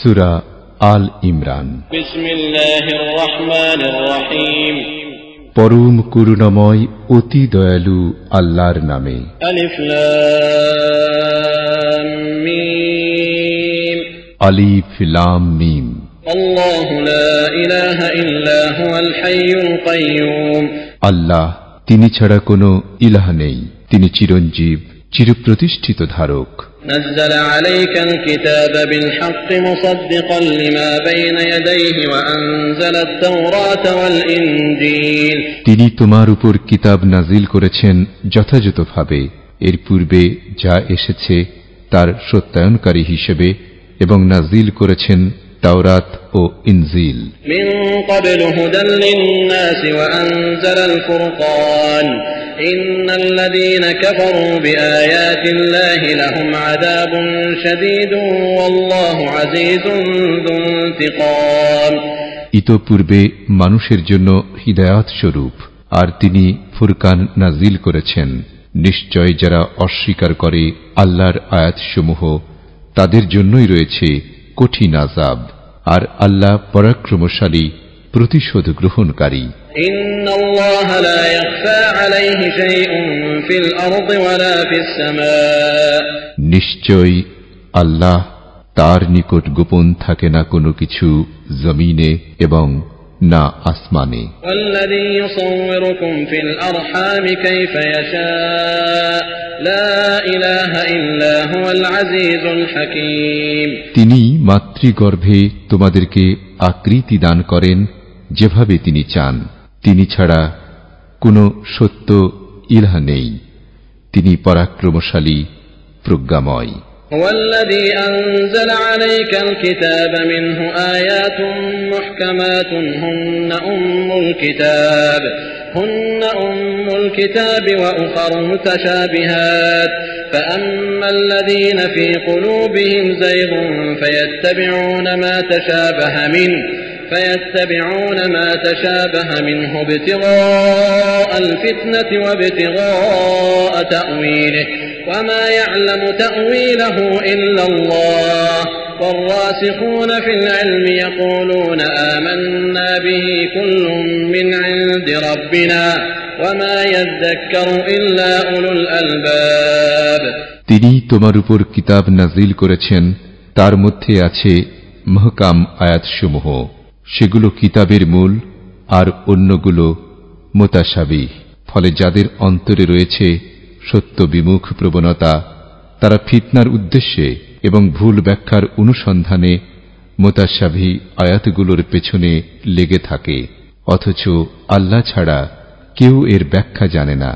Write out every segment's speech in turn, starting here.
সূরা আল ইমরান। বিসমিল্লাহির রহমানির রহিম। পরম করুণাময় অতি দয়ালু আল্লাহর নামে। আলিফ লাম মিম। আলিফ লাম মিম। আল্লাহু লা ইলাহা ইল্লা হুয়াল হাইয়ুল কাইয়্যুম। আল্লাহ, তিনি ছাড়া কোনো ইলাহ নেই, তিনি চিরঞ্জীব, চিরপ্রতিষ্ঠিত ধারক। نزل عليك الكتاب بالحق مصدقا لما بين يديه وأنزل التوراة والإنجيل। তিনি তোমার উপর কিতাব নাজিল করেছেন যথাযথভাবে এর পূর্বে যা এসেছে তার সত্যায়নকারী হিসেবে, এবং নাজিল করেছেন তাওরাত ও ইনজিল। من قبل هدى للناس وأنزل الفرقان إن الذين كفروا بآيات الله لهم عذاب شديد والله عزيز ذو انتقام। ইতোপূর্বে মানুষের জন্য হিদায়াত স্বরূপ, আর তিনি ফুরকান নাজিল করেছেন। নিশ্চয় যারা অস্বীকার করে আল্লাহর আয়াতসমূহ তাদের জন্যই রয়েছে কঠিন আযাব, আর আল্লাহ পরাক্রমশালী, প্রতিশোধ গ্রহণকারী। ইন্নাল্লাহা লা ইয়াখফা আলাইহি শাইউন ফিল আরদি ওয়ালা ফিস সামা। নিশ্চয় আল্লাহ, তার নিকট গোপন থাকে না কোনো কিছু জমিনে এবং না আসমানে। ওয়াল্লাযী ইউসাউwiruকুম ফিল আরহামি কাইফা ইয়াশা লা ইলাহা ইল্লা হুয়াল আজিজুল হাকীম। তিনি মাতৃগর্ভে তোমাদেরকে আকৃতি দান করেন যেভাবে তিনি চান, তিনি ছাড়া কোনো সত্য ইলাহ নেই, তিনি পরাক্রমশালী, প্রজ্ঞাময়। ওয়াল্লাযী আনজালা আলাইকাল কিতাবা মিনহু আয়াতুম মুহকামাতুন হুন্না উম্মুল কিতাবি ওয়া উখারু মুতাশাবিহাত فأما الذين في قلوبهم زيغ فيتبعون ما تشابه منه ابتغاء الفتنة وابتغاء تأويله وما يعلم تأويله إلا الله والراسخون في العلم يقولون آمنا به كل من عند ربنا وما يذكر إلا أولو الألباب। তিনি তোমার উপর কিতাব নাজিল করেছেন, তার মধ্যে আছে মুহকাম আয়াতসমূহ, সেগুলো কিতাবের মূল, আর অন্যগুলো মুতাশাবিহ। ফলে যাদের অন্তরে রয়েছে সত্য বিমুখ প্রবণতা, তারা ফিতনার উদ্দেশ্যে এবং ভুল ব্যাখ্যার অনুসন্ধানে মুতাশাবিহ আয়াতগুলোর পেছনে লেগে থাকে, অথচ আল্লাহ ছাড়া কেউ এর ব্যাখ্যা জানে না।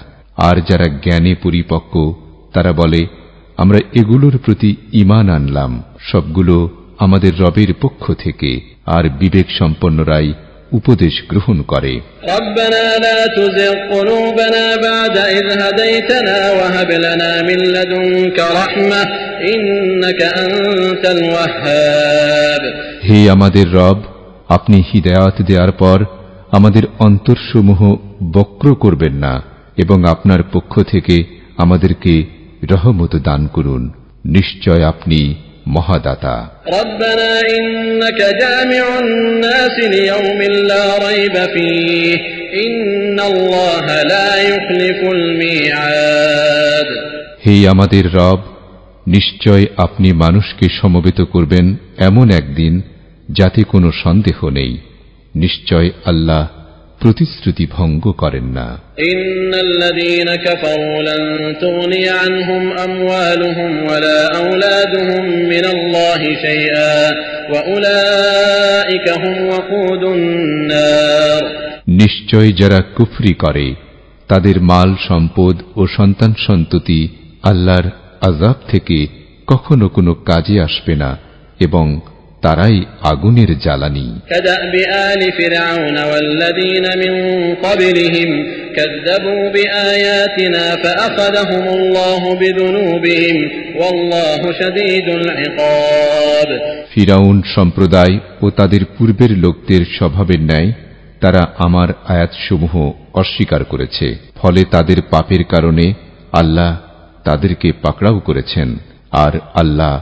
আর যারা জ্ঞানে পরিপক্ক তারা বলে, আমরা এগুলোর প্রতি ঈমান আনলাম, সবগুলো আমাদের রবের পক্ষ থেকে, আর বিবেক সম্পন্নরাই উপদেশ গ্রহণ করে। রব্বানা লা তুযিগ কুলুবানা বা'দা ইয হাদাইতানা ওয়া হাব লানা মিন লাদুনকা রাহমাহ ইন্নাকা আনতাল ওয়াহ্হাব। হে আমাদের রব, আপনি হিদায়াত দেওয়ার পর আমাদের অন্তরসমূহ বক্র করবেন না, এবং আপনার পক্ষ থেকে আমাদেরকে রহমত দান করুন, নিশ্চয় আপনি মহাদাতা। রব্বানা ইন্নাকা জামিউন নাস লিয়াউমিন লা রাইবা ফীহি ইন্নাল্লাহা লা ইউখলিফুল মিআদ। হে আমাদের রব, নিশ্চয় আপনি মানুষকে সমবেত করবেন এমন একদিন যাতে কোনো সন্দেহ নেই, নিশ্চয় আল্লাহ প্রতিশ্রুতি ভঙ্গ করেন না। ইন্নাল্লাযীনা কাফারু লান তুগনিয়া আনহুম আমওয়ালুহুম ওয়ালা আওলাদুহুম মিনাল্লাহি শাইআ ওয়া উলাইকা হুম ওয়াকুদুন নার। নিশ্চয় যারা কুফরি করে তাদের মাল সম্পদ ও সন্তান সন্ততি আল্লাহর আযাব থেকে কখনো কোনো কাজে আসবে না, এবং তারাই আগুনের জ্বালানি। কাযাবি আলি ফিরআউন ওয়াল্লাযীনা মিন ক্বাবলিহিম কাযযাবু বিআয়াতিনা ফাআখাযাহুমুল্লাহু বিযুনুবিহিম ওয়াল্লাহু শাদীদুল ইকাব। ফিরআউন সম্প্রদায় ও তাদের পূর্বের লোকদের স্বভাবের ন্যায় তারা আমার আয়াতসমূহ অস্বীকার করেছে, ফলে তাদের পাপের কারণে আল্লাহ তাদেরকে পাকড়াও করেছেন, আর আল্লাহ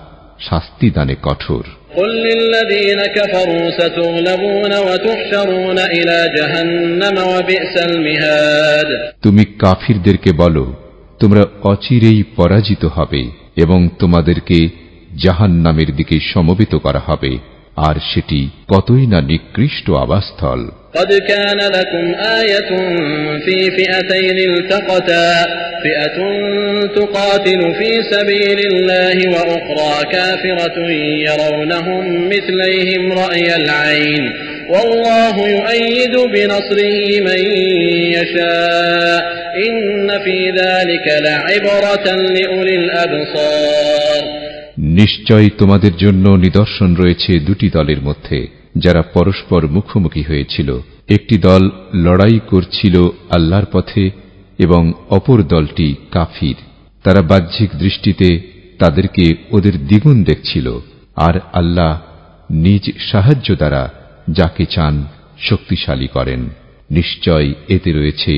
শাস্তি দানে কঠোর। قل للذين كفروا ستغلبون وتحشرون إلى جهنم وبئس المهاد। তুমি কাফিরদেরকে বলো, তোমরা অচিরেই পরাজিত হবে এবং তোমাদেরকে জাহান্নামের দিকে সমবেত করা হবে, আর সেটি কতই না নিকৃষ্ট আবাসস্থল। قد كان لكم آية في فئتين التقتا فئة تقاتل في سبيل الله وأخرى كافرة يرونهم مثليهم رأي العين والله يؤيد بنصره من يشاء إن في ذلك لعبرة لأولي الأبصار। নিশ্চয় তোমাদের জন্য নিদর্শন রয়েছে দুটি দলের মধ্যে, যারা পরস্পর মুখোমুখি হয়েছিল। একটি দল লড়াই করছিল আল্লাহর পথে এবং অপর দলটি কাফির। তারা বাহ্যিক দৃষ্টিতে তাদেরকে ওদের দ্বিগুণ দেখছিল, আর আল্লাহ নিজ সাহায্য দ্বারা যাকে চান শক্তিশালী করেন। নিশ্চয় এতে রয়েছে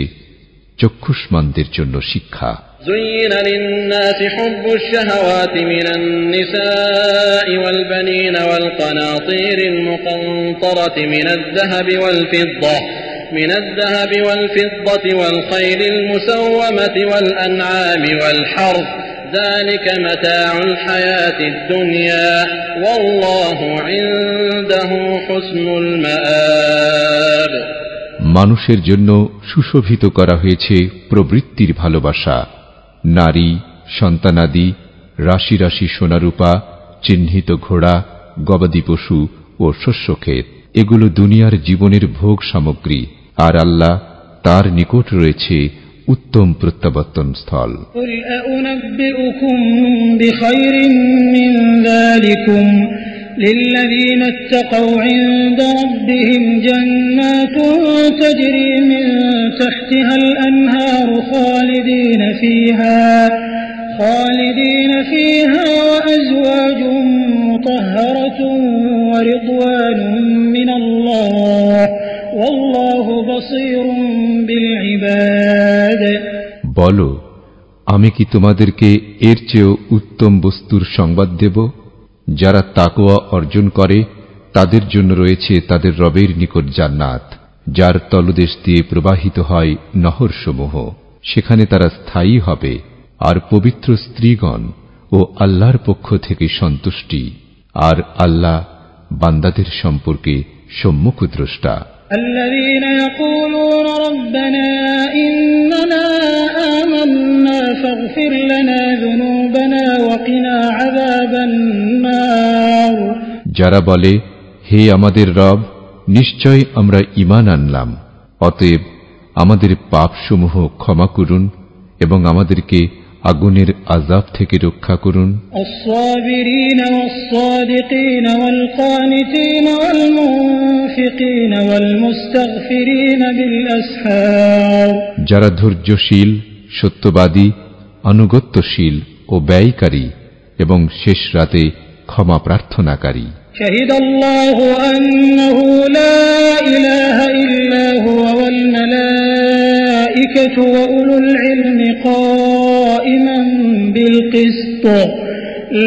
চক্ষুষ্মানদের জন্য শিক্ষা। زين للناس حب الشهوات من النساء والبنين والقناطير المقنطرة من الذهب والفضة والخيل المسومة والأنعام والحرث ذلك متاع الحياة الدنيا والله عنده حسن المآب। মানুষের জন্য সুশোভিত করা হয়েছে প্রবৃত্তির ভালোবাসা, নারী, সন্তানাদি, রাশি রাশি সোনারূপা, চিহ্নিত ঘোড়া, গবাদি পশু ও শস্যক্ষেত। এগুলো দুনিয়ার জীবনের ভোগ সামগ্রী, আর আল্লাহ তার নিকট রয়েছে উত্তম প্রত্যাবর্তন স্থল। কুল আউনাব্বিউকুম বিখাইরিন মিন যালিকুম للذين اتقوا عند ربهم جنات تجري من تحتها الأنهار خالدين فيها وأزواج مطهرة ورضوان من الله والله بصير بالعباد। বলো, আমি কি তোমাদেরকে এর চেয়েও উত্তম বস্তুর সংবাদ দেব? যারা তাকওয়া অর্জন করে তাদের জন্য রয়েছে তাদের রবের নিকট জান্নাত, যার তলদেশ দিয়ে প্রবাহিত হয় নহরসমূহ। সেখানে তারা স্থায়ী হবে, আর পবিত্র স্ত্রীগণ ও আল্লাহর পক্ষ থেকে সন্তুষ্টি, আর আল্লাহ বান্দাদের সম্পর্কে সম্মুখদ্রষ্টা। الذين يقولون ربنا إننا آمنا فاغفر لنا ذنوبنا وقنا عذاب النار। যারা বলে, হে আমাদের রব, নিশ্চয় আমরা ঈমান আনলাম, অতএব আমাদের পাপসমূহ ক্ষমা করুন এবং আমাদেরকে আগুনের আযাব থেকে রক্ষা করুন। الصابرين والصادقين والقانتين والمنفقين والمستغفرين بالأسحار। যারা ধৈর্যশীল, সত্যবাদী, আনুগত্যশীল ও ব্যয়কারী এবং শেষ রাতে ক্ষমা প্রার্থনাকারী। شهد الله أنه لا إله إلا هو والملائكة وأولو العلم قائما بالقسط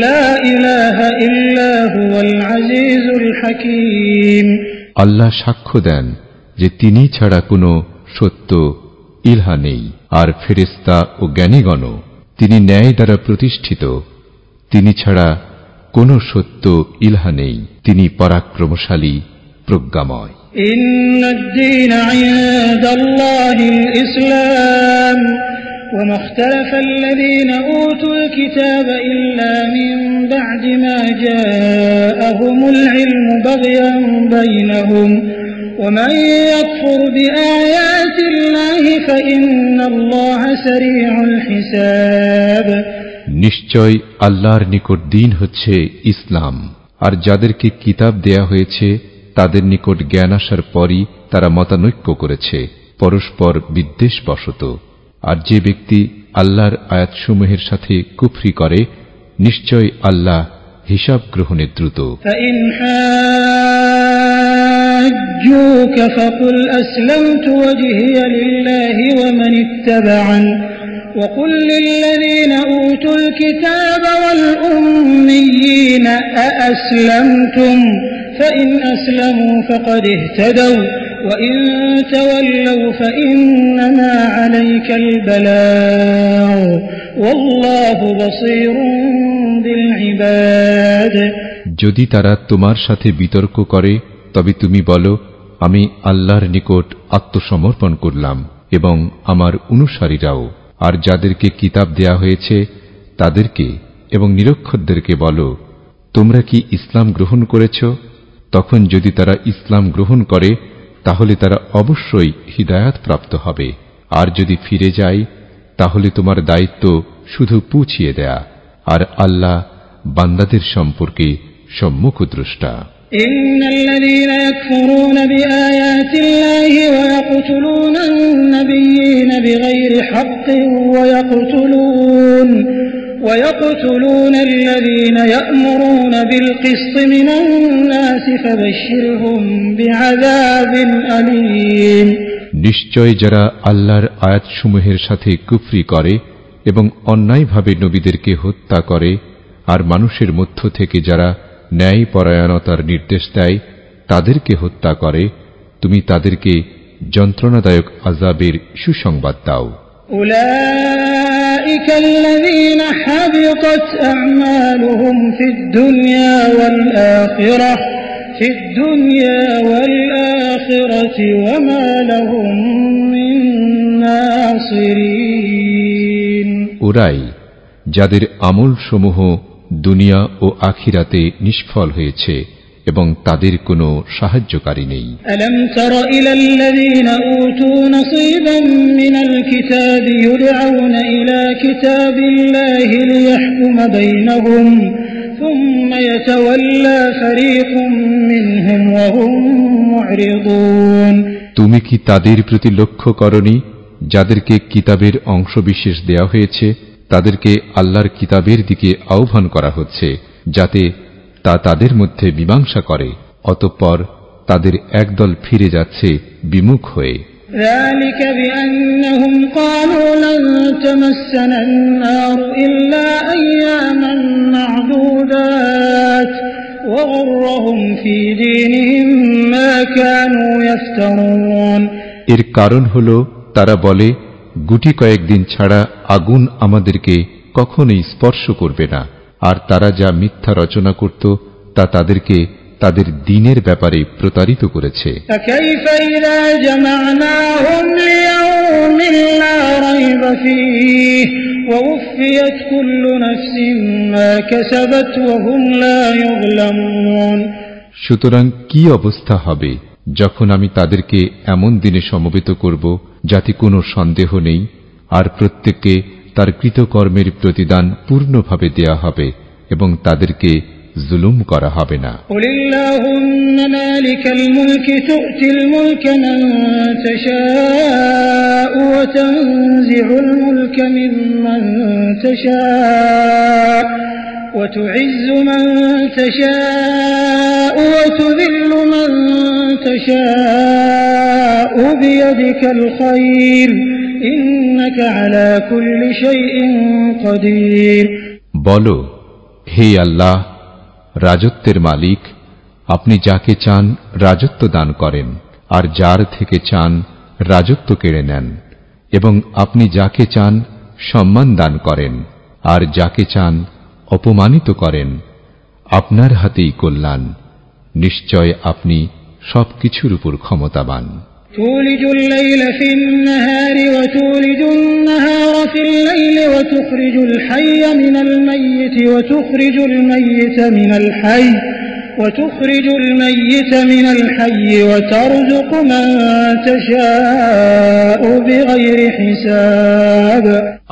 لا إله إلا هو العزيز الحكيم। আল্লাহ সাক্ষ্য দেন যে তিনি ছাড়া কোনো সত্য ইলাহ নেই, আর ফেরেশতা ও জ্ঞানীগণও। তিনি ন্যায় দ্বারা প্রতিষ্ঠিত, তিনি ছাড়া কোনো সত্য ইলাহ নেই, তিনি পরাক্রমশালী, প্রজ্ঞাময়। ইন্নাদ দীন ইনদাল্লাহিল ইসলাম ওয়া মা ইখতালাফাল্লাযীনা উতুল কিতাবা ইল্লা মিন বা'দি মা জাআহুমুল ইলমু বাগয়ান বাইনাহুম ওয়া মান ইয়াকফুর বিআয়াতিল্লাহি ফাইন্নাল্লাহা সারিউল হিসাব। নিশ্চয় আল্লাহর নিকট দ্বীন হচ্ছে ইসলাম, আর যাদেরকে কিতাব দেয়া হয়েছে তাদের নিকট জ্ঞান আসার পরই তারা মতানৈক্য করেছে পরস্পর বিদ্বেষবশত। আর যে ব্যক্তি আল্লাহর আয়াতসমূহের সাথে কুফরি করে, নিশ্চয় আল্লাহ হিসাব গ্রহণে দ্রুত। فإن حاجوك فقل أسلمت وجهي لله ومن اتبعني وقل للذين أوتوا الكتاب والأميين أأسلمتم فإن أسلموا فقد اهتدوا وإن تولوا فإنما عليك البلاغ والله بصير بالعباد যদি তারা তোমার সাথে বিতর্ক করে তবে তুমি বলো, আমি আল্লাহর নিকট আত্মসমর্পণ করলাম এবং আমার অনুসারীরাও। আর যাদেরকে কিতাব দেয়া হয়েছে তাদেরকে এবং নিরক্ষরদেরকে বলো, তোমরা কি ইসলাম গ্রহণ করেছ? তখন যদি তারা ইসলাম গ্রহণ করে তাহলে তারা অবশ্যই হিদায়াত প্রাপ্ত হবে। আর যদি ফিরে যায় তাহলে তোমার দায়িত্ব শুধু পৌঁছিয়ে দেয়া, আর আল্লাহ বান্দাদের সম্পর্কে সম্মুখদ্রষ্টা। ইন্নাল্লাযীনা ইয়াকফুরুনা বিআয়াতিল্লাহি ওয়া ইয়াকতুলুনা আন-নাবিয়্যিনা বিগাইরি হাক্কিন ওয়া ইয়াকতুলুনা আল্লাযীনা ইয়া'মুরুনা বিল কিসতি মিনান নাসি ফাবাশশিরহুম বিআযাবিন আলীম। নিশ্চয় যারা আল্লাহর আয়াতসমূহের সাথে কুফরি করে এবং অন্যায়ভাবে নবীদেরকে হত্যা করে, আর মানুষের মধ্য থেকে যারা ন্যায় পরায়ণতার নির্দেশ দেয় তাদেরকে হত্যা করে, তুমি তাদেরকে যন্ত্রণাদায়ক আযাবের সুসংবাদ দাও। উলাইকা আল্লাযীনা হাবিতাত আ'মালুহুম ফিদ দুনিয়া ওয়াল আখিরাতি ওয়া মা লাহুম মিন নাসিরিন। ওরাই যাদের আমলসমূহ দুনিয়া ও আখিরাতে নিষ্ফল হয়েছে এবং তাদের কোনো সাহায্যকারী নেই। আলাম তারা ইলাল্লাযীনা উতু নাসীবাম মিনাল কিতাবি ইউদআউনা ইলা কিতাবিল্লাহি লিয়াহকুমা বাইনাহুম সুম্মা ইয়াতাওয়াল্লা ফারীকুম মিনহুম ওয়া হুম মু'রিদুন। তুমি কি তাদের প্রতি লক্ষ্য করনি যাদেরকে কিতাবের অংশবিশেষ দেয়া হয়েছে? তাদেরকে আল্লাহর কিতাবের দিকে আহ্বান করা হচ্ছে যাতে তা তাদের মধ্যে মীমাংসা করে, অতঃপর তাদের একদল ফিরে যাচ্ছে বিমুখ হয়ে। ذلك بأنهم قالوا لن تمسنا النار إلا أياما معدودات وغرهم في دينهم ما كانوا يفترون। এর কারণ হলো তারা বলে, গুটি কয়েকদিন ছাড়া আগুন আমাদেরকে কখনোই স্পর্শ করবে না, আর তারা যা মিথ্যা রচনা করত তা তাদেরকে তাদের দ্বীনের ব্যাপারে প্রতারিত করেছে। فكيف إذا جمعناهم ليوم لا ريب فيه ووفيت كل نفس ما كسبت وهم لا يظلمون। সুতরাং কি অবস্থা হবে যখন আমি তাদেরকে এমন দিনে সমবেত করব যাতে কোনো সন্দেহ নেই, আর প্রত্যেককে তার কৃতকর্মের প্রতিদান পূর্ণভাবে দেয়া হবে এবং তাদেরকে জুলুম করা হবে না। কুলিল্লাহুম্মা মালিকাল মুলকি তু'তিল মুলকা মান তাশা'উ ওয়া তানজি'ুল মুলকা মিম্মান তাশা'উ ওয়া তু'ইজ্জু মান তাশা'উ ওয়া তুযিল্লু মান তাশা'উ বিয়াদিকাল খায়র ইন্নাকা আলা কুল্লি শাইইন কাদির। বলো, হে আল্লাহ, রাজত্বের মালিক, আপনি যাকে চান রাজত্ব দান করেন, আর যার থেকে চান রাজত্ব কেড়ে নেন, এবং আপনি যাকে চান সম্মান দান করেন, আর যাকে চান অপমানিত করেন। আপনার হাতেই কল্যাণ, নিশ্চয় আপনি সবকিছুর উপর ক্ষমতাবান। تولج الليل في النهار وتولج النهار في الليل وتخرج الحي من الميت وتخرج الميت من الحي وترزق من تشاء بغير حساب।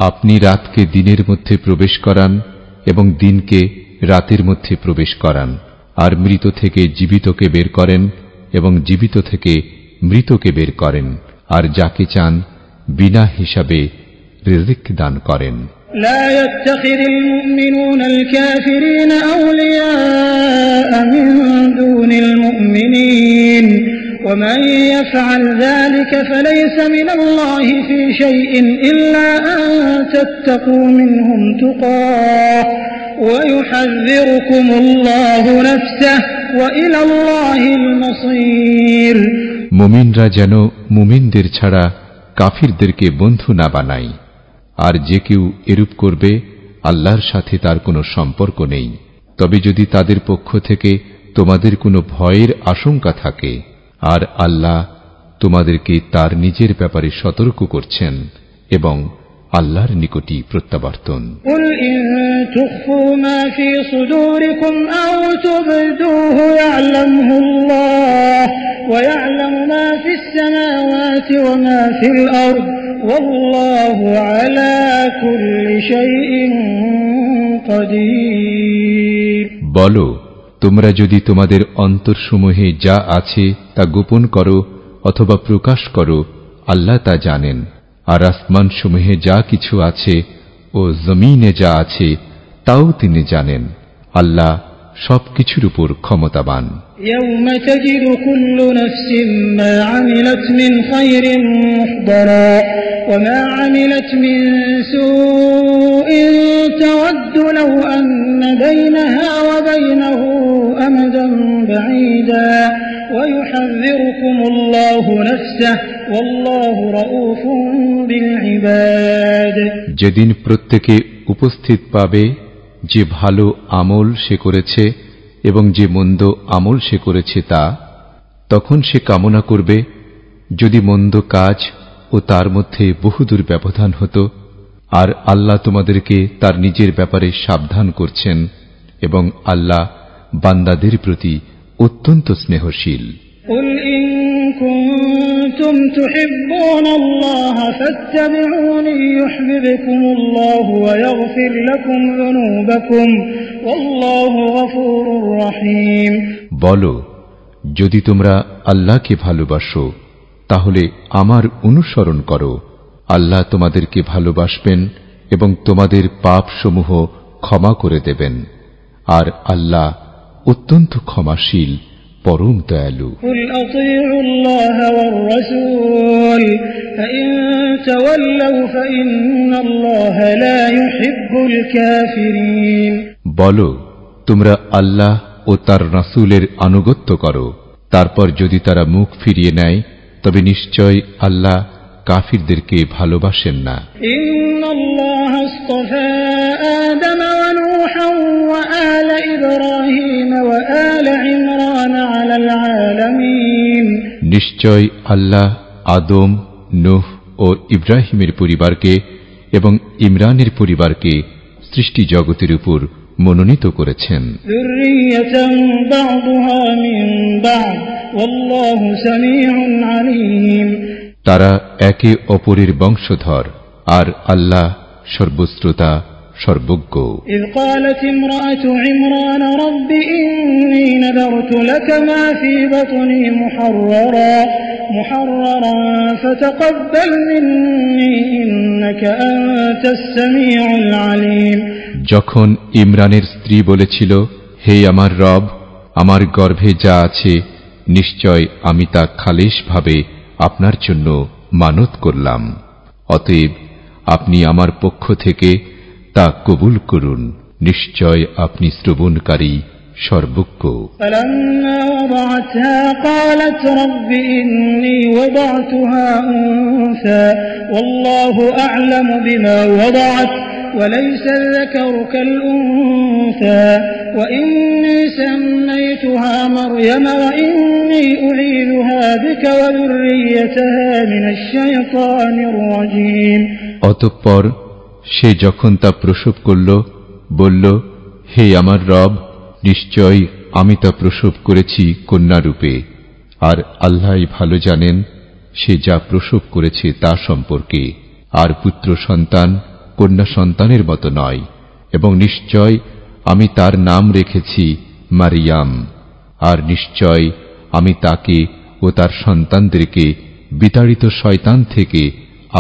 আপনি রাতকে দিনের মধ্যে প্রবেশ করান এবং দিনকে রাতের মধ্যে প্রবেশ করান, আর মৃত থেকে জীবিতকে বের করেন এবং জীবিত থেকে মৃতকে বের করেন, আর যাকে চান বিনা হিসাবে রিজিক দান করেন। لا يتخذ المؤمنون الكافرين أولياء من دون المؤمنين ومن يفعل ذلك فليس من الله في شيء إلا أن تتقوا منهم تقاه ويحذركم الله نفسه وإلى الله المصير মুমিনরা যেন মুমিনদের ছাড়া কাফিরদেরকে বন্ধু না বানায়, আর যে কেউ এরূপ করবে আল্লাহর সাথে তার কোনো সম্পর্ক নেই। তবে যদি তাদের পক্ষ থেকে তোমাদের কোনো ভয়ের আশঙ্কা থাকে, আর আল্লাহ তোমাদেরকে তার নিজের ব্যাপারে সতর্ক করছেন এবং আল্লাহর নিকটই প্রত্যাবর্তন। قل إن تخفوا ما في صدوركم أو تبدوه يعلمه الله ويعلم ما في السماوات وما في الأرض والله على كل شيء قدير। বলো, তোমরা যদি তোমাদের অন্তরসমূহে যা আছে তা গোপন করো অথবা প্রকাশ করো, আল্লাহ তা জানেন। আর আসমানসমূহে যা কিছু আছে ও জমিনে যা আছে তাও তিনি জানেন। আল্লাহ সবকিছুর উপর ক্ষমতাবান। يوم تجد كل نفس ما عملت من خير محضرا وما عملت من سوء تود لو أن بينها وبينه أمدا بعيدا ويحذركم الله نفسه والله رؤوف بالعباد। যেদিন প্রত্যেকে উপস্থিত পাবে যে ভালো আমল সে করেছে এবং যে মন্দ আমল সে করেছে তা, তখন সে কামনা করবে যদি মন্দ কাজ ও তার মধ্যে বহুদূর ব্যবধান হতো। আর আল্লাহ তোমাদেরকে তার নিজের ব্যাপারে সাবধান করছেন এবং আল্লাহ বান্দাদের প্রতি অত্যন্ত স্নেহশীল। قل إن كنتم تحبون الله فاتبعوني يحببكم الله ويغفر لكم ذنوبكم والله غفور رحيم। বলো, যদি তোমরা আল্লাহকে ভালোবাসো তাহলে আমার অনুসরণ করো, আল্লাহ তোমাদেরকে ভালোবাসবেন এবং তোমাদের পাপসমূহ ক্ষমা করে দেবেন, আর আল্লাহ অত্যন্ত ক্ষমাশীল, পরম দয়ালু। قل أطيعوا الله والرسول فإن تولوا فإن الله لا يحب الكافرين। বলো, তোমরা আল্লাহ ও তার রাসূলের আনুগত্য করো, তারপর যদি তারা মুখ ফিরিয়ে নেয় তবে নিশ্চয় আল্লাহ কাফিরদেরকে ভালোবাসেন না। إن الله اصطفى آدم ونوحا وآل إبراهيم وآل عمران على العالمين। নিশ্চয় আল্লাহ আদম, নূহ ও ইব্রাহিমের পরিবারকে এবং ইমরানের পরিবারকে সৃষ্টি জগতের উপর মনোনীত করেছেন। ذرية بعضها من بعض والله سميع عليم। তারা একে অপরের বংশধর, আর আল্লাহ সর্বশ্রোতা, সর্বজ্ঞ। إذ قالت امرأة عمران رب إني نذرت لك ما في بطني محررا فتقبل مني إنك أنت السميع العليم। যখন ইমরানের স্ত্রী বলেছিল, হে আমার রব, আমার গর্ভে যা আছে নিশ্চয় আমি তা খালিশভাবে আপনার জন্য মানত করলাম, অতএব আপনি আমার পক্ষ থেকে তা কবুল করুন, নিশ্চয় আপনি শ্রবণকারী, সর্বজ্ঞ। فلما وضعتها قالت رب إني وضعتها أنثى والله أعلم بما وضعت وليس الذكر كالأنثى وإني سميتها مريم وإني أعيذها بك وذريتها من الشيطان الرجيم। অতঃপর সে যখন তা প্রসব করল বলল, হে আমার রব, নিশ্চয় আমি তা প্রসব করেছি কন্যারূপে, আর আল্লাহই ভালো জানেন সে যা প্রসব করেছে তা সম্পর্কে। আর পুত্র সন্তান কন্যা সন্তানের মতো নয়, এবং নিশ্চয় আমি তার নাম রেখেছি মারিয়াম, আর নিশ্চয় আমি তাকে ও তার সন্তানদেরকে বিতাড়িত শয়তান থেকে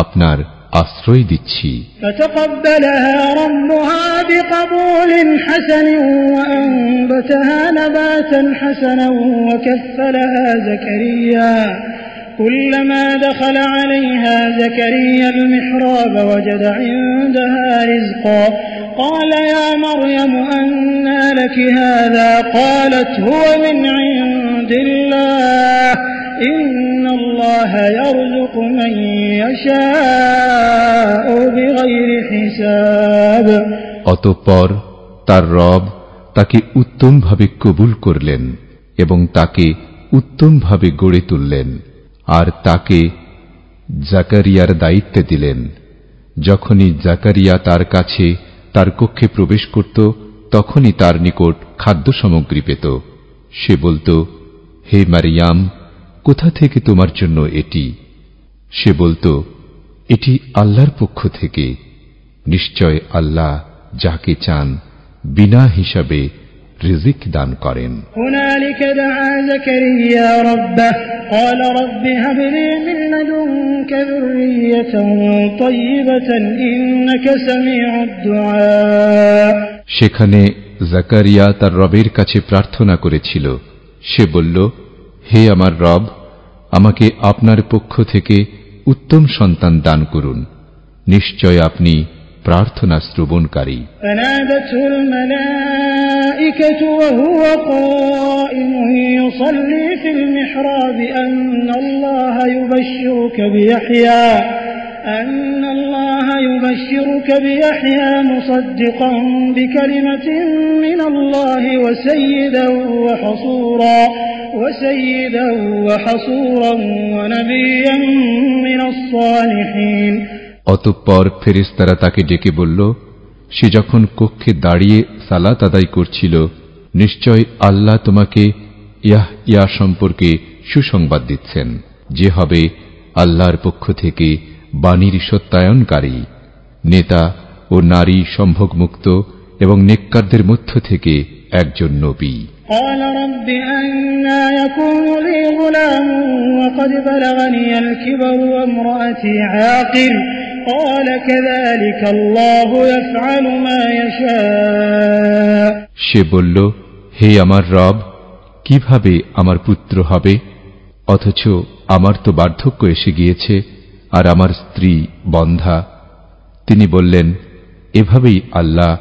আপনার আশ্রয় দিচ্ছি। فتقبلها ربها بقبول حسن وأنبتها نباتا حسنا وكفلها زكريا كلما دخل عليها زكريا المحراب وجد عندها رزقا قال يا مريم أنى لك هذا قالت هو من عند الله إن الله يرزق من يشاء بغير حساب। অতঃপর তার রব তাকে উত্তমভাবে কবুল করলেন এবং তাকে উত্তমভাবে গড়ে তুললেন আর তাকে জাকারিয়ার দায়িত্ব দিলেন। যখনই জাকারিয়া তার কাছে তার কক্ষে প্রবেশ করত তখনই তার নিকট খাদ্য সামগ্রী পেত। সে বলত, হে মারিয়াম, কোথা থেকে তোমার জন্য এটি? সে বলত, এটি আল্লাহর পক্ষ থেকে। নিশ্চয় আল্লাহ যাকে চান বিনা হিসাবে রিজিক দান করেন। هنالك دعا زكريا ربه قال رب هب لي من لدنك ذرية طيبة إنك سميع الدعاء। সেখানে জাকারিয়া তার রবের কাছে প্রার্থনা করেছিল। সে বলল, হে আমার রব, আমাকে আপনার পক্ষ থেকে উত্তম সন্তান দান করুন। নিশ্চয় আপনি প্রার্থনা শ্রবণকারী। فنادته الملائكة وهو قائم يصلي في المحراب أن الله يبشرك بيحيى مصدقا بكلمة من الله وسيدا وحصورا ونبيا من الصالحين। অতঃপর ফেরেশতারা তাকে ডেকে বলল, সে যখন কক্ষে দাঁড়িয়ে সালাত আদায় করছিল, নিশ্চয় আল্লাহ তোমাকে ইয়াহইয়া সম্পর্কে সুসংবাদ দিচ্ছেন, যে হবে আল্লাহর পক্ষ থেকে বাণীর সত্যায়নকারী, নেতা ও নারী সম্ভোগমুক্ত এবং নেককারদের মধ্য থেকে একজন নবী। قال رب أنى يكون لي غلام وقد بلغني الكبر وامرأتي عاقر قال كذلك الله يفعل ما يشاء। সে বলল, হে আমার রব, কিভাবে আমার পুত্র হবে, অথচ আমার তো বার্ধক্য এসে গিয়েছে আর আমার স্ত্রী বন্ধা। তিনি বললেন, এভাবেই আল্লাহ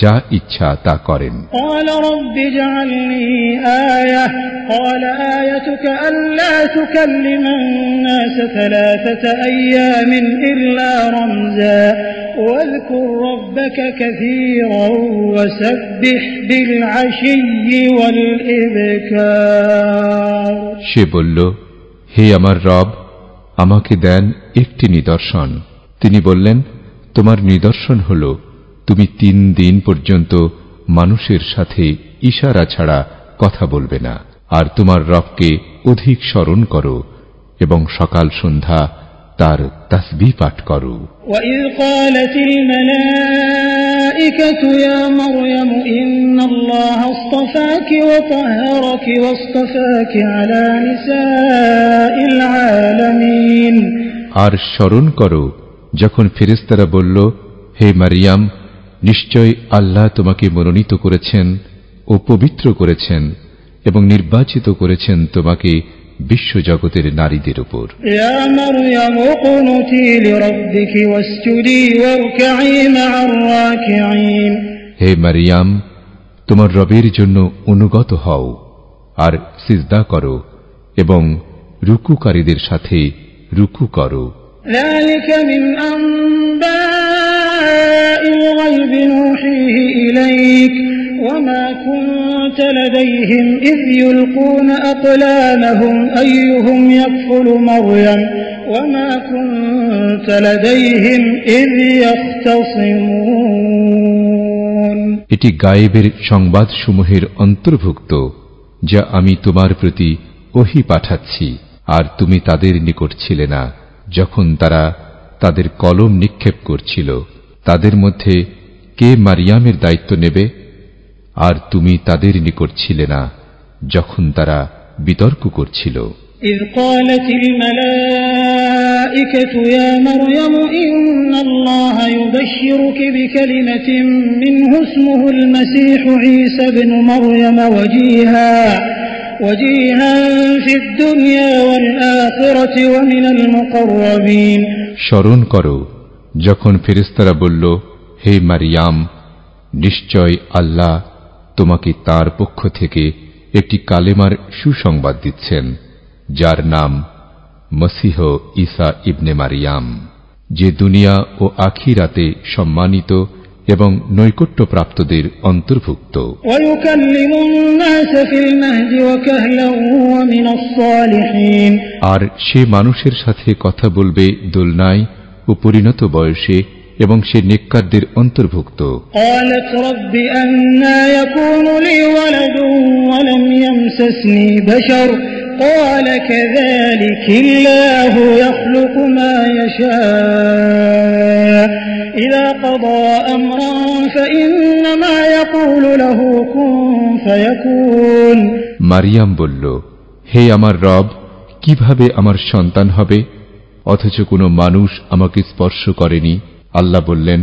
যা ইচ্ছা তা করেন। قال رب اجعل لي آية قال آيتك ألا تكلم الناس 3 أيام إلا رمزا واذكر ربك كثيرا وسبح بالعشي والإبكار। সে বলল, হে আমার রব, আমাকে দেন একটি নিদর্শন। তিনি বললেন, তোমার নিদর্শন হল তুমি 3 দিন পর্যন্ত মানুষের সাথে ইশারা ছাড়া কথা বলবে না, আর তোমার রবকে অধিক স্মরণ করো এবং সকাল সন্ধ্যা তার তাসবিহ পাঠ করো। وَإِذْ قَالَتِ الْمَلَائِكَةُ يَا مَرْيَمُ إِنَّ اللَّهَ اصْطَفَاكِ وَطَهَّرَكِ وَاصْطَفَاكِ عَلَى نِسَاءِ الْعَالَمِينَ। আর স্মরণ করো যখন ফেরেশতারা বলল, হে মারিয়াম, নিশ্চয় আল্লাহ তোমাকে মনোনীত করেছেন ও পবিত্র করেছেন এবং নির্বাচিত করেছেন তোমাকে বিশ্বজগতের নারীদের উপর। ইয়া মারইয়াম কুনুতি লিরাব্বিকি ওয়াসজুদি ওয়ারকাঈ মা'আর রাকিঈন। হে মারিয়াম, তোমার রবের জন্য অনুগত হও আর সিজদা করো এবং রুকুকারীদের সাথে রুকু করো। যালিকা মিন আনবাইল গায়বি নূহিহি ইলাইক ওয়া মা কুনতা লাদাইহিম ইয ইউলকুনা আকলামহুম আইয়ুহুম ইয়াকফুলু মারইয়াম ওয়া মা কুনতা লাদাইহিম ইয ইখতাসিমুন। এটি গায়েবের সংবাদসমূহের অন্তর্ভুক্ত যা আমি তোমার প্রতি ওহী পাঠাচ্ছি, আর তুমি তাদের নিকট ছিলে না যখন তারা তাদের কলম নিক্ষেপ করছিল। তাদের মধ্যে কে মারিয়ামের দায়িত্ব নেবে, আর তুমি তাদের নিকট ছিলে না যখন তারা বিতর্ক করছিল। إذ قالت الملائكة الملائكة يا مريم إن الله يبشرك بكلمة منه اسمه المسيح عيسى بن مريم وجيها في الدنيا والآخرة ومن المقربين স্মরণ করো যখন ফেরেশতারা বলল, হে মারিয়াম, নিশ্চয় আল্লাহ তোমাকে তার পক্ষ থেকে একটি কালেমার সুসংবাদ দিচ্ছেন, যার নাম মসীহ ঈসা ইবনে মারিয়াম, যে দুনিয়া ও আখিরাতে সম্মানিত এবং নৈকট্যপ্রাপ্তদের অন্তর্ভুক্ত। আর সে মানুষের সাথে কথা বলবে দোলনায় ও পরিণত বয়সে, এবং সে নেককারদের অন্তর্ভুক্ত। قال كذلك الله يخلق ما يشاء إذا قضى أمرا فإنما يقول له كن فيكون মারিয়াম বলল, হে আমার রব, কিভাবে আমার সন্তান হবে, অথচ কোনো মানুষ আমাকে স্পর্শ করেনি। আল্লাহ বললেন,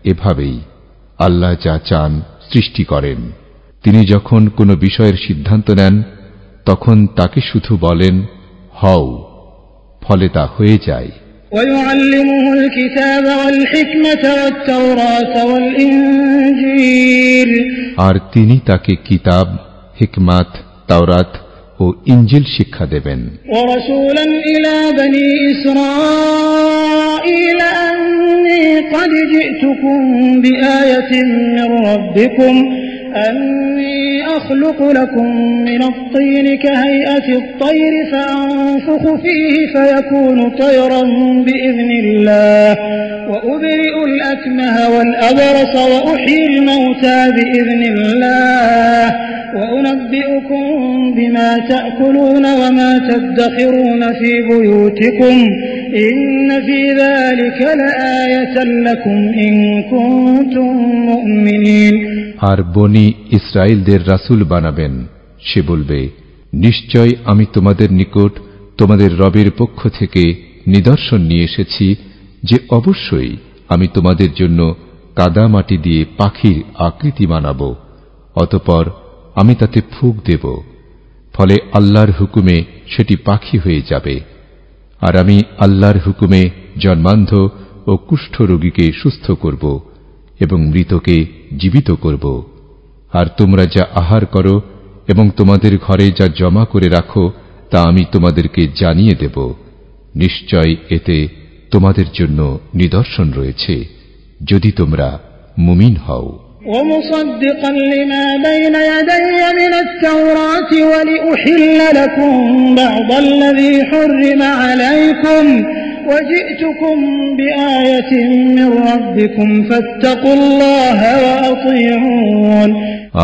এভাবেই আল্লাহ যা চান সৃষ্টি করেন। তিনি যখন কোনো বিষয়ের সিদ্ধান্ত নেন তখন তাকে শুধু বলেন হও, ফলে তা হয়ে যায়। আর তিনি তাকে কিতাব, হিকমাত, তাওরাত ও ইনজিল শিক্ষা দেবেন। قد جئتكم بآية من ربكم أني أخلق لكم من الطين كهيئة الطير فأنفخ فيه فيكون طيرا بإذن الله وأبرئ الأكمه والأبرص وأحيي الموتى بإذن الله وأنبئكم بما تأكلون وما تدخرون في بيوتكم إن في ذلك لآية لكم إن كنتم مؤمنين আর বনি ইসরায়েলদের রাসূল বানাবেন। সে বলবে, নিশ্চয় আমি তোমাদের নিকট তোমাদের রবের পক্ষ থেকে নিদর্শন নিয়ে এসেছি যে অবশ্যই আমি তোমাদের জন্য কাদা মাটি দিয়ে পাখির আকৃতি বানাব, অতঃপর আমি তাতে ফুঁক দেব, ফলে আল্লাহর হুকুমে সেটি পাখি হয়ে যাবে। আর আমি আল্লাহর হুকুমে জন্মান্ধ ও কুষ্ঠ রোগীকে সুস্থ করব এবং মৃতকে জীবিত করব। আর তোমরা যা আহার করো এবং তোমাদের ঘরে যা জমা করে রাখো তা আমি তোমাদেরকে জানিয়ে দেব। নিশ্চয় এতে তোমাদের জন্য নিদর্শন রয়েছে, যদি তোমরা মুমিন হও। ومصدقا لما بين يدي من التوراة ولأحل لكم بعض الذي حرم عليكم وجئتكم بآية من ربكم فاتقوا الله وأطيعون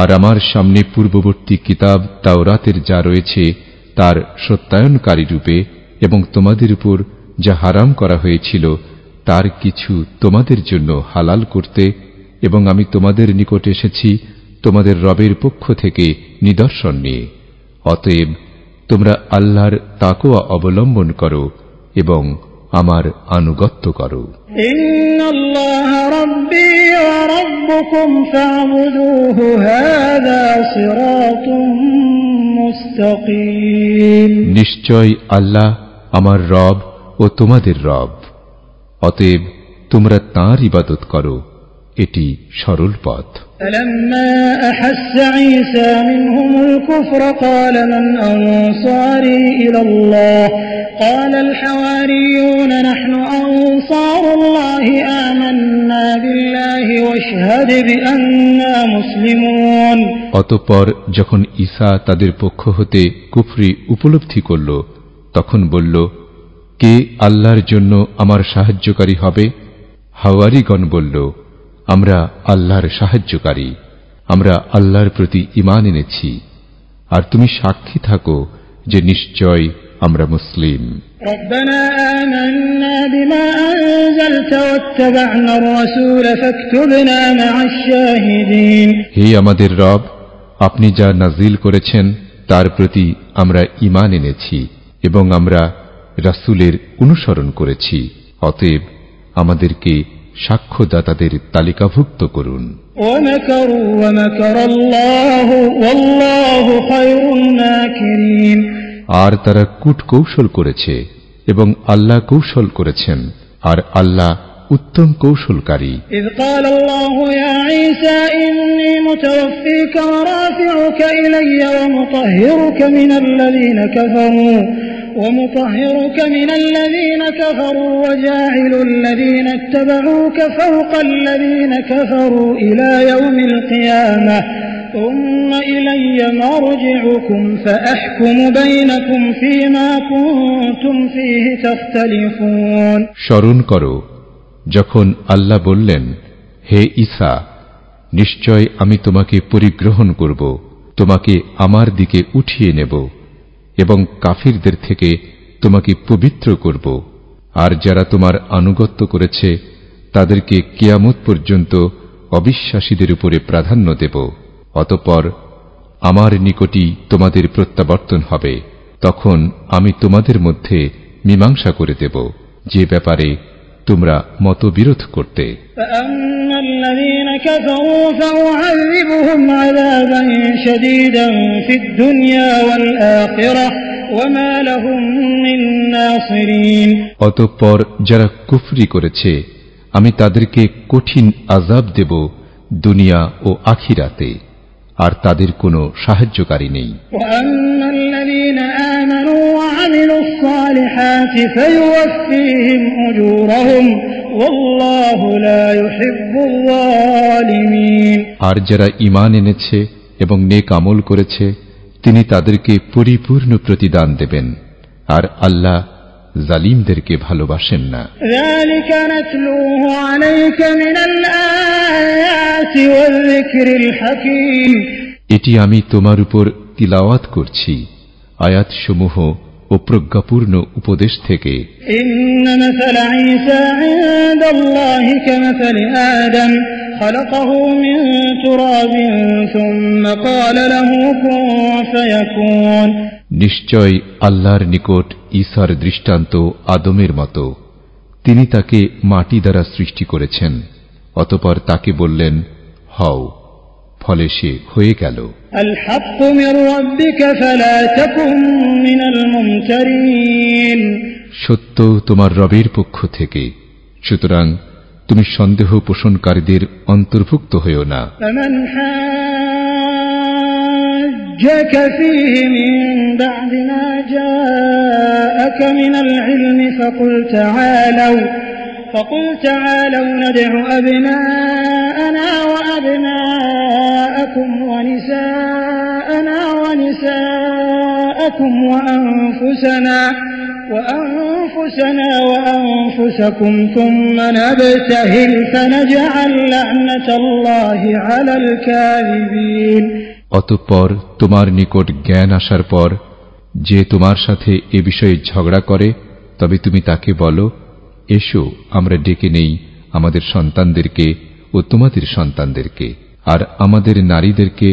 আর আমার সামনে পূর্ববর্তী কিতাব তাওরাতের যা রয়েছে তার সত্যায়নকারী রূপে এবং তোমাদের উপর যা হারাম করা হয়েছিল তার কিছু তোমাদের জন্য হালাল করতে, এবং আমি তোমাদের নিকট এসেছি তোমাদের রবের পক্ষ থেকে নিদর্শন নিয়ে। অতএব তোমরা আল্লাহর তাকওয়া অবলম্বন করো এবং আমার আনুগত্য করো। ইন্নাল্লাহা রাব্বী ওয়া রাব্বুকুম ফা'বুদুহু হাযা সিরাতুম মুস্তাকিম। নিশ্চয় আল্লাহ আমার রব ও তোমাদের রব, অতএব তোমরা তাঁর ইবাদত করো, এটি সরল পথ। فلما أحس عيسى منهم الكفر قال من أنصاري إلى الله قال الحواريون نحن أنصار الله آمنا بالله واشهد بأننا مسلمون অতঃপর যখন ঈসা তাদের পক্ষ হতে কুফরি উপলব্ধি করল তখন বলল, কে আল্লাহর জন্য আমার সাহায্যকারী হবে? হাওয়ারীগণ বলল, আমরা আল্লাহর সাহায্যকারী, আমরা আল্লাহর প্রতি ঈমান এনেছি, আর তুমি সাক্ষী থাকো যে নিশ্চয় আমরা মুসলিম। রব্বানা আমান্না বিমা আনজালতা ওয়াত্তাবা'না আর-রাসূল ফাকতুবনা মা'আশ শাহিদিন। হে আমাদের রব, আপনি যা নাজিল করেছেন তার প্রতি আমরা ঈমান এনেছি এবং আমরা রাসূলের অনুসরণ করেছি, অতএব আমাদেরকে সাক্ষ্যদাতাদের তালিকাভুক্ত করুন। আর তারা কূটকৌশল করেছে এবং আল্লাহ কৌশল করেছেন, আর আল্লাহ উত্তম কৌশলকারী। إذ قال الله يا عيسى إني متوفيك ورافعك إلي ومطهرك من الذين كفروا وجاعل الذين اتبعوك فوق الذين كفروا إلى يوم القيامة ثم إلي مرجعكم فأحكم بينكم فيما كنتم فيه تختلفون। স্মরণ করো যখন আল্লাহ বললেন, হে ঈসা, নিশ্চয় আমি তোমাকে পরিগ্রহণ করব, তোমাকে আমার দিকে উঠিয়ে নেব এবং কাফিরদের থেকে তোমাকে পবিত্র করব, আর যারা তোমার আনুগত্য করেছে তাদেরকে কিয়ামত পর্যন্ত অবিশ্বাসীদের উপরে প্রাধান্য দেব। অতঃপর আমার নিকটই তোমাদের প্রত্যাবর্তন হবে, তখন আমি তোমাদের মধ্যে মীমাংসা করে দেব যে ব্যাপারে তোমরা মতবিরোধ করতে। অতঃপর যারা কুফরি করেছে আমি তাদেরকে কঠিন আযাব দেব দুনিয়া ও আখিরাতে, আর তাদের কোনো সাহায্যকারী নেই। আর যারা ঈমান এনেছে এবং নেক আমল করেছে তিনি তাদেরকে পরিপূর্ণ প্রতিদান দেবেন, আর আল্লাহ জালিমদেরকে ভালোবাসেন না। এটি আমি তোমার উপর তিলাওয়াত করছি আয়াতসমূহ ও প্রজ্ঞাপূর্ণ উপদেশ থেকে। নিশ্চয় আল্লাহর নিকট ঈসার দৃষ্টান্ত আদমের মতো, তিনি তাকে মাটি দ্বারা সৃষ্টি করেছেন, অতঃপর তাকে বললেন হও, ফলে সে হয়ে গেল। সত্য তোমার রবের পক্ষ থেকে, সুতরাং তুমি সন্দেহ পোষণকারীদের অন্তর্ভুক্ত হইও না। جاءك فيه من بعد ما جاءك من العلم فقل تعالوا ندع أبناءنا وأبناءكم ونساءنا ونساءكم وأنفسنا وأنفسكم ثم نبتهل فنجعل لعنة الله على الكاذبين। অতঃপর তোমার নিকট জ্ঞান আসার পর যে তোমার সাথে এ বিষয়ে ঝগড়া করে, তবে তুমি তাকে বলো, এসো আমরা ডেকে নেই আমাদের সন্তানদেরকে ও তোমাদের সন্তানদেরকে, আর আমাদের নারীদেরকে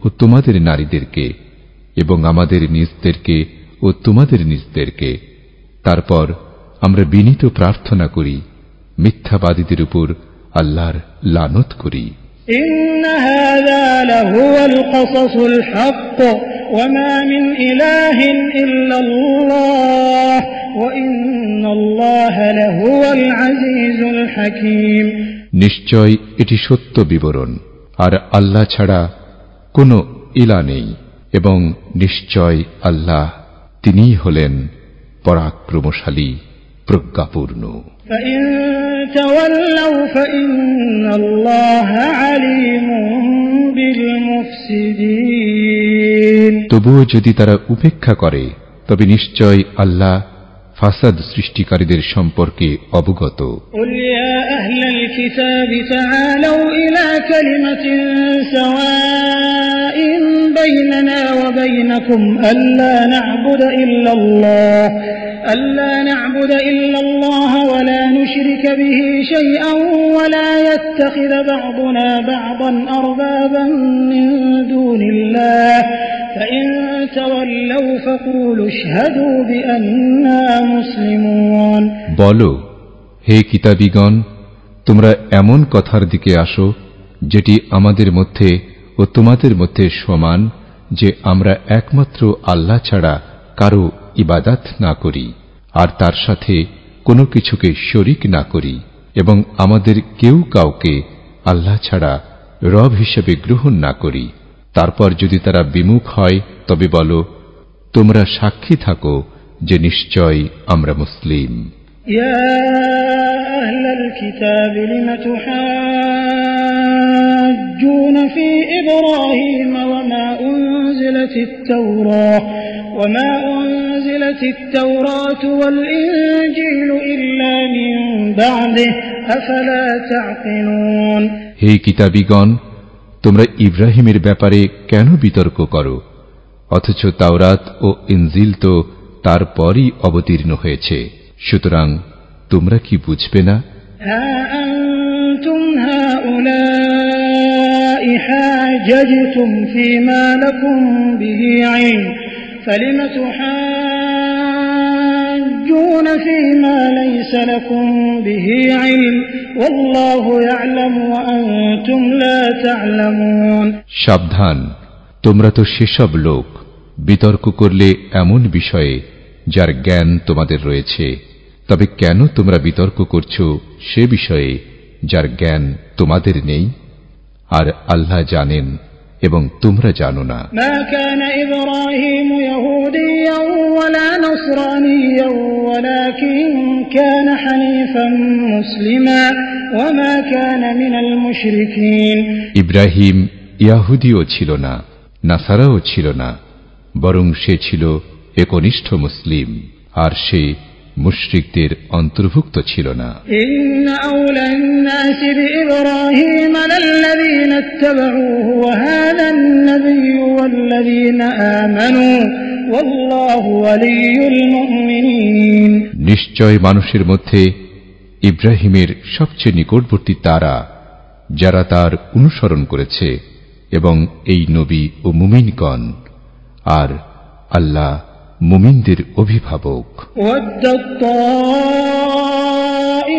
ও তোমাদের নারীদেরকে, এবং আমাদের নিজদেরকে ও তোমাদের নিজদেরকে। তারপর আমরা বিনীত প্রার্থনা করি, মিথ্যাবাদীদের উপর আল্লাহর লানত করি। إن هذا لهو القصص الحق وما من إله إلا الله وإن الله لهو العزيز الحكيم। নিশ্চয় এটি সত্য বিবরণ, আর আল্লাহ ছাড়া কোনো ইলা নেই, এবং নিশ্চয় আল্লাহ তিনিই হলেন পরাক্রমশালী, প্রজ্ঞাপূর্ণ। তবুও যদি তারা উপেক্ষা করে, তবে নিশ্চয় আল্লাহ ফাসাদ সৃষ্টিকারীদের সম্পর্কে অবগত। ألا نعبد إلا الله ولا نشرك به شيئا ولا يتخذ بعضنا بعضا أربابا من دون الله فإن تولوا فقولوا اشهدوا بأننا مسلمون বলো, হে কিতাবীগণ, তোমরা এমন কথার দিকে আসো যেটি আমাদের মধ্যে ও তোমাদের মধ্যে সমান, যে আমরা একমাত্র আল্লাহ ছাড়া কারো ইবাদত না করি আর তার সাথে কোনো কিছুকে শরীক না করি, এবং আমাদের কেউ কাউকে আল্লাহ ছাড়া রব হিসেবে গ্রহণ না করি। তারপর যদি তারা বিমুখ হয় তবে বলো, তোমরা সাক্ষী থাকো যে নিশ্চয় আমরা মুসলিম। يا أهل الكتاب لم تحاجون في إبراهيم وما أنزلت التوراة والإنجيل إلا من بعده أفلا تعقلون হে কিতাবীগণ, তোমরা ইব্রাহিমের ব্যাপারে কেন বিতর্ক করো, অথচ তাওরাত ও ইনজিল তো তারপরই অবতীর্ণ হয়েছে। সুতরাং তোমরা কি বুঝবে না? أنتم هؤلاء حاججتم فيما لكم به علم فلم تحاجون فيما ليس لكم به علم والله يعلم وأنتم لا تعلمون সাবধান, তোমরা তো সেসব লোক বিতর্ক করলে এমন বিষয়ে যার জ্ঞান তোমাদের রয়েছে, তবে কেন তোমরা বিতর্ক করছো সে বিষয়ে যার জ্ঞান তোমাদের নেই? আর আল্লাহ জানেন এবং তোমরা জানো না। মা কানা ইব্রাহিম ইহুদিয়ান ওয়ালা নসরানিয়ান ওয়ালাকিন কানা হানিফান মুসলিমা ওয়া মা কানা মিনাল মুশরিকিন। ইব্রাহিম ইহুদিও ছিল না, নাসারাও ছিল না, বরং সে ছিল একনিষ্ঠ মুসলিম, আর সে মুশরিকদের অন্তর্ভুক্ত ছিল না। ইন্না আওলান নাসি বিইব্রাহিম লাল্লাযীনা ইত্তাবাউহু ওয়া হাদান নাবিয়্যু ওয়াল্লাযীনা আমানু ওয়াল্লাহু ওয়ালিয়ুল মুমিনিন। নিশ্চয় মানুষের মধ্যে ইব্রাহিমের সবচেয়ে নিকটবর্তী তারা, যারা তার অনুসরণ করেছে, এবং এই নবী ও মুমিনগণ, আর আল্লাহ মুমিনদের অভিভাবক। ওয়াদ্দাত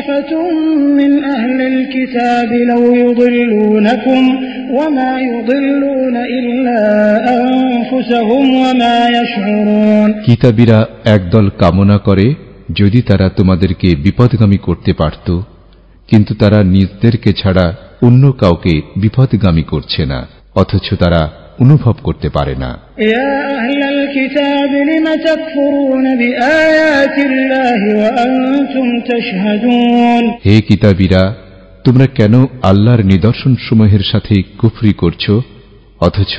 তাইফাতুম মিন আহলিল কিতাবি লাউ ইউদিল্লুনাকুম ওয়া মা ইউদিল্লুনা ইল্লা আনফুসাহুম ওয়া মা ইয়াশউরুন। কিতাবীরা একদল কামনা করে যদি তারা তোমাদেরকে বিপদগামী করতে পারত, কিন্তু তারা নিজেদেরকে ছাড়া অন্য কাউকে বিপদগামী করছে না, অথচ তারা অনুভব করতে পারে না। ইয়া আহলাল কিতাব লিমা তাকফুরুনা বিআয়াতিল্লাহি ওয়া আনতুম তাশহাদুন। হে কিতাবীরা, তোমরা কেন আল্লাহর নিদর্শনসমূহের সাথে কুফরি করছো, অথচ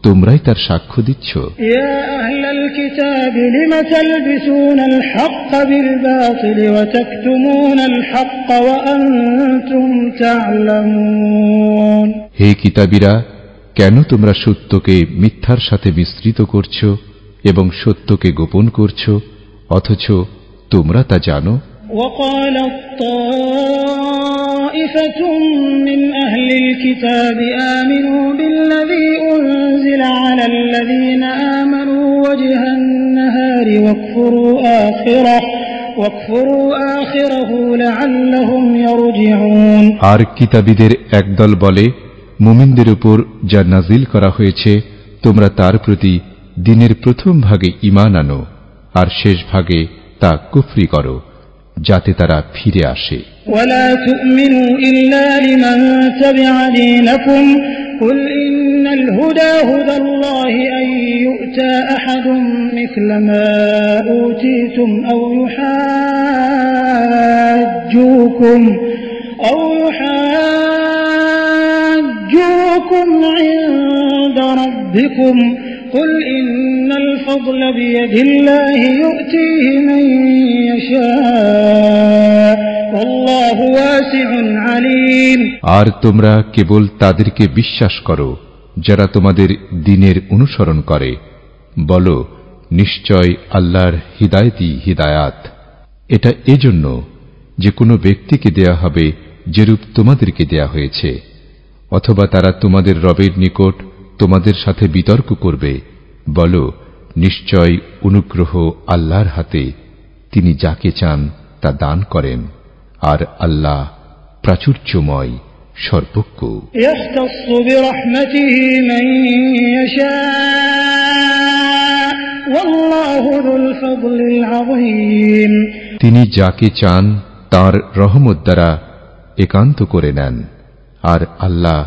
তোমরাই তার সাক্ষ্য দিচ্ছ। ইয়া আহলাল কিতাব লিমা তালবিসুনাল হক্কা বিল বাতিল ওয়া তাকতুমুনাল হক্কা ওয়া আনতুম তা'লামুন। হে কিতাবীরা, কেন তোমরা সত্যকে মিথ্যার সাথে মিশ্রিত করছো এবং সত্যকে গোপন করছো, অথচ তোমরা তা জানো। وقالت طائفة من أهل الكتاب آمنوا بالذي أنزل على الذين آمنوا وجه النهار واكفروا آخره لعلهم يرجعون। আর কিতাবীদের একদল বলে, মুমিনদের উপর যা নাজিল করা হয়েছে তোমরা তার প্রতি দিনের প্রথম ভাগে ঈমান আনো, আর শেষ ভাগে তা কুফরি করো, যাতে তারা ফিরে আসে। ওয়ালা তু'মিনু ইল্লা লিমান তাবি'a দীনাকুম কুল ইন্নাল হুদা হুদাল্লাহি আন ইউ'তা আহাদুম মিথলা মা উতীতুম আও ইউহাজ্জুকুম عند ربكم قل إن الفضل بيد الله يؤتيه من يشاء والله واسع عليم। আর তোমরা কেবল তাদেরকে বিশ্বাস করো যারা তোমাদের দ্বীনের অনুসরণ করে। বলো, নিশ্চয় আল্লাহর হিদায়াতই হিদায়াত। এটা এজন্য যে কোনো ব্যক্তিকে দেয়া হবে যেরূপ তোমাদেরকে দেয়া হয়েছে, অথবা তারা তোমাদের রবের নিকট তোমাদের সাথে বিতর্ক করবে, বলো, নিশ্চয় অনুগ্রহ আল্লাহর হাতে, তিনি যাকে চান তা দান করেন, আর আল্লাহ প্রাচুর্যময়, সর্বজ্ঞ। ইয়াখতাসসু বিরহমাতিহি মান ইয়াশা ওয়াল্লাহু যুল ফাদলিল আযীম। তিনি যাকে চান তার রহমত দ্বারা একান্ত করে নেন, আর আল্লাহ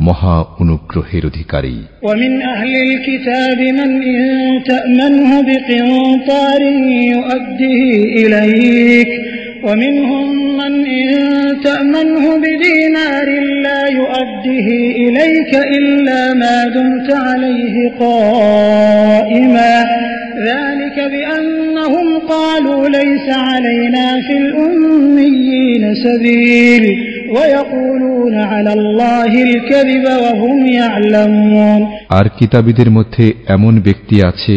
মহা অনুগ্রহের অধিকারী। ومن أهل الكتاب من إن تأمنه بقنطار يؤديه إليك ومنهم من إن تأمنه بدينار لا يؤديه إليك إلا ما دمت عليه قائما ذلك بأنهم قالوا ليس علينا في الأميين سبيل ويقولون على الله الكذب وهم يعلمون। আর কিতাবীদের মধ্যে এমন ব্যক্তি আছে,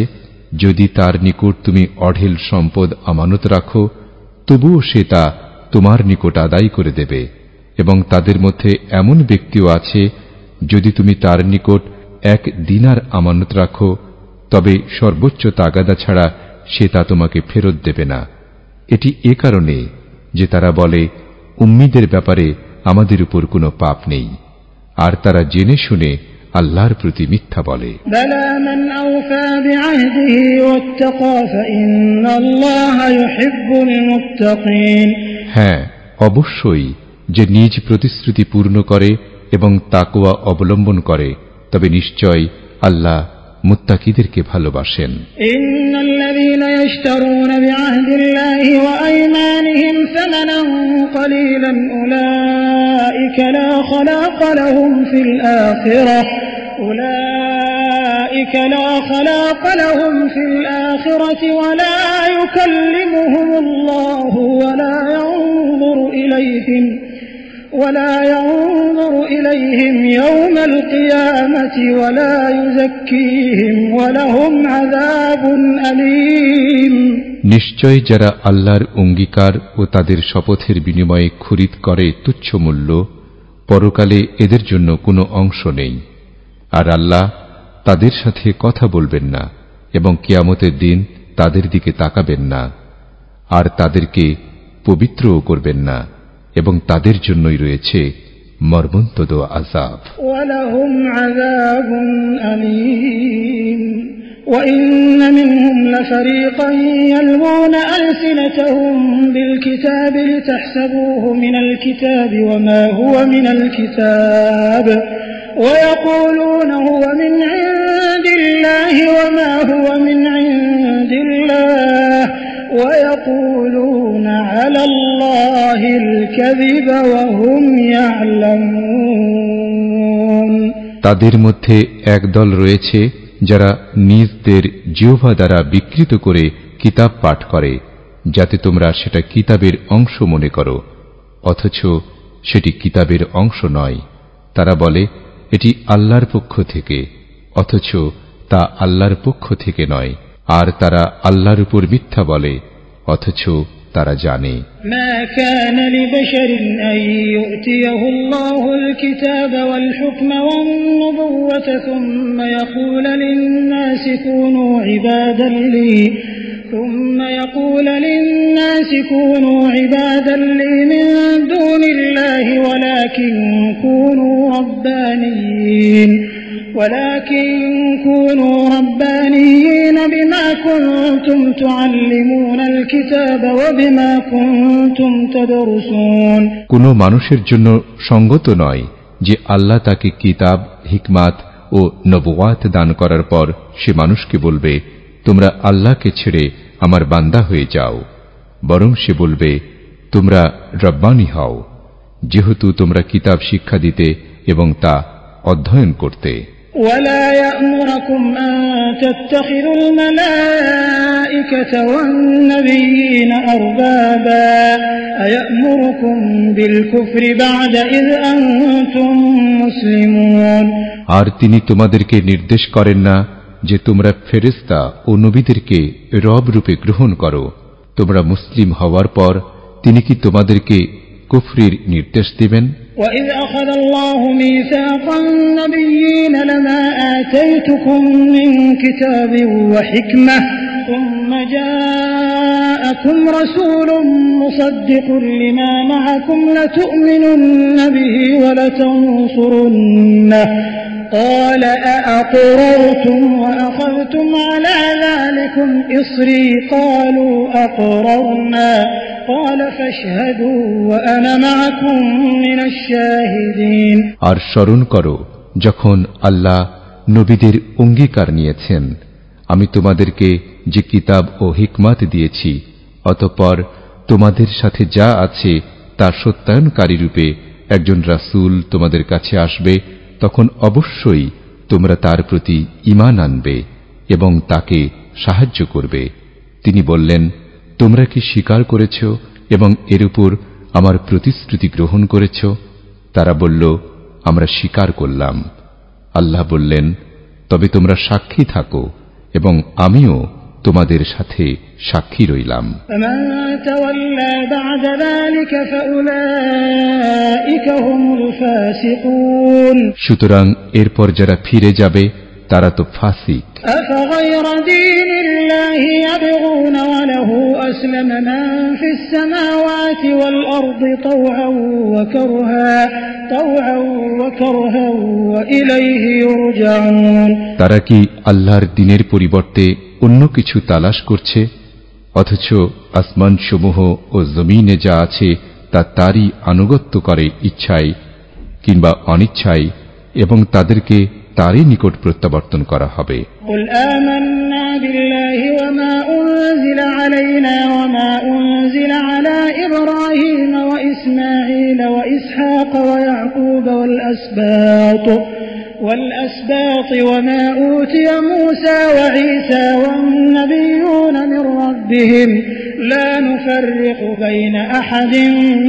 যদি তার নিকট তুমি অঢেল সম্পদ আমানত রাখো, তবুও সে তা তোমার নিকট আদায় করে দেবে। এবং তাদের মধ্যে এমন ব্যক্তিও আছে, যদি তুমি তার নিকট 1 দিনার আমানত রাখো, তবে সর্বোচ্চ তাগাদা ছাড়া সে তা তোমাকে ফেরত দেবে না। এটি এ কারণে যে তারা বলে, উম্মীদের ব্যাপারে আমাদের উপর কোনো পাপ নেই, আর তারা জেনে শুনে আল্লাহর প্রতি মিথ্যা বলে। বালা মান আওফা বিআহদিহি ওয়াত্তাকা ফাইন্নাল্লাহা ইউহিব্বুল মুত্তাকিন। হ্যাঁ, অবশ্যই যে নিজ প্রতিশ্রুতি পূর্ণ করে এবং তাকওয়া অবলম্বন করে, তবে নিশ্চয় আল্লাহ মুত্তাকিদেরকে ভালোবাসেন। ইন্নাল্লাযীনা ইয়াশতারুনা বিআহদিল্লাহি ওয়া আইমানিহিম সামানান ক্বালীলান উলাইকা লা খালাকা লাহুম ফিল আখিরাহ ওয়া লা ইউকাল্লিমুহুমুল্লাহু ولا ينظر إليهم يوم القيامة ولا يزكيهم ولهم عذاب أليم। নিশ্চয় যারা আল্লাহর অঙ্গীকার ও তাদের শপথের বিনিময়ে খরিদ করে তুচ্ছ মূল্য, পরকালে এদের জন্য কোনো অংশ নেই। আর আল্লাহ তাদের সাথে কথা বলবেন না এবং কিয়ামতের দিন তাদের দিকে তাকাবেন না, আর তাদেরকে পবিত্রও করবেন না, এবং তাদের জন্যই রয়েছে মর্মন্তুদ আযাব। ওয়ালাহুম আযাবুন আলীম। وإن منهم لفريقا يلوون ألسنتهم بالكتاب لتحسبوه من الكتاب وما هو من الكتاب ويقولون هو من عند الله وما هو من عند الله ويقولون على الله الكذب وهم يعلمون। তাদের মধ্যে একদল রয়েছে যারা নিজদের জিহ্বা দ্বারা বিকৃত করে কিতাব পাঠ করে, যাতে তোমরা সেটা কিতাবের অংশ মনে করো, অথচ সেটি কিতাবের অংশ নয়। তারা বলে এটি আল্লাহর পক্ষ থেকে, অথচ তা আল্লাহর পক্ষ থেকে নয়। আর তারা আল্লাহর উপর মিথ্যা বলে, অথচ তারা জানে। মা কানা লিবাশারিন আন ইউতিয়াহু আল্লাহুল কিতাবা ওয়াল হুকমা ওয়ান নুবুওয়াতা সুম্মা ইয়াকুলু লিন-নাসি কুনু ইবাদান লি মিন দুনিল্লাহি ولكن كونوا ربانيين بما كنتم تعلمون الكتاب وبما كنتم تدرسون। কোনো মানুষের জন্য সঙ্গত নয় যে আল্লাহ তাকে কিতাব, হিকমাত ও নবুয়াত দান করার পর সে মানুষকে বলবে, তোমরা আল্লাহকে ছেড়ে আমার বান্দা হয়ে যাও। বরং সে বলবে, তোমরা রব্বানী হও, যেহেতু তোমরা কিতাব শিক্ষা দিতে এবং তা অধ্যয়ন করতে। ولا يأمركم أن تتخذوا الملائكة والنبيين أربابا أيأمركم بالكفر بعد إذ أنتم مسلمون। আর তিনি তোমাদেরকে নির্দেশ করেন না যে তোমরা ফেরেশতা ও নবীদেরকে রব রূপে গ্রহণ করো। তোমরা মুসলিম হওয়ার পর তিনি কি তোমাদেরকে কুফরির নির্দেশ দিবেন? وإذ أخذ الله ميثاق النبيين لما آتيتكم من كتاب وحكمة ثم جاءكم رسول مصدق لما معكم لتؤمنن به ولتنصرنه قال أأقررتم وأخذتم على ذلكم إصري قالوا أقررنا قال فاشهدوا وأنا معكم من الشاهدين আর স্মরণ করো যখন আল্লাহ নবীদের অঙ্গীকার নিয়েছেন, আমি তোমাদেরকে যে কিতাব ও হিকমত দিয়েছি, অতঃপর তোমাদের সাথে যা আছে তার সত্যায়নকারী রূপে একজন রাসূল তোমাদের কাছে আসবে, তখন অবশ্যই তোমরা তার প্রতি ঈমান আনবে এবং তাকে সাহায্য করবে। তিনি বললেন, তোমরা কি স্বীকার করেছ এবং এর উপর আমার প্রতিশ্রুতি গ্রহণ করেছ? তারা বলল, আমরা স্বীকার করলাম। আল্লাহ বললেন, তবে তোমরা সাক্ষী থাকো এবং আমিও তোমাদের সাথে সাক্ষী রইলাম। সুতরাং এরপর যারা ফিরে যাবে তারা তো ফাসিক। তারা কি আল্লাহর দ্বীনের পরিবর্তে অন্য কিছু তালাশ করছে, অথচ আসমান সমূহ ও জমিনে যা আছে তা তারই আনুগত্য করে ইচ্ছায় কিংবা অনিচ্ছায়, এবং তাদেরকে তারই নিকট প্রত্যাবর্তন করা হবে। قل آمنا بالله وما أنزل علينا وما أنزل على إبراهيم وإسماعيل وإسحاق ويعقوب والأسباط وما أوتي موسى وعيسى والنبيون من ربهم لا نفرق بين أحد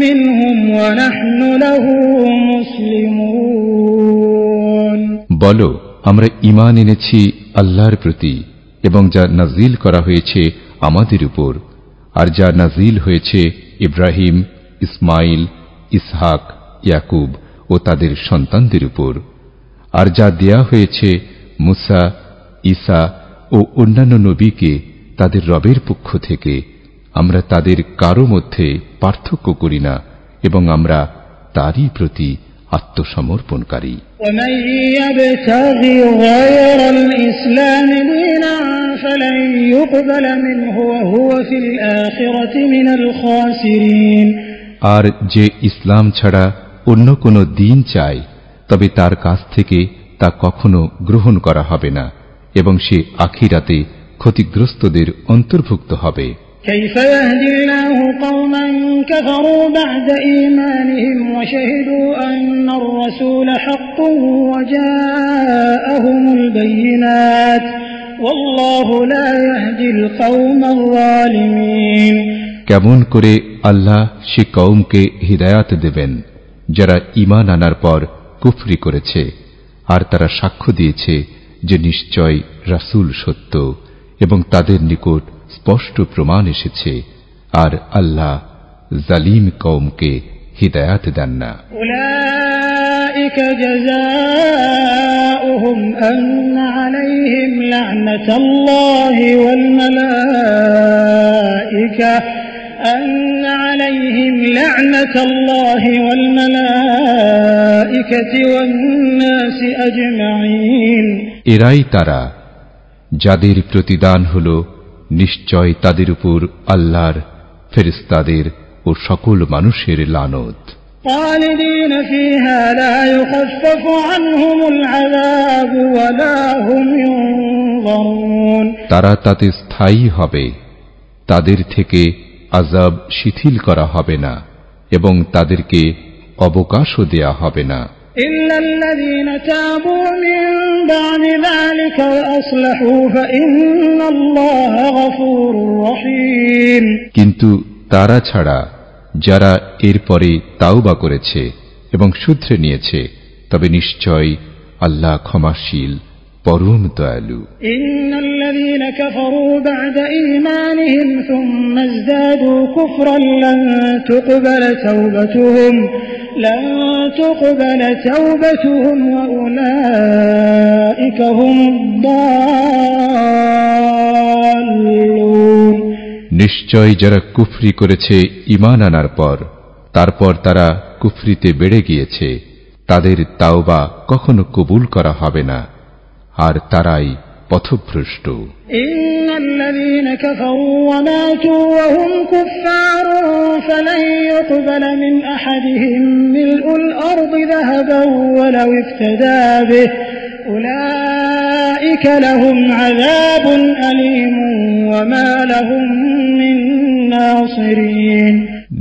منهم ونحن له مسلمون বলো, আমরা ঈমান এনেছি আল্লাহর প্রতি এবং যা নাজিল করা হয়েছে আমাদের উপর, আর যা নাজিল হয়েছে ইব্রাহিম, ইসমাইল, ইসহাক, ইয়াকুব ও তাদের সন্তানদের উপর, আর যা দেয়া হয়েছে মুসা, ঈসা ও অন্যান্য নবীকে তাদের রবের পক্ষ থেকে, আমরা তাদের কারো মধ্যে পার্থক্য করি না এবং আমরা তারই প্রতি আত্মসমর্পণকারী। ومن يبتغي غير الإسلام دينا فلن يقبل منه وهو في الآخرة من الخاسرين। আর যে ইসলাম ছাড়া অন্য কোনো দ্বীন চায়, তবে তার কাছ থেকে তা কখনো গ্রহণ করা হবে না এবং সে আখিরাতে ক্ষতিগ্রস্তদের অন্তর্ভুক্ত হবে। كيف يهدي الله قوما كفروا بعد إيمانهم وشهدوا أن الرسول حق وجاءهم البينات والله لا يهدي القوم الظالمين। কেমন করে আল্লাহ সে কওমকে হিদায়াত দেবেন যারা ঈমান আনার পর কুফরি করেছে আর তারা সাক্ষ্য দিয়েছে যে নিশ্চয় রাসূল সত্য এবং তাদের নিকট স্পষ্ট প্রমাণ এসেছে, আর আল্লাহ জালিম কওমকে হিদায়াত দেন না। উলাইকা জাযাউহুম আন্না আলাইহিম লা'নাতুল্লাহি ওয়াল মালায়েকা আন্না আলাইহিম লা'নাতুল্লাহি ওয়াল মালায়েকাতি ওয়ান নাসি আজমাইন। এরাই তারা যাদের প্রতিদান হল নিশ্চয় তাদের উপর আল্লাহর, ফেরেশতাদের ও সকল মানুষের লানত। খালিদিন ফিহা লা ইউখাফফু আনহুমুল আযাব ওয়া লা হুম ইউনজারুন। তারা তাতে স্থায়ী হবে, তাদের থেকে আযাব শিথিল করা হবে না এবং তাদেরকে অবকাশও দেয়া হবে না। إلا الذين تابوا من بعد ذلك وأصلحوا فإن الله غفور رحيم। কিন্তু তারা ছাড়া যারা এরপরে তাওবা করেছে এবং শুধরে নিয়েছে, তবে নিশ্চয় আল্লাহ ক্ষমাশীল, পরম দয়ালু। إن الذين كفروا بعد إيمانهم ثم ازدادوا كفرا لن تقبل توبتهم لن تقبل توبتهم وأولئك هم الضالون নিশ্চয় যারা কুফরি করেছে ঈমান আনার পর তারপর তারা কুফরিতে বেড়ে গিয়েছে তাদের তাওবা কখনো কবুল করা হবে না আর তারাই পথভ্রষ্ট ইন্নাল্লাযীনা কাফারু ওয়া মাতু ওয়া হুম কুফফার ফালান ইউকবালা মিন আহাদিহিম মিলউল আরদি যাহাবান ওয়া লাউ ইফতাদা বিহি উলাইকা লাহুম আযাবুন আলীমুন ওয়া মা লাহুম মিন নাসিরিন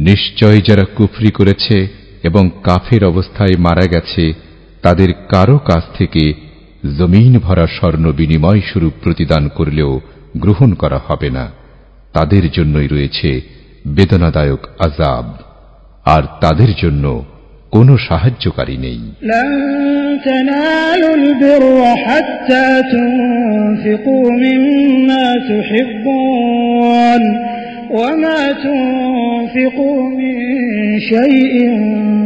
নিশ্চয় যারা কুফরি করেছে এবং কাফের অবস্থায় মারা গেছে তাদের কারো কাছ থেকে জমিন ভরা স্বর্ণ বিনিময় স্বরূপ প্রতিদান করলেও গ্রহণ করা হবে না তাদের জন্যই রয়েছে বেদনাদায়ক আযাব আর তাদের জন্য কোনো সাহায্যকারী নেই লান তানালুল বিররা হাত্তা তুনফিকু মিম্মা তুহিব্বুন وما تنفقوا من شيء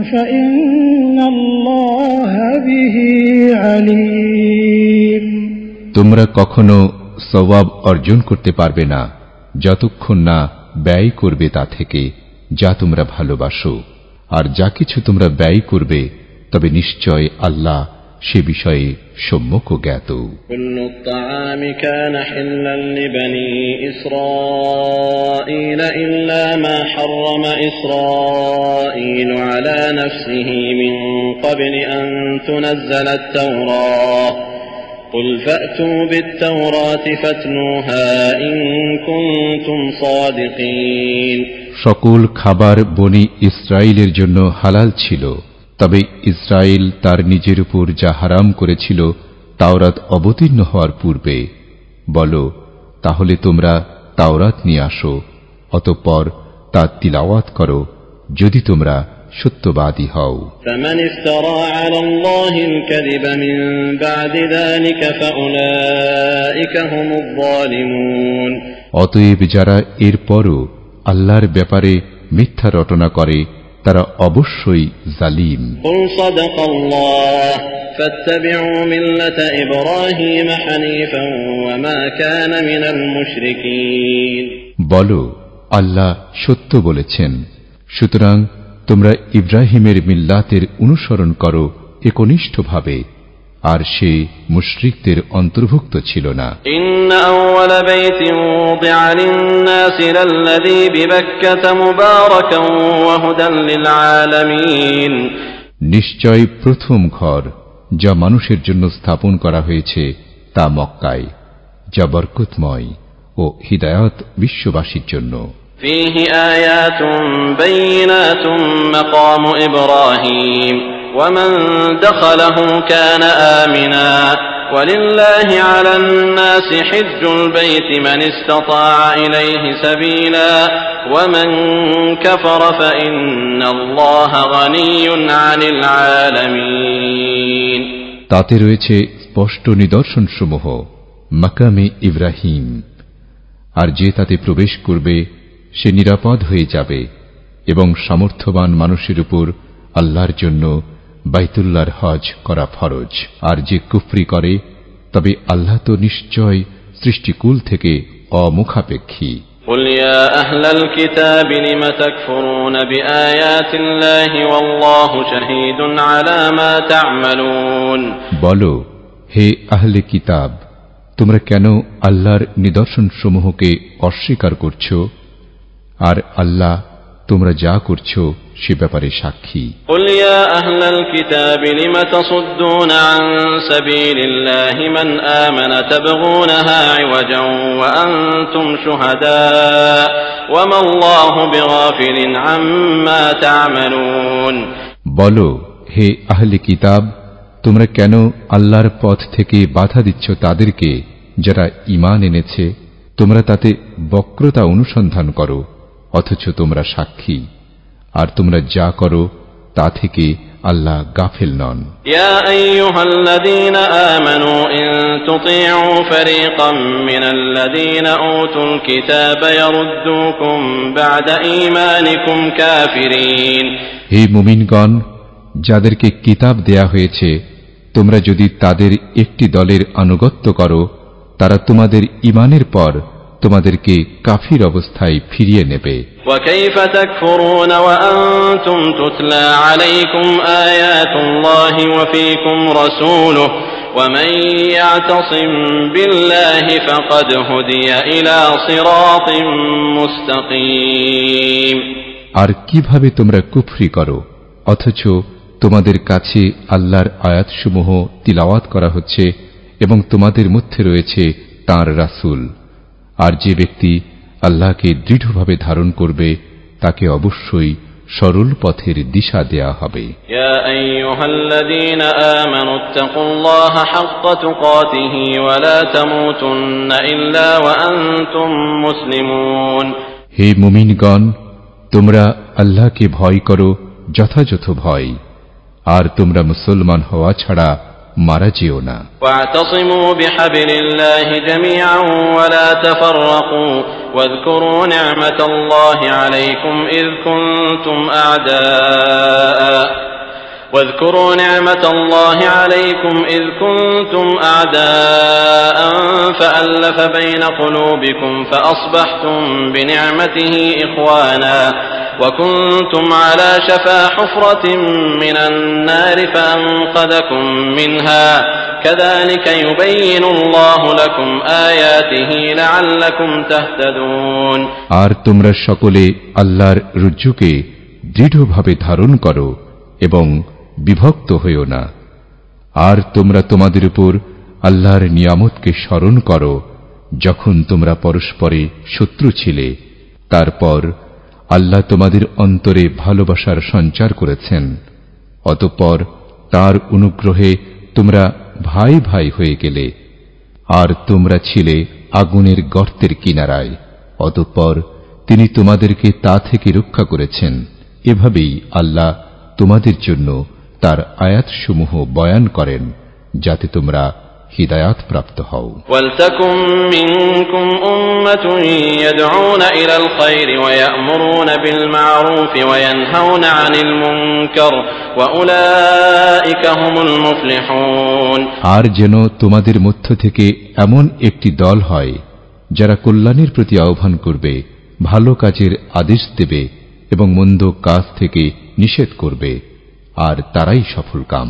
فإن الله به عليم তোমরা কখনো সওয়াব অর্জন করতে পারবে না যতক্ষণ না ব্যয় করবে তা থেকে যা তোমরা ভালোবাসো আর যা কিছু তোমরা ব্যয় করবে তবে নিশ্চয় আল্লাহ সে বিষয়ে সম্যক জ্ঞাত কুল্লু الطعام كان حلا لبني إسرائيل إلا ما حرم إسرائيل على نفسه من قبل أن تنزل التوراة قل فأتوا بالتوراة فاتلوها إن كنتم صادقين সকল খাবার বনি ইসরায়েলের জন্য হালাল ছিল তবে ইসরায়েল তার নিজের উপর যা হারাম করেছিল তাওরাত অবতীর্ণ হওয়ার পূর্বে বলো তাহলে তোমরা তাওরাত নিয়ে আসো অতঃপর তা তিলাওয়াত করো যদি তোমরা সত্যবাদী হও فمن افترى على الله الكذب من بعد ذلك فأولئك هم الظالمون অতএব যারা এরপরও আল্লাহর ব্যাপারে মিথ্যা রটনা করে তারা অবশ্যই জালিম قل صدق الله فاتبعوا ملة إبراهيم حنيفا وما كان من المشركين বলো আল্লাহ সত্য বলেছেন সুতরাং তোমরা ইব্রাহিমের মিল্লাতের অনুসরণ করো একনিষ্ঠভাবে আর সে মুশরিকদের অন্তর্ভুক্ত ছিল না إن أول بيت وضع للناس للذي ببكة مباركا وهدى للعالمين নিশ্চয় প্রথম ঘর যা মানুষের জন্য স্থাপন করা হয়েছে তা মক্কায় যা বরকতময় ও হিদায়াত বিশ্ববাসীর জন্য فيه آيات بينات مقام إبراهيم ومن دخله كان آمنا ولله على الناس حج البيت من استطاع إليه سبيلا ومن كفر فإن الله غني عن العالمين তাতে রয়েছে স্পষ্ট নিদর্শনসমূহ মাকামে ইব্রাহিম আর যে তাতে প্রবেশ করবে সে নিরাপদ হয়ে যাবে এবং সামর্থ্যবান মানুষের উপর আল্লাহর জন্য বাইতুল্লাহর হজ করা ফরজ আর যে কুফরি করে তবে আল্লাহ তো নিশ্চয় সৃষ্টিকুল থেকে অমুখাপেক্ষী قل يا أهل الكتاب لم تكفرون بآيات الله والله شهيد على ما تعملون বলো হে আহলে কিতাব তোমরা কেন আল্লাহর নিদর্শনসমূহকে অস্বীকার করছো আর আল্লাহ তোমরা যা করছো সে ব্যাপারে সাক্ষী قل يا أهل الكتاب لم تصدون عن سبيل الله من آمن تبغونها عوجا وأنتم شهداء وما الله بغافل عما تعملون বলো হে আহলে কিতাব তোমরা কেন আল্লাহর পথ থেকে বাধা দিচ্ছ তাদেরকে যারা ঈমান এনেছে তোমরা তাতে বক্রতা অনুসন্ধান করো অথচ তোমরা সাক্ষী আর তোমরা যা করো তা থেকে আল্লাহ গাফিল নন ইয়া আইয়ুহাল্লাযীনা আমানু ইন তুতি'উ ফারীকাম মিনাল্লাযীনা উতুল কিতাবা ইয়ারুদ্দুকুম বা'দা ঈমানিকুম কাফিরিন হে মুমিনগণ যাদেরকে কিতাব দেয়া হয়েছে, তোমরা যদি তাদের একটি দলের আনুগত্য করো, তারা তোমাদের ঈমানের পর তোমাদেরকে কাফির অবস্থায় ফিরিয়ে নেবে। وكيف تكفرون وأنتم تتلى عليكم آيات الله وفيكم رسوله ومن يعتصم بالله فقد هدي إلى صراط مستقيم। আর কিভাবে তোমরা কুফরি করো অথচ তোমাদের কাছে আল্লাহর আয়াতসমূহ তিলাওয়াত করা হচ্ছে এবং তোমাদের মধ্যে রয়েছে তাঁর রাসূল। আর যে ব্যক্তি আল্লাহকে দৃঢ়ভাবে ধারণ করবে তাকে অবশ্যই সরল পথের দিশা দেয়া হবে। ইয়া আইয়ুহাল্লাযীনা আমানুত্তাকুল্লাহা হাক্কা তুকাতিহি ওয়া লা তামুতুন্না ইল্লা ওয়া আনতুম মুসলিমুন। হে মুমিনগণ, তোমরা আল্লাহকে ভয় করো যথাযথ ভয়, আর তোমরা মুসলমান হওয়া ছাড়া মারা যেও না। ওয়াতাসিমু বিহাবলিল্লাহি জামিআন ওয়া লা তাফাররাকু ওয়াযকুরু নি'মাতাল্লাহি আলাইকুম ইয কুনতুম আ'দাআ واذكروا نعمة الله عليكم إذ كنتم أعداء فألف بين قلوبكم فأصبحتم بنعمته إخوانا وكنتم على شفا حفرة من النار فأنقذكم منها كذلك يبين الله لكم آياته لعلكم تهتدون। আর তোমরা সকলে আল্লাহর রজ্জুকে দৃঢ়ভাবে ধারণ করো এবং বিভক্ত হইও না। আর তোমরা তোমাদের উপর আল্লাহর নিয়ামতকে স্মরণ করো যখন তোমরা পরস্পরে শত্রু ছিলে। তারপর আল্লাহ তোমাদের অন্তরে ভালোবাসার সঞ্চার করেছেন। অতঃপর তার অনুগ্রহে তোমরা ভাই ভাই হয়ে গেলে। আর তোমরা ছিলে আগুনের গর্তের কিনারায়, অতঃপর তিনি তোমাদেরকে তা থেকে রক্ষা করেছেন। এভাবেই আল্লাহ তোমাদের জন্য তার আয়াতসমূহ বয়ান করেন যাতে তোমরা হিদায়াত প্রাপ্ত হও। ওয়ালতাকুম মিনকুম উম্মাতুন ইয়াদউনা ইলাল খায়রি ওয়া ইয়া'মুরুনা বিল মা'রুফি ওয়া ইয়ানহাউনা আনিল মুনকার ওয়া উলাইকা হুমুল মুফলিহুন। আর যেন তোমাদের মধ্য থেকে এমন একটি দল হয় যারা কল্যাণের প্রতি আহ্বান করবে, ভালো কাজের আদেশ দেবে এবং মন্দ কাজ থেকে নিষেধ করবে, আর তারাই সফলকাম।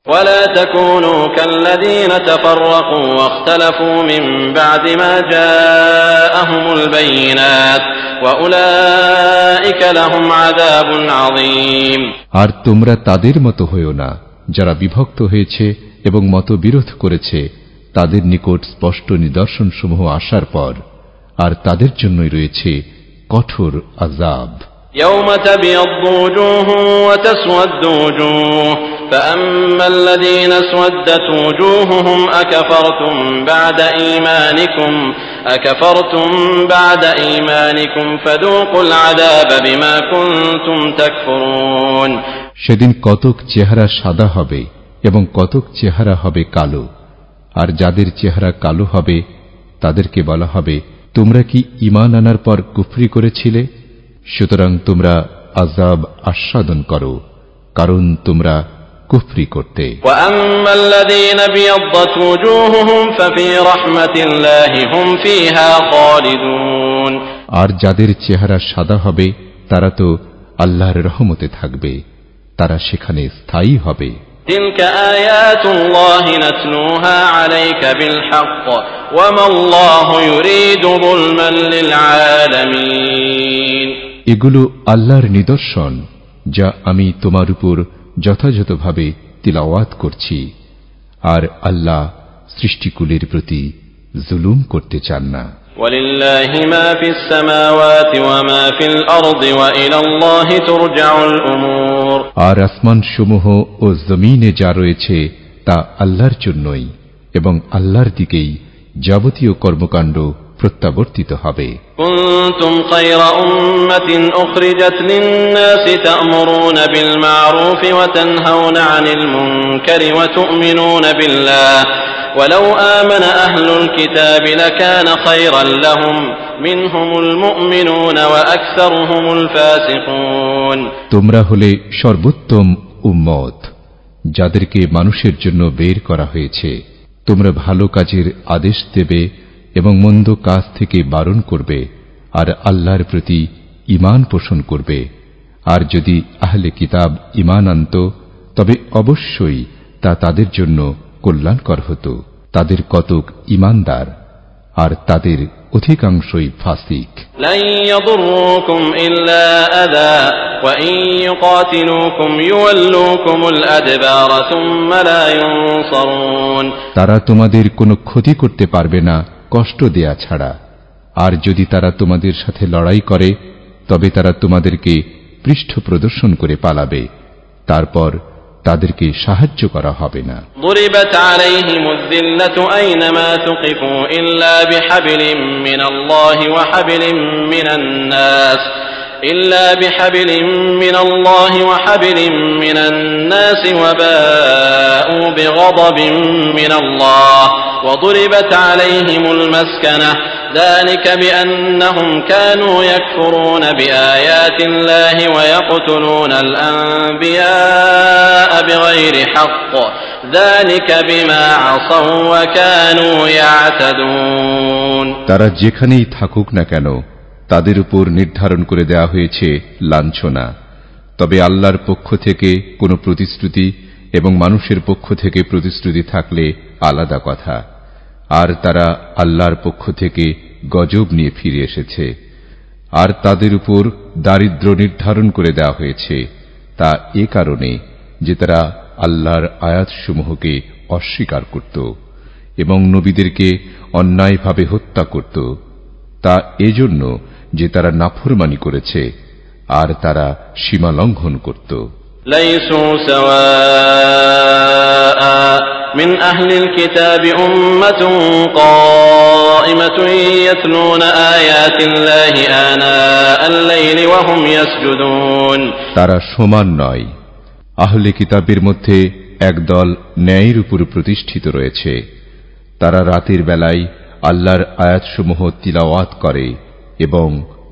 ولا تكونوا كالذين تفرقوا واختلفوا من بعد ما جاءهم البينات وأولئك لهم عذاب عظيم। আর তোমরা তাদের মতো হইও না যারা বিভক্ত হয়েছে এবং মতবিরোধ করেছে তাদের নিকট স্পষ্ট নিদর্শনসমূহ আসার পর, আর তাদের জন্যই রয়েছে কঠোর আযাব। يوم تبيض وجوه وتسود وجوه فأما الذين اسودت وجوههم أكفرتم بعد إيمانكم فذوقوا العذاب بما كنتم تكفرون। সেদিন কতক চেহারা সাদা হবে এবং কতক চেহারা হবে কালো, আর যাদের চেহারা কালো হবে তাদেরকে বলা হবে, তোমরা কি ঈমান আনার পর কুফরি করেছিলে? সুতরাং তোমরা আযাব আস্বাদন করো, কারণ তোমরা কুফরি করতে। وَأَمَّا الَّذِينَ ابْيَضَّتْ وُجُوهُهُمْ فَفِي رَحْمَةِ اللَّهِ هُمْ فِيهَا خَالِدُونَ। আর যাদের চেহারা সাদা হবে তারা তো আল্লাহর রহমতে থাকবে, তারা সেখানে স্থায়ী হবে। تِلْكَ آيَاتُ اللَّهِ نَتْلُوهَا عَلَيْكَ بِالْحَقِّ وَمَا اللَّهُ يُرِيدُ ظُلْمًا لِلْعَالَمِينَ। এগুলো আল্লাহর নিদর্শন যা আমি তোমার উপর যথাযথভাবে তিলাওয়াত করছি, আর আল্লাহ সৃষ্টিকুলের প্রতি জুলুম করতে চান না। وَلِلَّهِ مَا فِي السَّمَاوَاتِ وَمَا فِي الْأَرْضِ وَإِلَى اللَّهِ تُرْجَعُ الْأُمُورُ। আর আসমানসমূহ ও জমিনে যা রয়েছে তা আল্লাহর জন্যই, এবং আল্লাহর দিকেই যাবতীয় কর্মকাণ্ড প্রত্যাবর্তিত হবে। কুনতুম খায়রা উম্মাতিন উখরিজাত লিন-নাসি তা'মুরুনা বিল মা'রুফি ওয়া তানহাউনা 'আনিল মুনকারি ওয়া তু'মিনুনা বিল্লাহ ওয়ালাউ আমানা আহলুল কিতাবি লাকানা খায়রান লাহুম মিনহুমুল মুমিনুনা ওয়া আকসারুহুমুল ফাসিকুন। তোমরা হলে সর্বোত্তম উম্মত, যাদেরকে মানুষের জন্য বের করা হয়েছে, তোমরা ভালো কাজের আদেশ দেবে এবং মন্দ কাজ থেকে বারণ করবে আর আল্লাহর প্রতি ঈমান পোষণ করবে। আর যদি আহলে কিতাব ঈমান আনত তবে অবশ্যই তা তাদের জন্য কল্যাণকর হতো। তাদের কতক ঈমানদার আর তাদের অধিকাংশই ফাসিক। লান ইয়াদুররুকুম ইল্লা আযা ওয়া ইন ইউকাতিলুকুম ইউওয়াল্লুকুমুল আদবার সুম্মা লা ইউনসারুন। তারা তোমাদের কোনো ক্ষতি করতে পারবে না কষ্ট দেয়া ছাড়া। আর যদি তারা তোমাদের সাথে লড়াই করে তবে তারা তোমাদেরকে পৃষ্ঠ প্রদর্শন করে পালাবে, তারপর তাদেরকে সাহায্য করা হবে না। দুরিবাত আলাইহিমুয যিল্লাতু আইনামা তুকিফু ইল্লা বিহাবলিম মিনাল্লাহি ওয়া হাবলিম মিনান নাস إلا بحبل من الله وحبل من الناس وباءوا بغضب من الله وضربت عليهم المسكنة ذلك بأنهم كانوا يكفرون بآيات الله ويقتلون الأنبياء بغير حق ذلك بما عصوا وكانوا يعتدون। তারা যেখানেই থাকুক না কেন তাদের উপর নির্ধারণ করে দেয়া হয়েছে লাঞ্ছনা, তবে আল্লাহর পক্ষ থেকে কোনো প্রতিশ্রুতি এবং মানুষের পক্ষ থেকে প্রতিশ্রুতি থাকলে আলাদা কথা। আর তারা আল্লাহর পক্ষ থেকে গজব নিয়ে ফিরে এসেছে। আর তাদের উপর দারিদ্র নির্ধারণ করে দেওয়া হয়েছে, তা এ কারণে যে তারা আল্লাহর আয়াতসমূহকে অস্বীকার করত এবং নবীদেরকে অন্যায়ভাবে হত্যা করত। তা এজন্য যে তারা নাফরমানি করেছে আর তারা সীমা লঙ্ঘন করত। লাইসু সাওয়া মিন আহলিল কিতাবি উম্মাতুন কাইমাতুন ইয়াতলুনা আয়াতিল্লাহি আনাআল লাইলি ওয়া হুম ইয়াসজুদুন। তারা সমান নয়। আহলে কিতাবের মধ্যে একদল ন্যায়ের উপর প্রতিষ্ঠিত রয়েছে। তারা রাতের বেলায় আল্লাহর আয়াতসমূহ তিলাওয়াত করে এবং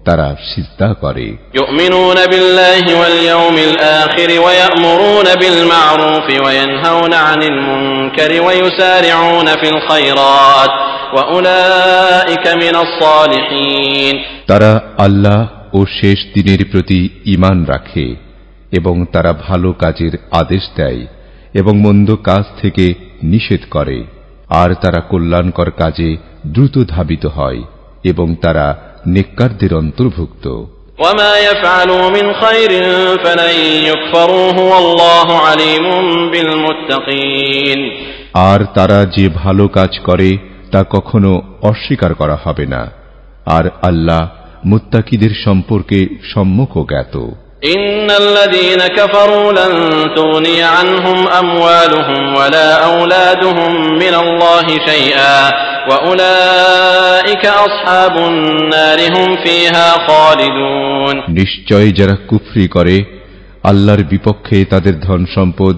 তারা সিজদা করে। ইউমিনুনা বিল্লাহি ওয়াল ইয়াউমিল আখির ওয়া ইয়া'মুরুনা বিল মা'রুফ ওয়া ইয়ানহাউনা আনিল মুনকারি ওয়া ইউসারি'উনা ফিল খায়রাত ওয়া উলাইকা মিনাস সালিহিন। তারা আল্লাহ ও শেষ দিনের প্রতি ঈমান রাখে এবং তারা ভালো কাজের আদেশ দেয় এবং মন্দ কাজ থেকে নিষেধ করে। আর তারা কল্যাণকর কাজে দ্রুত ধাবিত হয় এবং তারা নেককারদের অন্তর্ভুক্ত। ওয়ামা ইয়াফআলু মিন খায়রিন ফালান ইউকফারুহু ওয়াল্লাহু আলীমুম বিল মুত্তাকিন। আর তারা যে ভালো কাজ করে তা কখনো অস্বীকার করা হবে না, আর আল্লাহ মুত্তাকিদের সম্পর্কে সম্যক জ্ঞাত। ইন্নাল্লাযীনা কাফারু লান তুগনি আনহুম আমওয়ালুহুম ওয়ালা আওলাদুহুম মিনাল্লাহি শাইআ ওয়া উলাইকা আসহাবুন নার হুম ফিহা খালিদুন। নিশ্চয় যারা কুফরি করে আল্লাহর বিপক্ষে তাদের ধন সম্পদ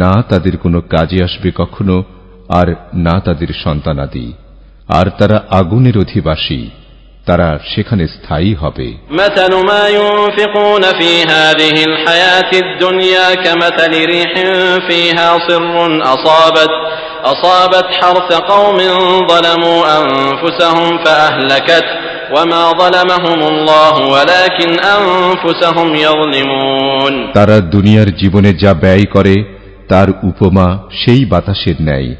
না তাদের কোনো কাজে আসবে কখনো, আর না তাদের সন্তানাদি, আর তারা আগুনের অধিবাসী, তারা সেখানে স্থায়ী হবে। মাসালু মা ইউনফিকুনা ফি হাযিহিল হায়াতিদ দুনিয়া কামাসালি রিহিন ফিহা সিররুন আসাবাত হারসা কওমিন যালামু আনফুসাহুম ফাআহলাকাত ওয়ামা যালামাহুমুল্লাহু ওয়ালাকিন আনফুসাহুম ইয়াযলিমুন। তারা দুনিয়ার জীবনে যা ব্যয় করে তার উপমা সেই বাতাসের ন্যায়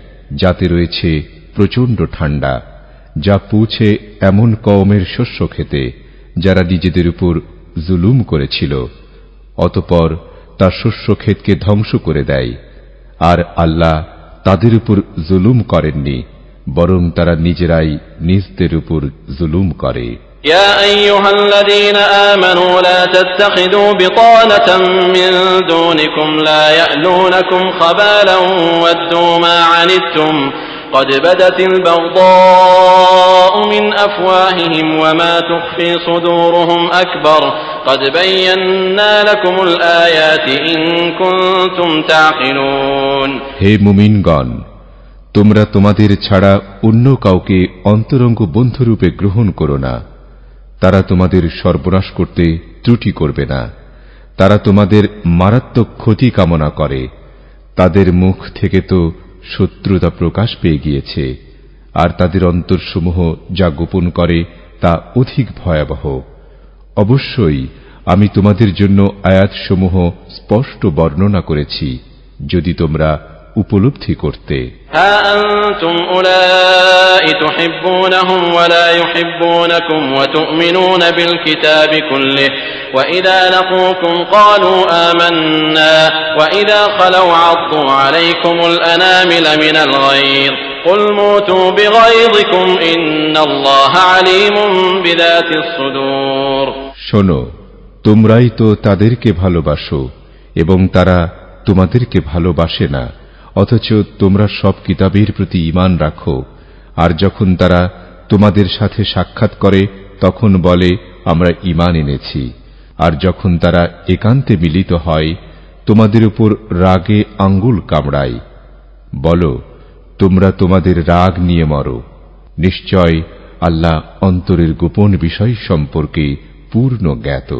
যাতে রয়েছে প্রচণ্ড ঠান্ডা, যা পৌঁছে এমন কওমের শস্য খেতে যারা নিজেদের উপর জুলুম করেছিল, অতঃপর তা শস্য ক্ষেতকে ধ্বংস করে দেয়। আর আল্লাহ তাদের উপর জুলুম করেননি, বরং তারা নিজেরাই নিজদের উপর জুলুম করে। يا أيها الذين آمنوا لا تتخذوا بطانة من دونكم لا يألونكم خبالا ودوا ما عنتم قد بدت البغضاء من أفواههم وما تخفي صدورهم أكبر قد بينا لكم الآيات إن كنتم تعقلون। হে মুমিনগণ, তোমরা তোমাদের ছাড়া অন্য কাউকে অন্তরঙ্গ বন্ধুরূপে গ্রহণ করো না। তারা তোমাদের সর্বনাশ করতে ত্রুটি করবে না। তারা তোমাদের মারাত্মক ক্ষতি কামনা করে। তাদের মুখ থেকে তো শত্রুতা প্রকাশ পেয়ে গিয়েছে, আর তাদের অন্তরসমূহ যা গোপন করে তা অধিক ভয়াবহ। অবশ্যই আমি তোমাদের জন্য আয়াতসমূহ স্পষ্ট বর্ণনা করেছি, যদি তোমরা উপলব্ধি করতে। হা আনতুম উলাই তুহিব্বুনহুম ওয়া লা ইউহিব্বুনাকুম ওয়া তু'মিনুনা বিল কিতাবি কুল্লিহি ওয়া ইযা লাকুকুম ক্বালু আমান্না ওয়া ইযা খালাউ আ'দ্দু আলাইকুমুল আনামিলা মিনাল গায়য কুল মুতু বিগায়যিকুম ইন্নাল্লাহা আলীমুম বিযাতিস সুদূর। শোনো, তোমরাই তো তাদেরকে ভালোবাসো এবং তারা তোমাদেরকে ভালোবাসে না, অথচ তোমরা সব কিতাবের প্রতি ঈমান রাখো। আর যখন তারা তোমাদের সাথে সাক্ষাৎ করে তখন বলে আমরা ঈমান এনেছি, আর যখন তারা একান্তে মিলিত হয় তোমাদের উপর রাগে আঙ্গুল কামড়ায়। বলো, তোমরা তোমাদের রাগ নিয়ে মরো। নিশ্চয় আল্লাহ অন্তরের গোপন বিষয় সম্পর্কে পূর্ণ জ্ঞাত।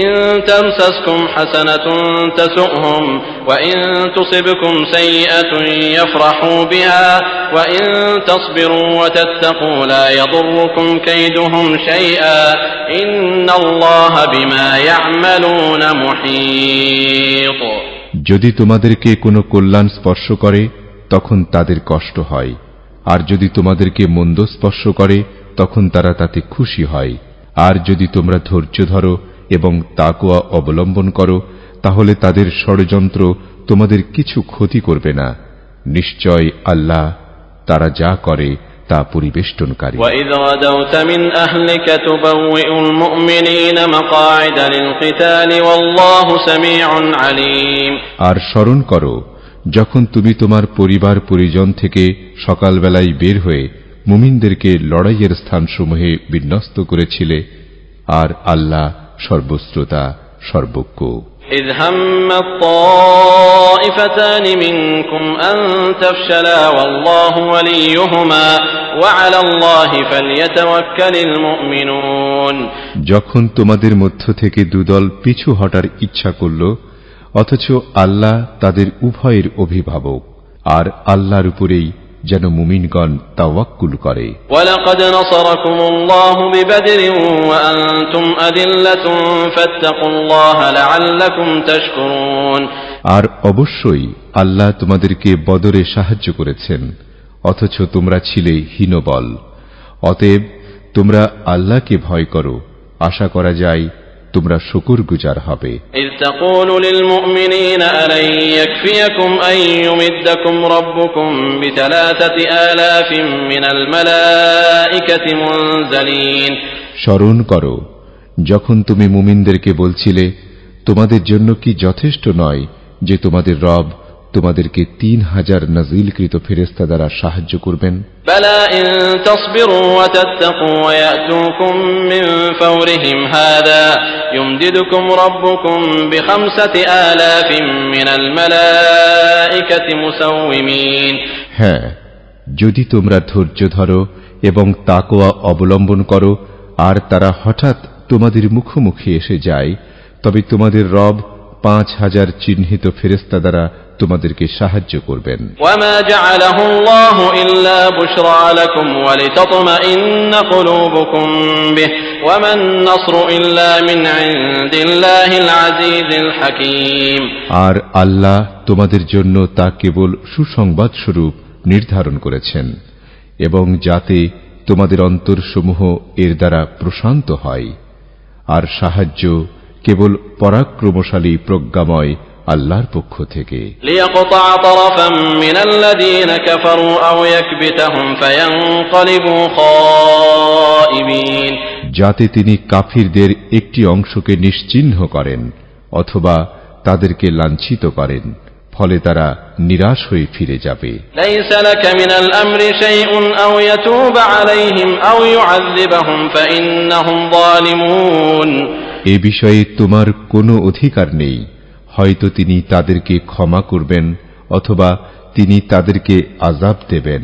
ইন তামসাসকুম হাসানাতুন তাসুহুম ওয়া ইন তুসিবকুম সাইয়্যাতুন ইয়াফরাহু বিহা ওয়া ইন তাসবিরু ওয়া তাত্তাকু লা ইয়াদুররুকুম কাইদুহুম শাইআ ইন্নাল্লাহা বিমা ইয়া'মালুনা মুহীত। যদি তোমাদেরকে কোনো কল্যাণ স্পর্শ করে তখন তাদের কষ্ট হয়, আর যদি তোমাদেরকে মন্দ স্পর্শ করে তখন তারা তাতে খুশি হয়। আর যদি তোমরা ধৈর্য ধরো এবং তাকওয়া অবলম্বন করো তাহলে তাদের ষড়যন্ত্র তোমাদের কিছু ক্ষতি করবে না। নিশ্চয় আল্লাহ তারা যা করে তা পরিবেষ্টনকারী। وَإِذْ غَدَوْتَ مِنْ أَهْلِكَ تُبَوِّئُ الْمُؤْمِنِينَ مَقَاعِدَ لِلْقِتَالِ وَاللَّهُ سَمِيعٌ عَلِيمٌ। আর স্মরণ করো যখন তুমি তোমার পরিবার পরিজন থেকে সকালবেলায় বের হয়ে মুমিনদেরকে লড়াইয়ের স্থানসমূহে বিন্যস্ত করেছিলে, আর আল্লাহ সর্বশ্রোতা সর্বজ্ঞ। إذ هم الطائفتان منكم أن تفشلا والله وليهما وعلى الله فليتوكل المؤمنون। যখন তোমাদের মধ্য থেকে দুদল পিছু হটার ইচ্ছা করল, অথচ আল্লাহ তাদের উভয়ের অভিভাবক, আর আল্লাহর উপরেই যেন মুমিনগণ তাওয়াক্কুল করে। ওয়ালাকাদ নাসারাকুমুল্লাহু বিবদরিন ওয়া আনতুম আদিল্লাতুন ফাত্তাকুল্লাহা লাআল্লাকুম তাশকুরুন। আর অবশ্যই আল্লাহ তোমাদেরকে বদরে সাহায্য করেছেন, অথচ তোমরা ছিলে হীনবল। অতএব তোমরা আল্লাহকে ভয় করো, আশা করা যায় তোমরা শুকরগুজার হবে। ইয তাকুলু লিল মুমিনিনা আলাই ইয়াকফিয়াকুম আন ইউমিদ্দাকুম রাব্বুকুম বিথালাথাতি আলাফিন মিনাল মালাইকাতি মুনজালিন। স্মরণ করো যখন তুমি মুমিনদেরকে বলছিলে, তোমাদের জন্য কি যথেষ্ট নয় যে তোমাদের রব তোমাদেরকে 3000 নাজিলকৃত ফেরেশতা দ্বারা সাহায্য করবেন? বালা ইন তাসবিরু ওয়া তাত্তাকু ওয়া ইয়াতুকুম মিন ফাওরিহিম হাদা ইউমদিদুকুম রাব্বুকুম বিখামসাতি আলাফিন মিনাল মালাইকাতি মুসাওয়িমিন। হ্যাঁ, যদি তোমরা ধৈর্য ধরো এবং তাকওয়া অবলম্বন করো আর তারা হঠাৎ তোমাদের মুখোমুখি এসে যায়, তবে তোমাদের রব 5000 চিহ্নিত ফেরেশতা দ্বারা তোমাদেরকে সাহায্য করবেন। ওয়ামা জাআলাহুল্লাহু ইল্লা বুশরা লাকুম ওয়া লিতাতমাইন্না কুলুবুকুম বিহি ওয়ামান নাসরু ইল্লা মিন ইনদিল্লাহিল আজিজিল হাকীম। আর আল্লাহ তোমাদের জন্য তা কেবল সুসংবাদ স্বরূপ নির্ধারণ করেছেন, এবং যাতে তোমাদের অন্তরসমূহ এর দ্বারা প্রশান্ত হয়। আর সাহায্য কেবল পরাক্রমশালী প্রজ্ঞাময় আল্লাহর পক্ষ থেকে। লিয়াকতা'a তারাফাম মিনাল্লাযীনা কাফারু আও ইয়াকবিতাহুম ফায়ানকালিবু খাইবিন। যাতে তিনি কাফিরদের একটি অংশকে নিশ্চিহ্ন করেন অথবা তাদেরকে লাঞ্ছিত করেন, ফলে তারা নিরাশ হয়ে ফিরে যাবে। লাইসা লাকা মিনাল আমরি শাইউন আও ইয়াতুবা আলাইহিম আও ইউআযযিবাহুম ফাইন্নাহুম যালিমুন। এ বিষয়ে তোমার কোনো অধিকার নেই, হয়তো তিনি তাদেরকে ক্ষমা করবেন অথবা তিনি তাদেরকে আযাব দেবেন,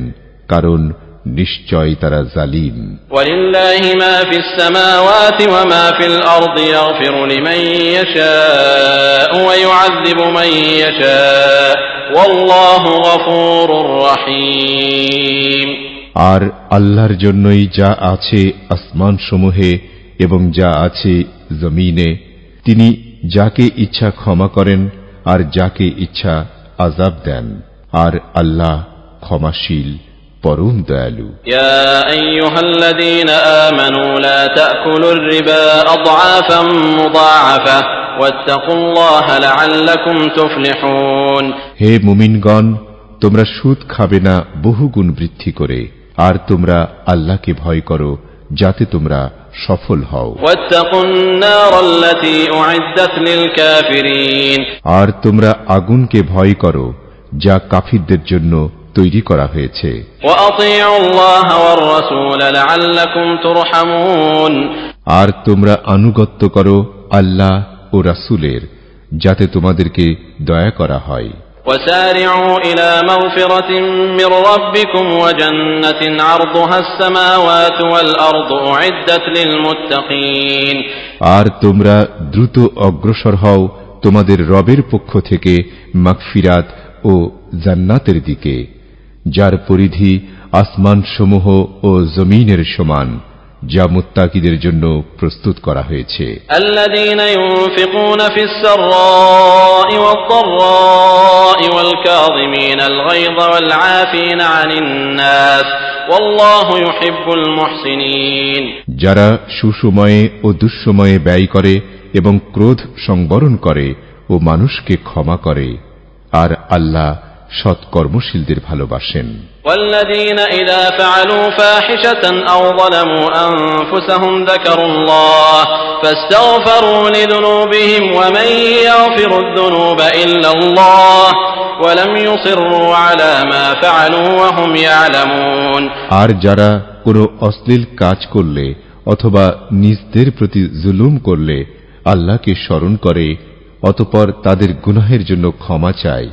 কারণ নিশ্চয় তারা জালিম। ওয়ালিল্লাহি মা ফিস সামাওয়াতি ওয়া মা ফিল আরদি ইয়াগফিরু লিমান ইয়াশা'উ ওয়া ইউ'আযযিবু মান ইয়াশা'উ ওয়াল্লাহু গফুরুর রহিম। আর আল্লাহর জন্যই যা আছে আসমান সমূহে এবং যা আছে জমিনে, তিনি যাকে ইচ্ছা ক্ষমা করেন আর যাকে ইচ্ছা আযাব দেন, আর আল্লাহ ক্ষমাশীল পরম দয়ালু। ইয়া আইয়ুহাল্লাযীনা আমানু লা তা'কুলুর রিবা আদআফাম মুদাআফা ওয়াত্তাকুল্লাহা লাআল্লাকুম তুফলিহুন। হে মুমিনগণ, তোমরা সুদ খাবে না বহুগুণ বৃদ্ধি করে, আর তোমরা আল্লাহকে ভয় করো যাতে তোমরা সফল হও। আর তোমরা আগুনকে ভয় করো যা কাফিরদের জন্য তৈরি করা হয়েছে। আর তোমরা আনুগত্য করো আল্লাহ ও রাসূলের, যাতে তোমাদেরকে দয়া করা হয়। وسارعوا إلى مغفرة من ربكم وجنة عرضها السماوات والأرض أعدت للمتقين। আর তোমরা দ্রুত অগ্রসর হও তোমাদের রবের পক্ষ থেকে মাগফিরাত ও জান্নাতের দিকে, যার পরিধি আসমান সমূহ ও জমিনের সমান, যা মুত্তাকিদের জন্য প্রস্তুত করা হয়েছে। আল্লাযীনা ইউনফিকুনা ফিস সাররাই ওয়াদ-দাররাই ওয়াল কাযিমিনাল গায়যা ওয়াল আফিনা আনিন নাস ওয়াল্লাহু ইউহিব্বুল মুহসিনিন। যারা সুসময়ে ও দুঃসময়ে ব্যয় করে এবং ক্রোধ সংবরণ করে ও মানুষকে ক্ষমা করে, আর আল্লাহ সৎকর্মশীলদের ভালোবাসেন। والذين إذا فعلوا فاحشة أو ظلموا أنفسهم ذكروا الله فاستغفروا لذنوبهم ومن يغفر الذنوب إلا الله ولم يصروا على ما فعلوا وهم يعلمون। আর যারা কোনো অশ্লীল কাজ করলে অথবা নিজদের প্রতি জুলুম করলে আল্লাহকে স্মরণ করে, অতঃপর তাদের গুনাহের জন্য ক্ষমা চায়,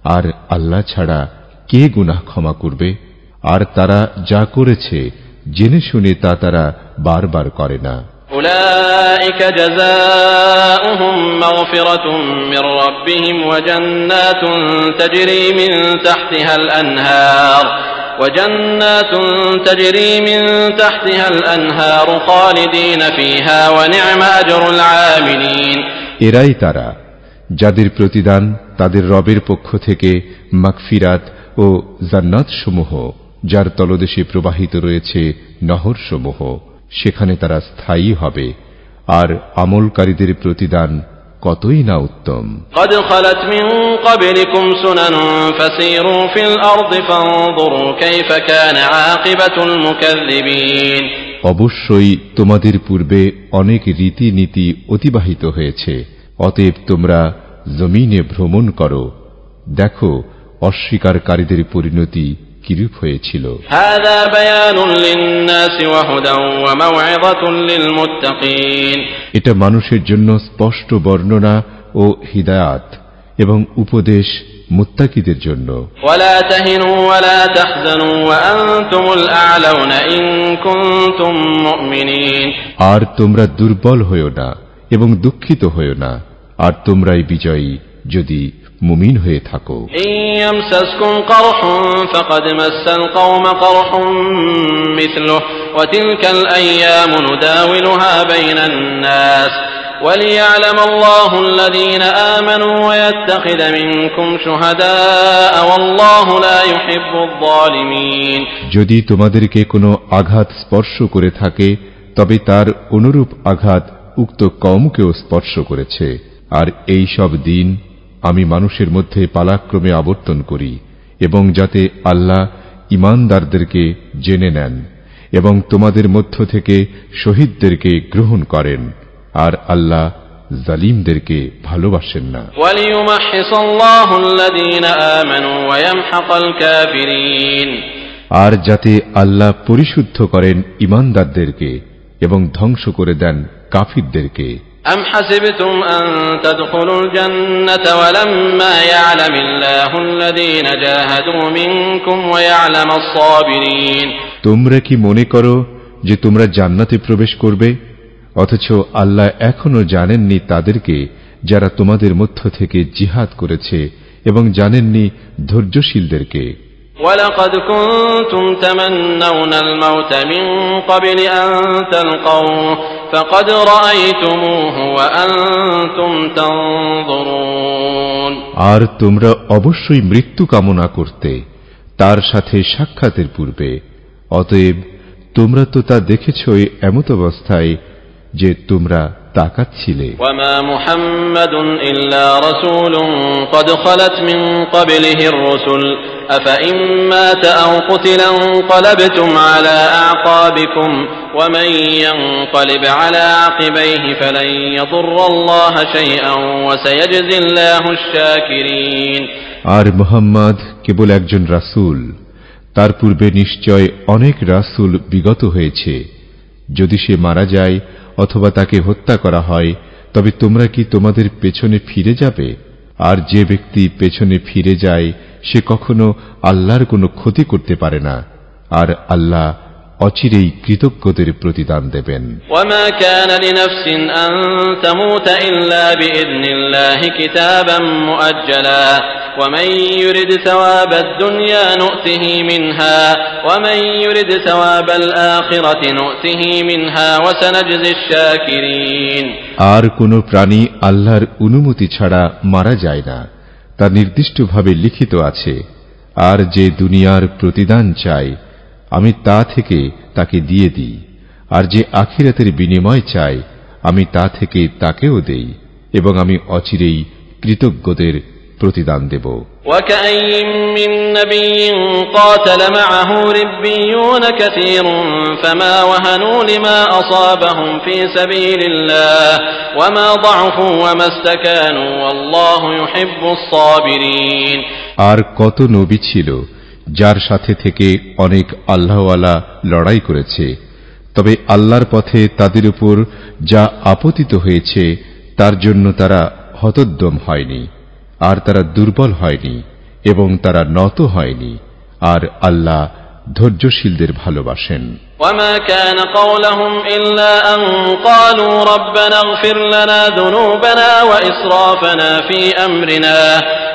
আর আল্লাহ ছাড়া কে গুনাহ ক্ষমা করবে? আর তারা যা করেছে জেনে শুনে তা তারা বারবার করে না। উলাইকা জাযাউহুম মাগফিরাতুম মির রাব্বিহিম ওয়া জান্নাতুন তাজরি মিন তাহতিহাল আনহার খালিদিনা ফিহা ওয়া নি'মা আজরুল আমিলিন। এরাই তারা যাদের প্রতিদান তাদের রবের পক্ষ থেকে মাগফিরাত ও জান্নাত সমূহ, যার তলদেশে প্রবাহিত রয়েছে নহর সমূহ, সেখানে তারা স্থায়ী হবে, আর আমলকারীদের প্রতিদান কতই না উত্তম। قد خلت من قبلكم سنن فسيروا في الأرض فانظروا كيف كان عاقبة المكذبين। অবশ্যই তোমাদের পূর্বে অনেক রীতিনীতি অতিবাহিত হয়েছে, অতএব তোমরা জমিনে ভ্রমণ করো, দেখো অস্বীকারীদের পরিণতি কিরূপ হয়েছিল। হাযা বায়ানুন লিন-নাসি ওয়া হুদান ওয়া মাউইযাতুন লিল-মুত্তাকিন। এটা মানুষের জন্য স্পষ্ট বর্ণনা ও হিদায়াত এবং উপদেশ মুত্তাকিদের জন্য। ওয়ালা তাহিনু ওয়ালা তাহজানু ওয়া আনতুমুল আ'লাউনা ইন কুনতুম মুমিনিন। আর তোমরা দুর্বল হয়ো না এবং দুঃখিত হয়ো না, আর তোমরাই বিজয়ী যদি মুমিন হয়ে থাকো। ইয়ামসাসকুম করহুন ফাকাদ মাসাল কওম করহুম মিসলুহু ওয়া তিলকাল আইয়ামু নুদাউলুহা বাইনান নাস وليعلم الله الذين آمنوا ويتخذ منكم شهداء والله لا يحب الظالمين। যদি তোমাদেরকে কোনো আঘাত স্পর্শ করে থাকে, তবে তার অনুরূপ আঘাত উক্ত কওমকেও স্পর্শ করেছে, আর এই সব দিন আমি মানুষের মধ্যে পালাক্রমে আবর্তন করি, এবং যাতে আল্লাহ ঈমানদারদেরকে জেনে নেন এবং তোমাদের মধ্য থেকে শহীদদেরকে গ্রহণ করেন, আর আল্লাহ জালিমদেরকে ভালোবাসেন না। ওয়ালিয়ুমাহহিসাল্লাহু আল্লাযীনা আমানু ওয়া ইয়ামহাকাল কাফিরিন। আর যাতে আল্লাহ পরিশুদ্ধ করেন ঈমানদারদেরকে এবং ধ্বংস করে দেন কাফিরদেরকে। أم حسبتم أن تدخلوا الجنة ولما يعلم الله الذين جاهدوا منكم ويعلم الصابرين তোমরা কি মনে করো যে তোমরা জান্নাতে প্রবেশ করবে, অথচ আল্লাহ এখনো জানেননি তাদেরকে যারা তোমাদের মধ্য থেকে জিহাদ করেছে, এবং জানেননি ধৈর্যশীলদেরকে। وَلَقَدْ كُنْتُمْ تَمَنَّوْنَ الْمَوْتَ مِنْ قَبْلِ أَنْ تَلْقَوْهُ فَقَدْ رَأَيْتُمُوهُ وَأَنْتُمْ تَنْظُرُونَ আর তোমরা অবশ্যই মৃত্যু কামনা করতে তার সাথে সাক্ষাতের পূর্বে, অতএব তোমরা তো তা দেখেছই এমত অবস্থায় যে তোমরা তাকাচ্ছিলে। وَمَا مُحَمَّدٌ إِلَّا رَسُولٌ قَدْ خَلَتْ مِنْ قَبْلِهِ الرُّسُلُ أَفَإِنْ مَاتَ أَوْ قُتِلَ انقَلَبْتُمْ عَلَى أَعْقَابِكُمْ وَمَنْ يَنقَلِبْ عَلَى عَقِبَيْهِ فَلَنْ يَضُرَّ اللَّهَ شَيْئًا وَسَيَجْزِي اللَّهُ الشَّاكِرِينَ। আর মুহাম্মদ কেবল একজন রাসূল, তার পূর্বে নিশ্চয় অনেক রাসূল বিগত হয়েছে। যদি সে মারা যায় অথবা তাকে হত্যা করা হয়, তবে তোমরা কি তোমাদের পেছনে ফিরে যাবে? আর যে ব্যক্তি পেছনে ফিরে যায় সে কখনো আল্লাহর কোনো ক্ষতি করতে পারে না, আর আল্লাহ অচিরেই কৃতজ্ঞদের প্রতিদান দেবেন। وَمَا كَانَ لِنَفْسٍ أَن تَمُوتَ إِلَّا بِإِذْنِ اللَّهِ كِتَابًا مُؤَجَّلًا وَمَن يُرِدْ ثَوَابَ الدُّنْيَا نُؤْتِهِ مِنْهَا وَمَن يُرِدْ ثَوَابَ الْآخِرَةِ نُؤْتِهِ مِنْهَا وَسَنَجْزِي الشَّاكِرِينَ। আর কোন প্রাণী আল্লাহর অনুমতি ছাড়া মারা যায় না, তা নির্দিষ্টভাবে লিখিত আছে। আর যে দুনিয়ার প্রতিদান চায় আমি তা থেকে তাকে দিয়ে দিই, আর যে আখিরাতের বিনিময় চায় আমি তা থেকে তাকেও দেই, এবং আমি অচিরেই কৃতজ্ঞদের প্রতিদান দেব। وَكَأَيِّن مِّن نَّبِيٍّ قَاتَلَ مَعَهُ رِبِّيُّونَ كَثِيرٌ فَمَا وَهَنُوا لِمَا أَصَابَهُم فِي سَبِيلِ اللَّهِ وَمَا ضَعُفُوا وَمَا اسْتَكَانُوا وَاللَّهُ يُحِبُّ الصَّابِرِينَ। আর কত নবী ছিল যার সাথে থেকে অনেক আল্লাহওয়ালা লড়াই করেছে, তবে আল্লাহর পথে তাদের উপর যা আপতিত হয়েছে তার জন্য তারা হতোদ্যম হয়নি, আর তারা দুর্বল হয়নি, এবং তারা নত হয়নি, আর আল্লাহ ধৈর্যশীলদের ভালোবাসেন। وَمَا كَانَ قَوْلَهُمْ إِلَّا أَن قَالُوا رَبَّنَا اغْفِرْ لَنَا ذُنُوبَنَا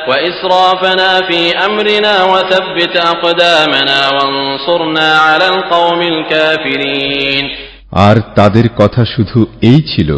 وَإِسْرَافَنَا فِي أَمْرِنَا وَثَبِّتْ أَقْدَامَنَا وَانصُرْنَا عَلَى الْقَوْمِ الْكَافِرِينَ। আর তাদের কথা শুধু এই ছিল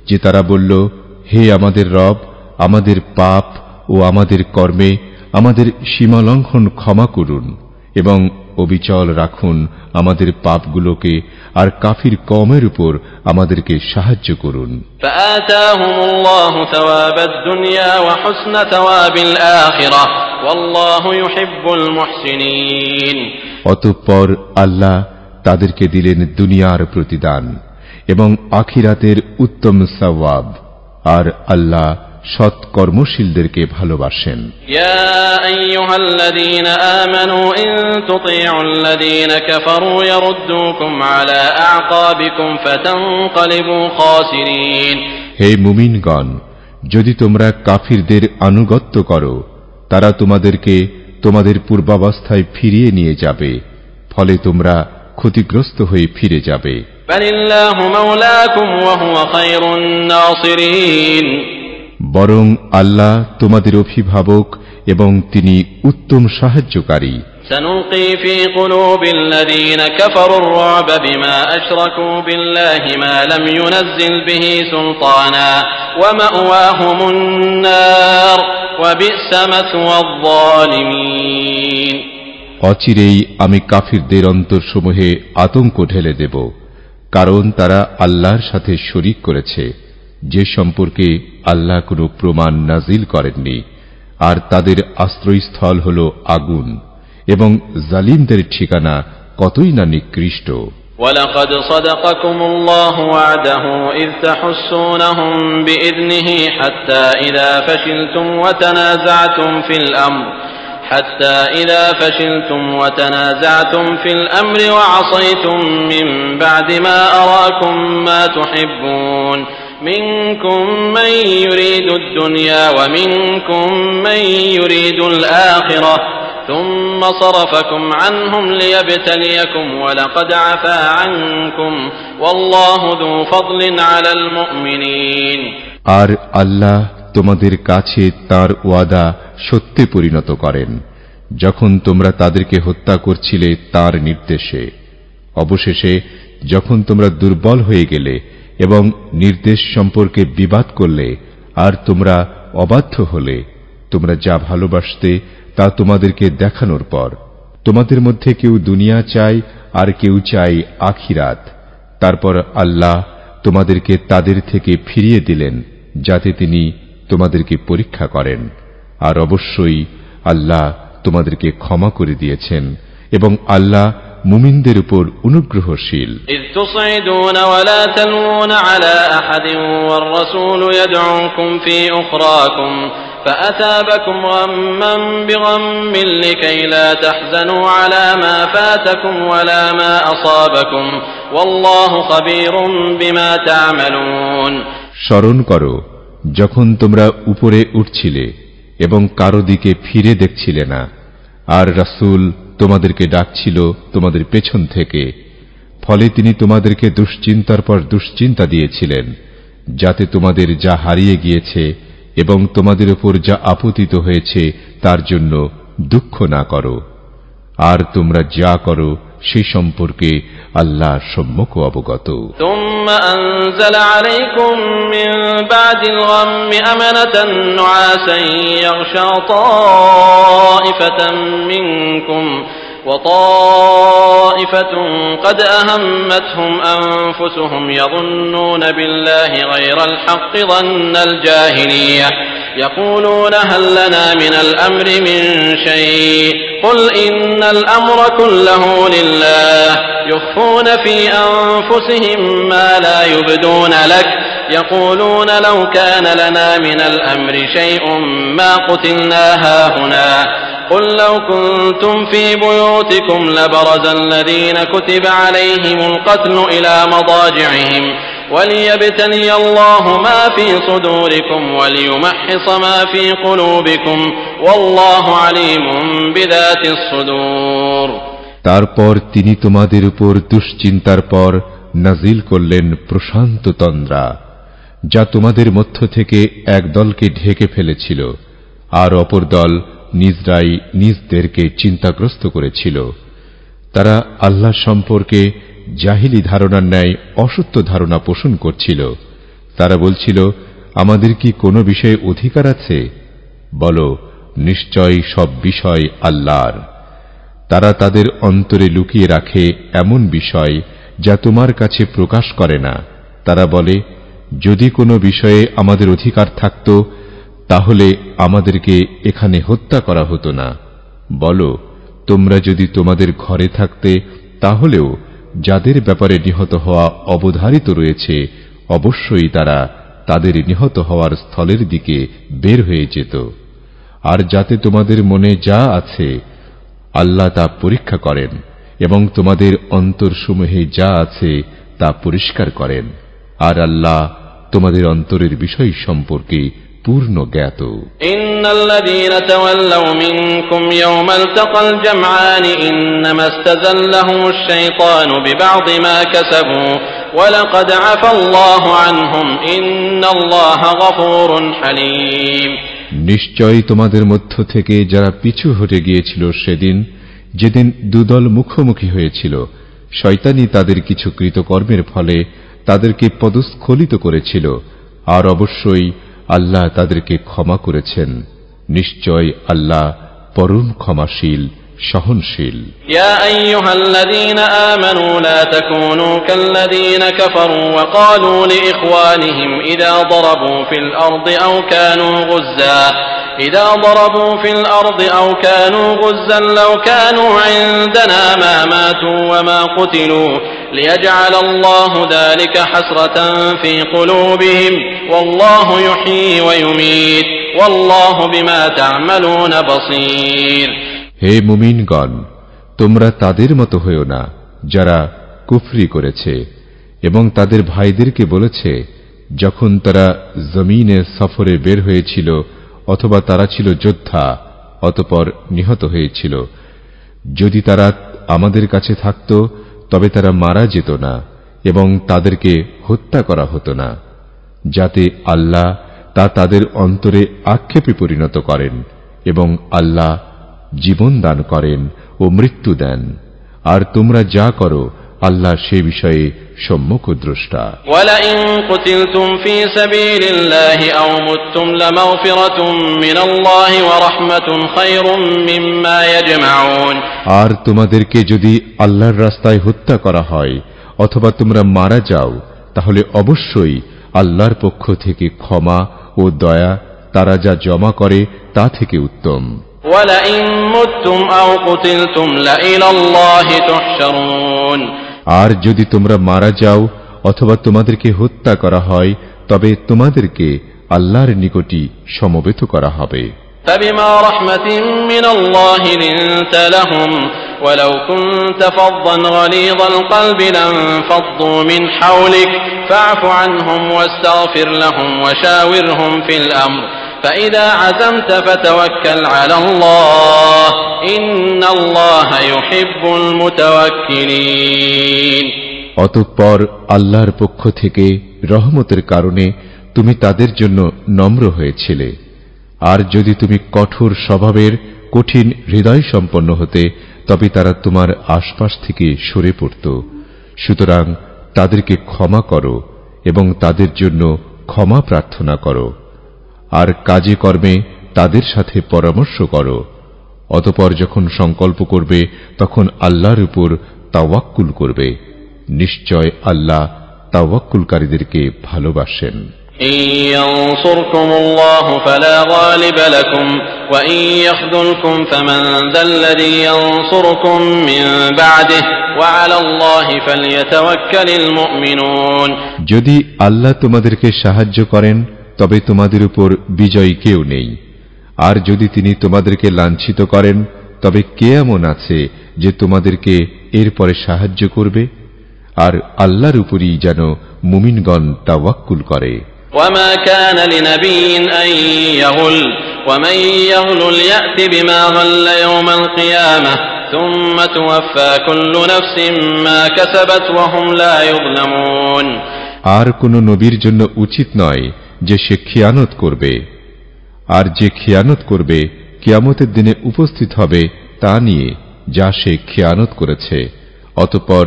যে তারা বলল, হে আমাদের রব, আমাদের পাপ ও আমাদের কর্মে আমাদের সীমালঙ্ঘন ক্ষমা করুন, এবং অবিচল রাখুন আমাদের পাপগুলোকে, আর কাফির কওমের উপর আমাদেরকে সাহায্য করুন। فآتاهم الله ثواب الدنيا وحسن ثواب الآخرة والله يحب المحسنين। অতঃপর আল্লাহ তাদেরকে দিলেন দুনিয়ার প্রতিদান এবং আখিরাতের উত্তম সওয়াব, আর আল্লাহ সৎ কর্মশীলদেরকে ভালোবাসেন। ইয়া আইয়ুহাল্লাযীনা আমানু ইন তুতিউল্লাযীনা কাফারু ইয়ারুদ্দুকুম আলা আ'কাবিকুম ফাতানকালিবু খাসিরিন। হে মুমিনগণ, যদি তোমরা কাফিরদের আনুগত্য করো তারা তোমাদেরকে তোমাদের পূর্বাবস্থায় ফিরিয়ে নিয়ে যাবে, ফলে তোমরা ক্ষতিগ্রস্ত হয়ে ফিরে যাবে। বালিল্লাহু মাওলাকুম ওয়া হুয়া খায়রুন নাসিরিন। বরং আল্লাহ তোমাদের অভিভাবক এবং তিনি উত্তম সাহায্যকারী। سنلقي في قلوب الذين كفروا الرعب بما أشركوا بالله ما لم ينزل به سلطانا ومأواهم النار وبئس مثوى الظالمين। অচিরেই আমি কাফিরদের অন্তরসমূহে আতঙ্ক ঢেলে দেব, কারণ তারা আল্লাহর সাথে শরীক করেছে যে সম্পর্কে আল্লাহ কোনো প্রমাণ নাজিল করেননি, আর তাদের আশ্রয়স্থল হল আগুন, এবং জালিমদের ঠিকানা কতই না নিকৃষ্ট। وَلَقَدْ صَدَقَكُمُ اللَّهُ وَعْدَهُ إِذْ تَحُسُّونَهُم بِإِذْنِهِ حَتَّى إِذَا فشلتم وتنازعتم في الأمر وعصيتم من بعد ما أراكم ما تحبون منكم من يريد الدنيا ومنكم من يريد الآخرة ثم صرفكم عنهم ليبتليكم ولقد عفا عنكم والله ذو فضل على المؤمنين আর আল্লাহ তোমাদের কাছে তার ওয়াদা সত্যে পরিণত করেন যখন তোমরা তাদেরকে হত্যা করছিলে তার নির্দেশে। অবশেষে যখন তোমরা দুর্বল হয়ে গেলে এবং নির্দেশ সম্পর্কে বিবাদ করলে আর তোমরা অবাধ্য হলে, তোমরা যা ভালোবাসতে তা তোমাদেরকে দেখানোর পর তোমাদের মধ্যে কেউ দুনিয়া চায় আর কেউ চায় আখিরাত, তারপর আল্লাহ তোমাদেরকে তাদের থেকে ফিরিয়ে দিলেন যাতে তিনি তোমাদেরকে পরীক্ষা করেন। আর অবশ্যই আল্লাহ তোমাদেরকে ক্ষমা করে দিয়েছেন এবং আল্লাহ মুমিনদের উপর অনুগ্রহশীল। إذ تصعدون ولا تلوون على أحد والرسول يدعوكم في أخراكم فأثابكم غما بغم لكي لا تحزنوا على ما فاتكم ولا ما أصابكم والله خبير بما تعملون স্মরণ করো যখন তোমরা উপরে উঠছিলে এবং কারো দিকে ফিরে দেখছিলে না, আর রাসূল তোমাদেরকে ডাকছিল তোমাদের পেছন থেকে, ফলে তিনি তোমাদেরকে দুশ্চিন্তার পর দুশ্চিন্তা দিয়েছিলেন যাতে তোমাদের যা হারিয়ে গিয়েছে এবং তোমাদের উপর যা আপতিত হয়েছে তার জন্য দুঃখ না করো। আর তোমরা যা করো সেই সম্পর্কে আল্লাহ সম্যক অবগত। ثم أنزل عليكم من بعد الغم أمنة نعاسا يغشى طائفة منكم وطائفة قد أهمتهم أنفسهم يظنون بالله غير الحق ظن الجاهلية يقولون هل لنا من الأمر من شيء قل إن الأمر كله لله يخفون في أنفسهم ما لا يبدون لك يقولون لو كان لنا من الأمر شيء ما قتلنا هاهنا قل لو كنتم في بيوتكم لبرز الذين كتب عليهم القتل إلى مضاجعهم وليبتلي الله ما في صدوركم وليمحص ما في قلوبكم والله عليم بذات الصدور তারপর তিনি তোমাদের উপর দুশ্চিন্তার পর নাজিল করলেন প্রশান্ত তন্দ্রা, যা তোমাদের মধ্য থেকে এক দলকে ঢেকে ফেলেছিল আর অপর দল নিজরাই নিজদেরকে চিন্তাগ্রস্ত করেছিল। তারা আল্লাহ সম্পর্কে জাহিলি ধারণার ন্যায় অসত্য ধারণা পোষণ করছিল। তারা বলছিল, আমাদের কি কোনো বিষয়ে অধিকার আছে? বলো, নিশ্চয় সব বিষয় আল্লাহর। তারা তাদের অন্তরে লুকিয়ে রাখে এমন বিষয় যা তোমার কাছে প্রকাশ করে না। তারা বলে, যদি কোনো বিষয়ে আমাদের অধিকার থাকত তাহলে আমাদেরকে এখানে হত্যা করা হতো না। বলো, তোমরা যদি তোমাদের ঘরে থাকতে তাহলেও যাদের ব্যাপারে নিহত হওয়া অবধারিত রয়েছে অবশ্যই তারা তাদের নিহত হওয়ার স্থলের দিকে বের হয়ে যেত। আর যাতে তোমাদের মনে যা আছে আল্লাহ তা পরীক্ষা করেন এবং তোমাদের অন্তরসমূহে যা আছে তা পরিষ্কার করেন। আর আল্লাহ তোমাদের অন্তরের বিষয় সম্পর্কে পূর্ণ জ্ঞাত। ইন্নাল্লাযীনা তাওয়াল্লাউ মিনকুম ইয়াওমাল তাকাল জামআন ইন্নামা ইসতাযাল্লাহুমুশ শাইতানু বিবা'দি মা কাসাবু ওয়া লাকাদ আফা আল্লাহু আনহুম ইন্নাল্লাহা গফুরুন হালীম। নিশ্চয় তোমাদের মধ্য থেকে যারা পিছু হটে গিয়েছিল সেদিন, যেদিন দুদল মুখোমুখি হয়েছিল, শয়তানি তাদের কিছু কৃতকর্মের ফলে তাদেরকে পদস্খলিত করেছিল, আর অবশ্যই আল্লাহ তাদেরকে ক্ষমা করেছেন। নিশ্চয় আল্লাহ পরম ক্ষমাশীল সহনশীল। ইয়া আইয়ুহাল্লাযীনা আমানু লা তাকুনু কাল্লাযীনা কাফারু ওয়া ক্বালু লিইখওয়ানিহিম ইযা দারাবু ফিল আরদি আও কানু গুজ্জা إذا ضربوا في الأرض أو كانوا غزا لو كانوا عندنا ما ماتوا وما قتلوا ليجعل الله ذلك حسرة في قلوبهم والله يحيي ويميت والله بما تعملون بصير। হে মুমিনগণ, তোমরা তাদের মতো হয়ো না যারা কুফরি করেছে এবং তাদের ভাইদেরকে বলেছে, যখন তারা জমিনে সফরে বের হয়েছিল অথবা তারা ছিল যোদ্ধা অতঃপর নিহত হয়েছিল, যদি তারা আমাদের কাছে থাকত তবে তারা মারা যেত না এবং তাদেরকে হত্যা করা হতো না, যাতে আল্লাহ তা তাদের অন্তরে আক্ষেপে পরিণত করেন এবং আল্লাহ জীবন দান করেন ও মৃত্যু দেন, আর তোমরা যা করো আল্লাহ সে বিষয়ে সম্যক দ্রষ্টা। ওয়ালাইন কুতিলতুম ফী সাবিলিল্লাহি আও মুততুম লামাগফিরাতুম মিনাল্লাহি ওয়া রাহমাতুন খায়রুম মিম্মা ইয়াজমাউন। আর তোমাদেরকে যদি আল্লাহর রাস্তায় হত্যা করা হয় অথবা তোমরা মারা যাও, তাহলে অবশ্যই আল্লাহর পক্ষ থেকে ক্ষমা ও দয়া তারা যা জমা করে তা থেকে উত্তম। ওয়ালাইন মুততুম আও কুতিলতুম লা ইলাল্লাহি তুহশারুন। আর যদি তোমরা মারা যাও অথবা তোমাদেরকে হত্যা করা হয় তবে তোমাদেরকে আল্লাহর নিকটই সমবেত করা হবে। فبما رحمة من الله لنت لهم ولو كنت فظا غليظ القلب لانفضوا من حولك فاعف عنهم واستغفر لهم وشاورهم في الأمر فإذا عزمت فتوكل على الله إن الله يحب المتوكلين। অতঃপর আল্লাহর পক্ষ থেকে রহমতের কারণে তুমি তাদের জন্য নম্র হয়েছিলে, আর যদি তুমি কঠোর স্বভাবের কঠিন হৃদয় সম্পন্ন হতে তবে তারা তোমার আশপাশ থেকে সরে পড়ত। সুতরাং তাদেরকে ক্ষমা করো এবং তাদের জন্য ক্ষমা প্রার্থনা করো, আর কাজে কর্মে তাদের সাথে পরামর্শ করো। অতঃপর যখন সংকল্প করবে তখন আল্লাহর উপর তাওয়াক্কুল করবে। নিশ্চয় আল্লাহ তাওয়াক্কুলকারীদেরকে ভালোবাসেন। إن ينصركم الله فلا غالب لكم وإن يخذلكم فمن ذا الذي ينصركم من بعده وعلى الله فليتوكل المؤمنون। যদি আল্লাহ তোমাদেরকে সাহায্য করেন তবে তোমাদের উপর বিজয়ী কেউ নেই, আর যদি তিনি তোমাদেরকে লাঞ্ছিত করেন তবে কে এমন আছে যে তোমাদেরকে এরপরে সাহায্য করবে? আর আল্লাহর উপরই যেন মুমিনগণ তাওয়াক্কুল করে। وما كان لنبي أن يغل ومن يغل يأت بما غل يوم القيامة ثم توفى كل نفس ما كسبت وهم لا يظلمون। আর কোন নবীর জন্য উচিত নয় যে সে খিয়ানত করবে, আর যে খিয়ানত করবে কিয়ামতের দিনে উপস্থিত হবে তা নিয়ে যা সে খিয়ানত করেছে। অতঃপর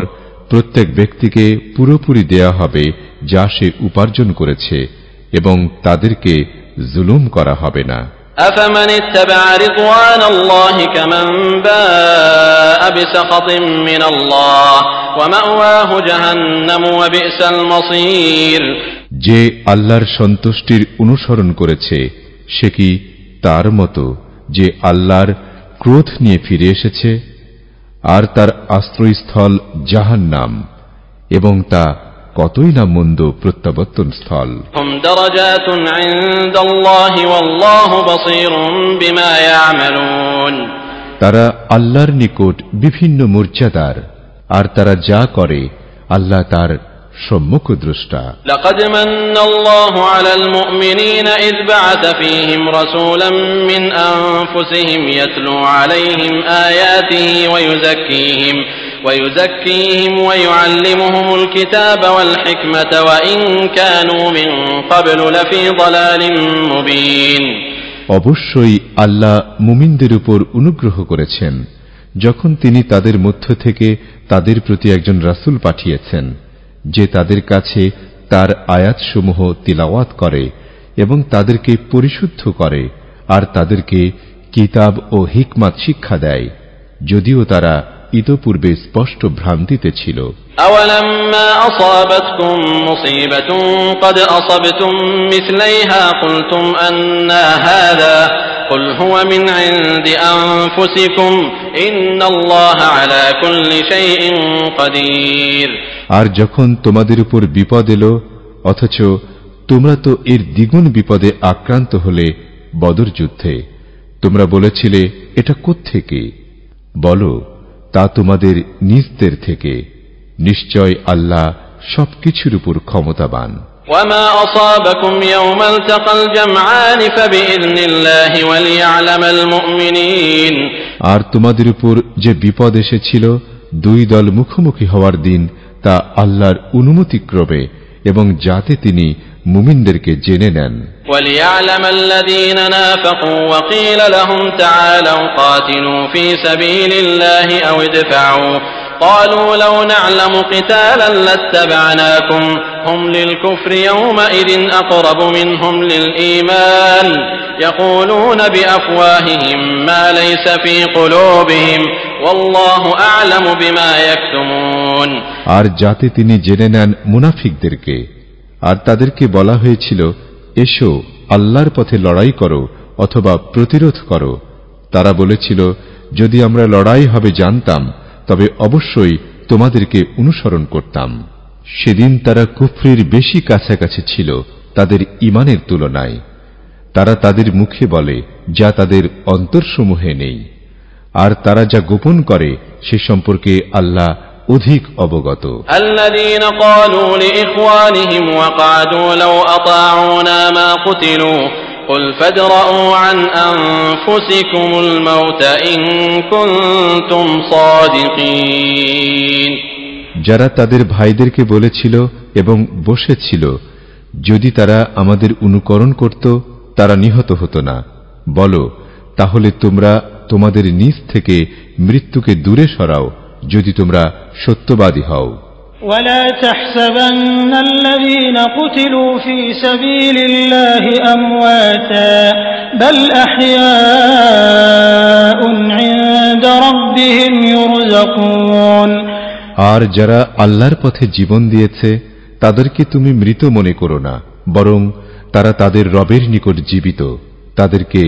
প্রত্যেক ব্যক্তিকে পুরোপুরি দেয়া হবে যা সে উপার্জন করেছে এবং তাদেরকে জুলুম করা হবে না। أفمن اتبع رضوان الله كمن باء بسخط من الله ومأواه جهنم وبئس المصير। যে আল্লাহর সন্তুষ্টির অনুসরণ করেছে সে কি তার মতো যে আল্লাহর ক্রোধ নিয়ে ফিরে এসেছে? আর তার আশ্রয়স্থল জাহান্নাম, এবং তা কতই না মন্দ প্রত্যাবর্তন স্থল। হুম দারাজাতুন ইনদাল্লাহি ওয়াল্লাহু বাসীরুম বিমা ইয়ামালুন। তারা আল্লাহর নিকট বিভিন্ন মর্যাদার, আর তারা যা করে আল্লাহ তার সম্মুখ দ্রষ্টা। লাকাদ মান্নাল্লাহু আলাল মুমিনিনা ইয বা'আথা ফীহিম রাসূলাম মিন আনফুসিহিম ইয়াতলু আলাইহিম আয়াতিহি ওয়া ইউযাক্কিহিম ওয়া ইউআল্লিমুহুমুল কিতাবা ওয়াল হিকমাতা ওয়া ইন কানূ মিন ক্বাবলু লাফী যালালিম মুবিন। অবশ্যই আল্লাহ মুমিনদের উপর অনুগ্রহ করেছেন যখন তিনি তাদের মধ্য থেকে তাদের প্রতি একজন রাসূল পাঠিয়েছেন, যে তাদের কাছে তার আয়াতসমূহ তিলাওয়াত করে এবং তাদেরকে পরিশুদ্ধ করে, আর তাদেরকে কিতাব ও হিকমাত শিক্ষা দেয়, যদিও তারা ইতপূর্বে স্পষ্ট ভ্রান্তিতে ছিল। আওয়ালাম্মা আসাবাতকুম মুসীবাতুন ক্বাদ আসাবতুম মিসলাইহা কুলতুম আন্না হাযা কুল হুয়া মিন ইনদি আনফুসিকুম ইন্নাল্লাহা আলা কুল্লি শাইইন কাদির। আর যখন তোমাদের উপর বিপদ এলো অথচ তোমরা তো এর দ্বিগুণ বিপদে আক্রান্ত হলে বদর যুদ্ধে, তোমরা বলেছিলে এটা কোত্থেকে? বলো, তা তোমাদের নিজদের থেকে। নিশ্চয় আল্লাহ সবকিছুর উপর ক্ষমতাবান। وما أصابكم يوم التقى الجمعان فبإذن الله وليعلم المؤمنين আর তোমাদের উপর যে বিপদ এসেছিল দুই দল মুখোমুখি হওয়ার দিন তা আল্লাহর অনুমতিক্রমে এবং যাতে তিনি মুমিনদেরকে জেনে নেন। وليعلم الذين نافقوا وقيل لهم تعالوا قاتلوا في سبيل الله أو ادفعوا قالوا لو نعلم قتالا لاتبعناكم هم للكفر يومئذ أقرب منهم للإيمان يقولون بأفواههم ما ليس في قلوبهم والله أعلم بما يكتمون আর যাতে তিনি জেনে নেন মুনাফিকদেরকে, আর তাদেরকে বলা হয়েছিল এসো আল্লাহর পথে লড়াই করো অথবা প্রতিরোধ করো। তারা বলেছিল যদি আমরা লড়াই হবে জানতাম তবে অবশ্যই তোমাদেরকে অনুসরণ করতাম। সেদিন তারা কুফরির বেশি কাছাকাছি ছিল তাদের ঈমানের তুলনায়। তারা তাদের মুখে বলে যা তাদের অন্তরসমূহে নেই, আর তারা যা গোপন করে সে সম্পর্কে আল্লাহ অধিক অবগত। الذين قالوا لإخوانهم وقعدوا لو أطاعونا ما قتلوا قل فادرءوا عن أنفسكم الموت إن كنتم صادقين যারা তাদের ভাইদেরকে বলেছিল এবং বসেছিল যদি তারা আমাদের অনুকরণ করত তারা নিহত হতো না, বলো তাহলে তোমরা তোমাদের নিজ থেকে মৃত্যুকে দূরে সরাও যদি তোমরা সত্যবাদী হও। ولا تحسبن الذين قتلوا في سبيل الله أمواتا بل أحياء عند ربهم يرزقون আর যারা আল্লাহর পথে জীবন দিয়েছে তাদেরকে তুমি মৃত মনে করো না, বরং তারা তাদের রবের নিকট জীবিত, তাদেরকে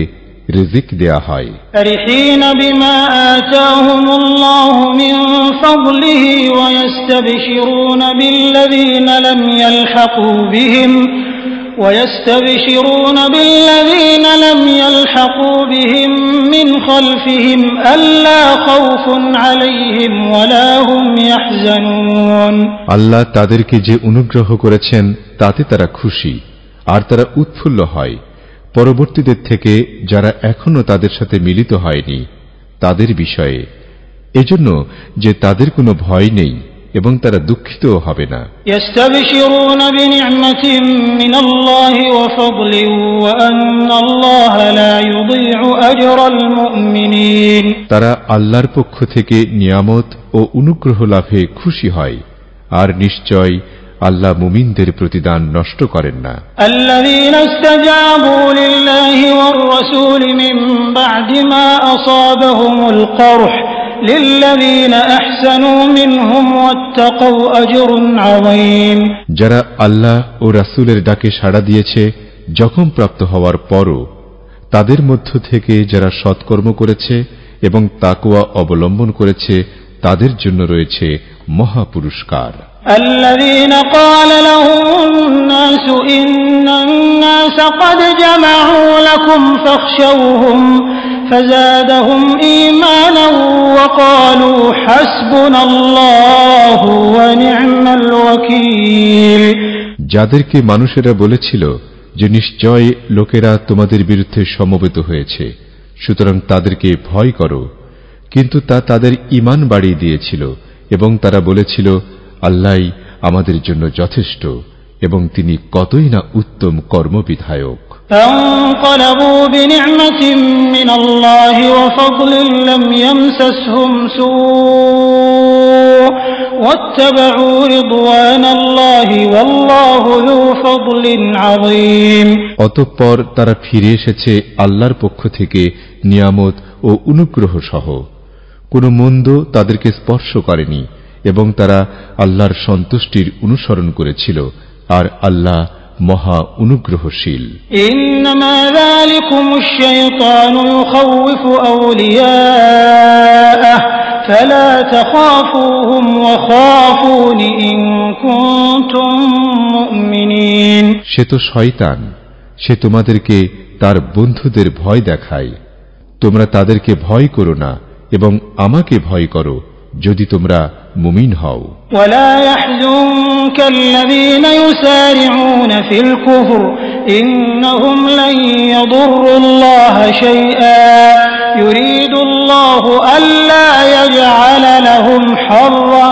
রিজিক দেয়া হয়। فرحين بما آتاهم الله من فضله ويستبشرون بالذين لم يلحقوا بهم من خلفهم ألا خوف عليهم ولا هم يحزنون আল্লাহ তাদেরকে যে অনুগ্রহ করেছেন তাতে তারা খুশি আর তারা উৎফুল্ল হয় পরবর্তীদের থেকে যারা এখনো তাদের সাথে মিলিত হয়নি তাদের বিষয়ে, এজন্য যে তাদের কোনো ভয় নেই এবং তারা দুঃখিতও হবে না। يستبشرون بنعمة من الله وفضل وأن الله لا يضيع أجر المؤمنين তারা আল্লাহর পক্ষ থেকে নিয়ামত ও অনুগ্রহ লাভে খুশি হয়, আর নিশ্চয় আল্লাহ মুমিনদের প্রতিদান নষ্ট করেন না। الذين استجابوا لله والرسول من بعد ما أصابهم القرح للذين أحسنوا منهم واتقوا أجر عظيم যারা আল্লাহ ও রাসূলের ডাকে সাড়া দিয়েছে জখম প্রাপ্ত হওয়ার পরও, তাদের মধ্য থেকে যারা সৎকর্ম করেছে এবং তাকওয়া অবলম্বন করেছে তাদের জন্য রয়েছে মহা পুরস্কার। الذين قال لهم الناس إن الناس قد جمعوا لكم فاخشوهم فزادهم إيمانا وقالوا حسبنا الله ونعم الوكيل যাদেরকে মানুষেরা বলেছিল যে নিশ্চয় লোকেরা তোমাদের বিরুদ্ধে সমবেত হয়েছে সুতরাং তাদেরকে ভয় করো, কিন্তু তা তাদের ঈমান বাড়িয়ে দিয়েছিল এবং তারা বলেছিল আল্লাহই আমাদের জন্য যথেষ্ট এবং তিনি কতই না উত্তম কর্মবিধায়ক। فانقلبوا بنعمة من الله وفضل لم يمسسهم سوء واتبعوا رضوان الله والله ذو فضل عظيم অতঃপর তারা ফিরে এসেছে আল্লাহর পক্ষ থেকে নিয়ামত ও অনুগ্রহ সহ, কোনো মন্দ তাদেরকে স্পর্শ করেনি এবং তারা আল্লাহর সন্তুষ্টির অনুসরণ করেছিল, আর আল্লাহ মহা অনুগ্রহশীল। ইন্নামা যালিকুমুশ শাইতানু ইউখাউফু আউলিয়াআহ ফালা তাখাফুহুম ওয়া খাফুনি ইন কুনতুম মুমিনিন। সে তো শয়তান, সে তোমাদেরকে তার বন্ধুদের ভয় দেখায়। তোমরা তাদেরকে ভয় করো না এবং আমাকে ভয় করো যদি তোমরা মুমিন হও। ولا يحزنك الذين يسارعون في الكفر إنهم لن يضروا الله شيئا يريد الله ألا يجعل لهم حظا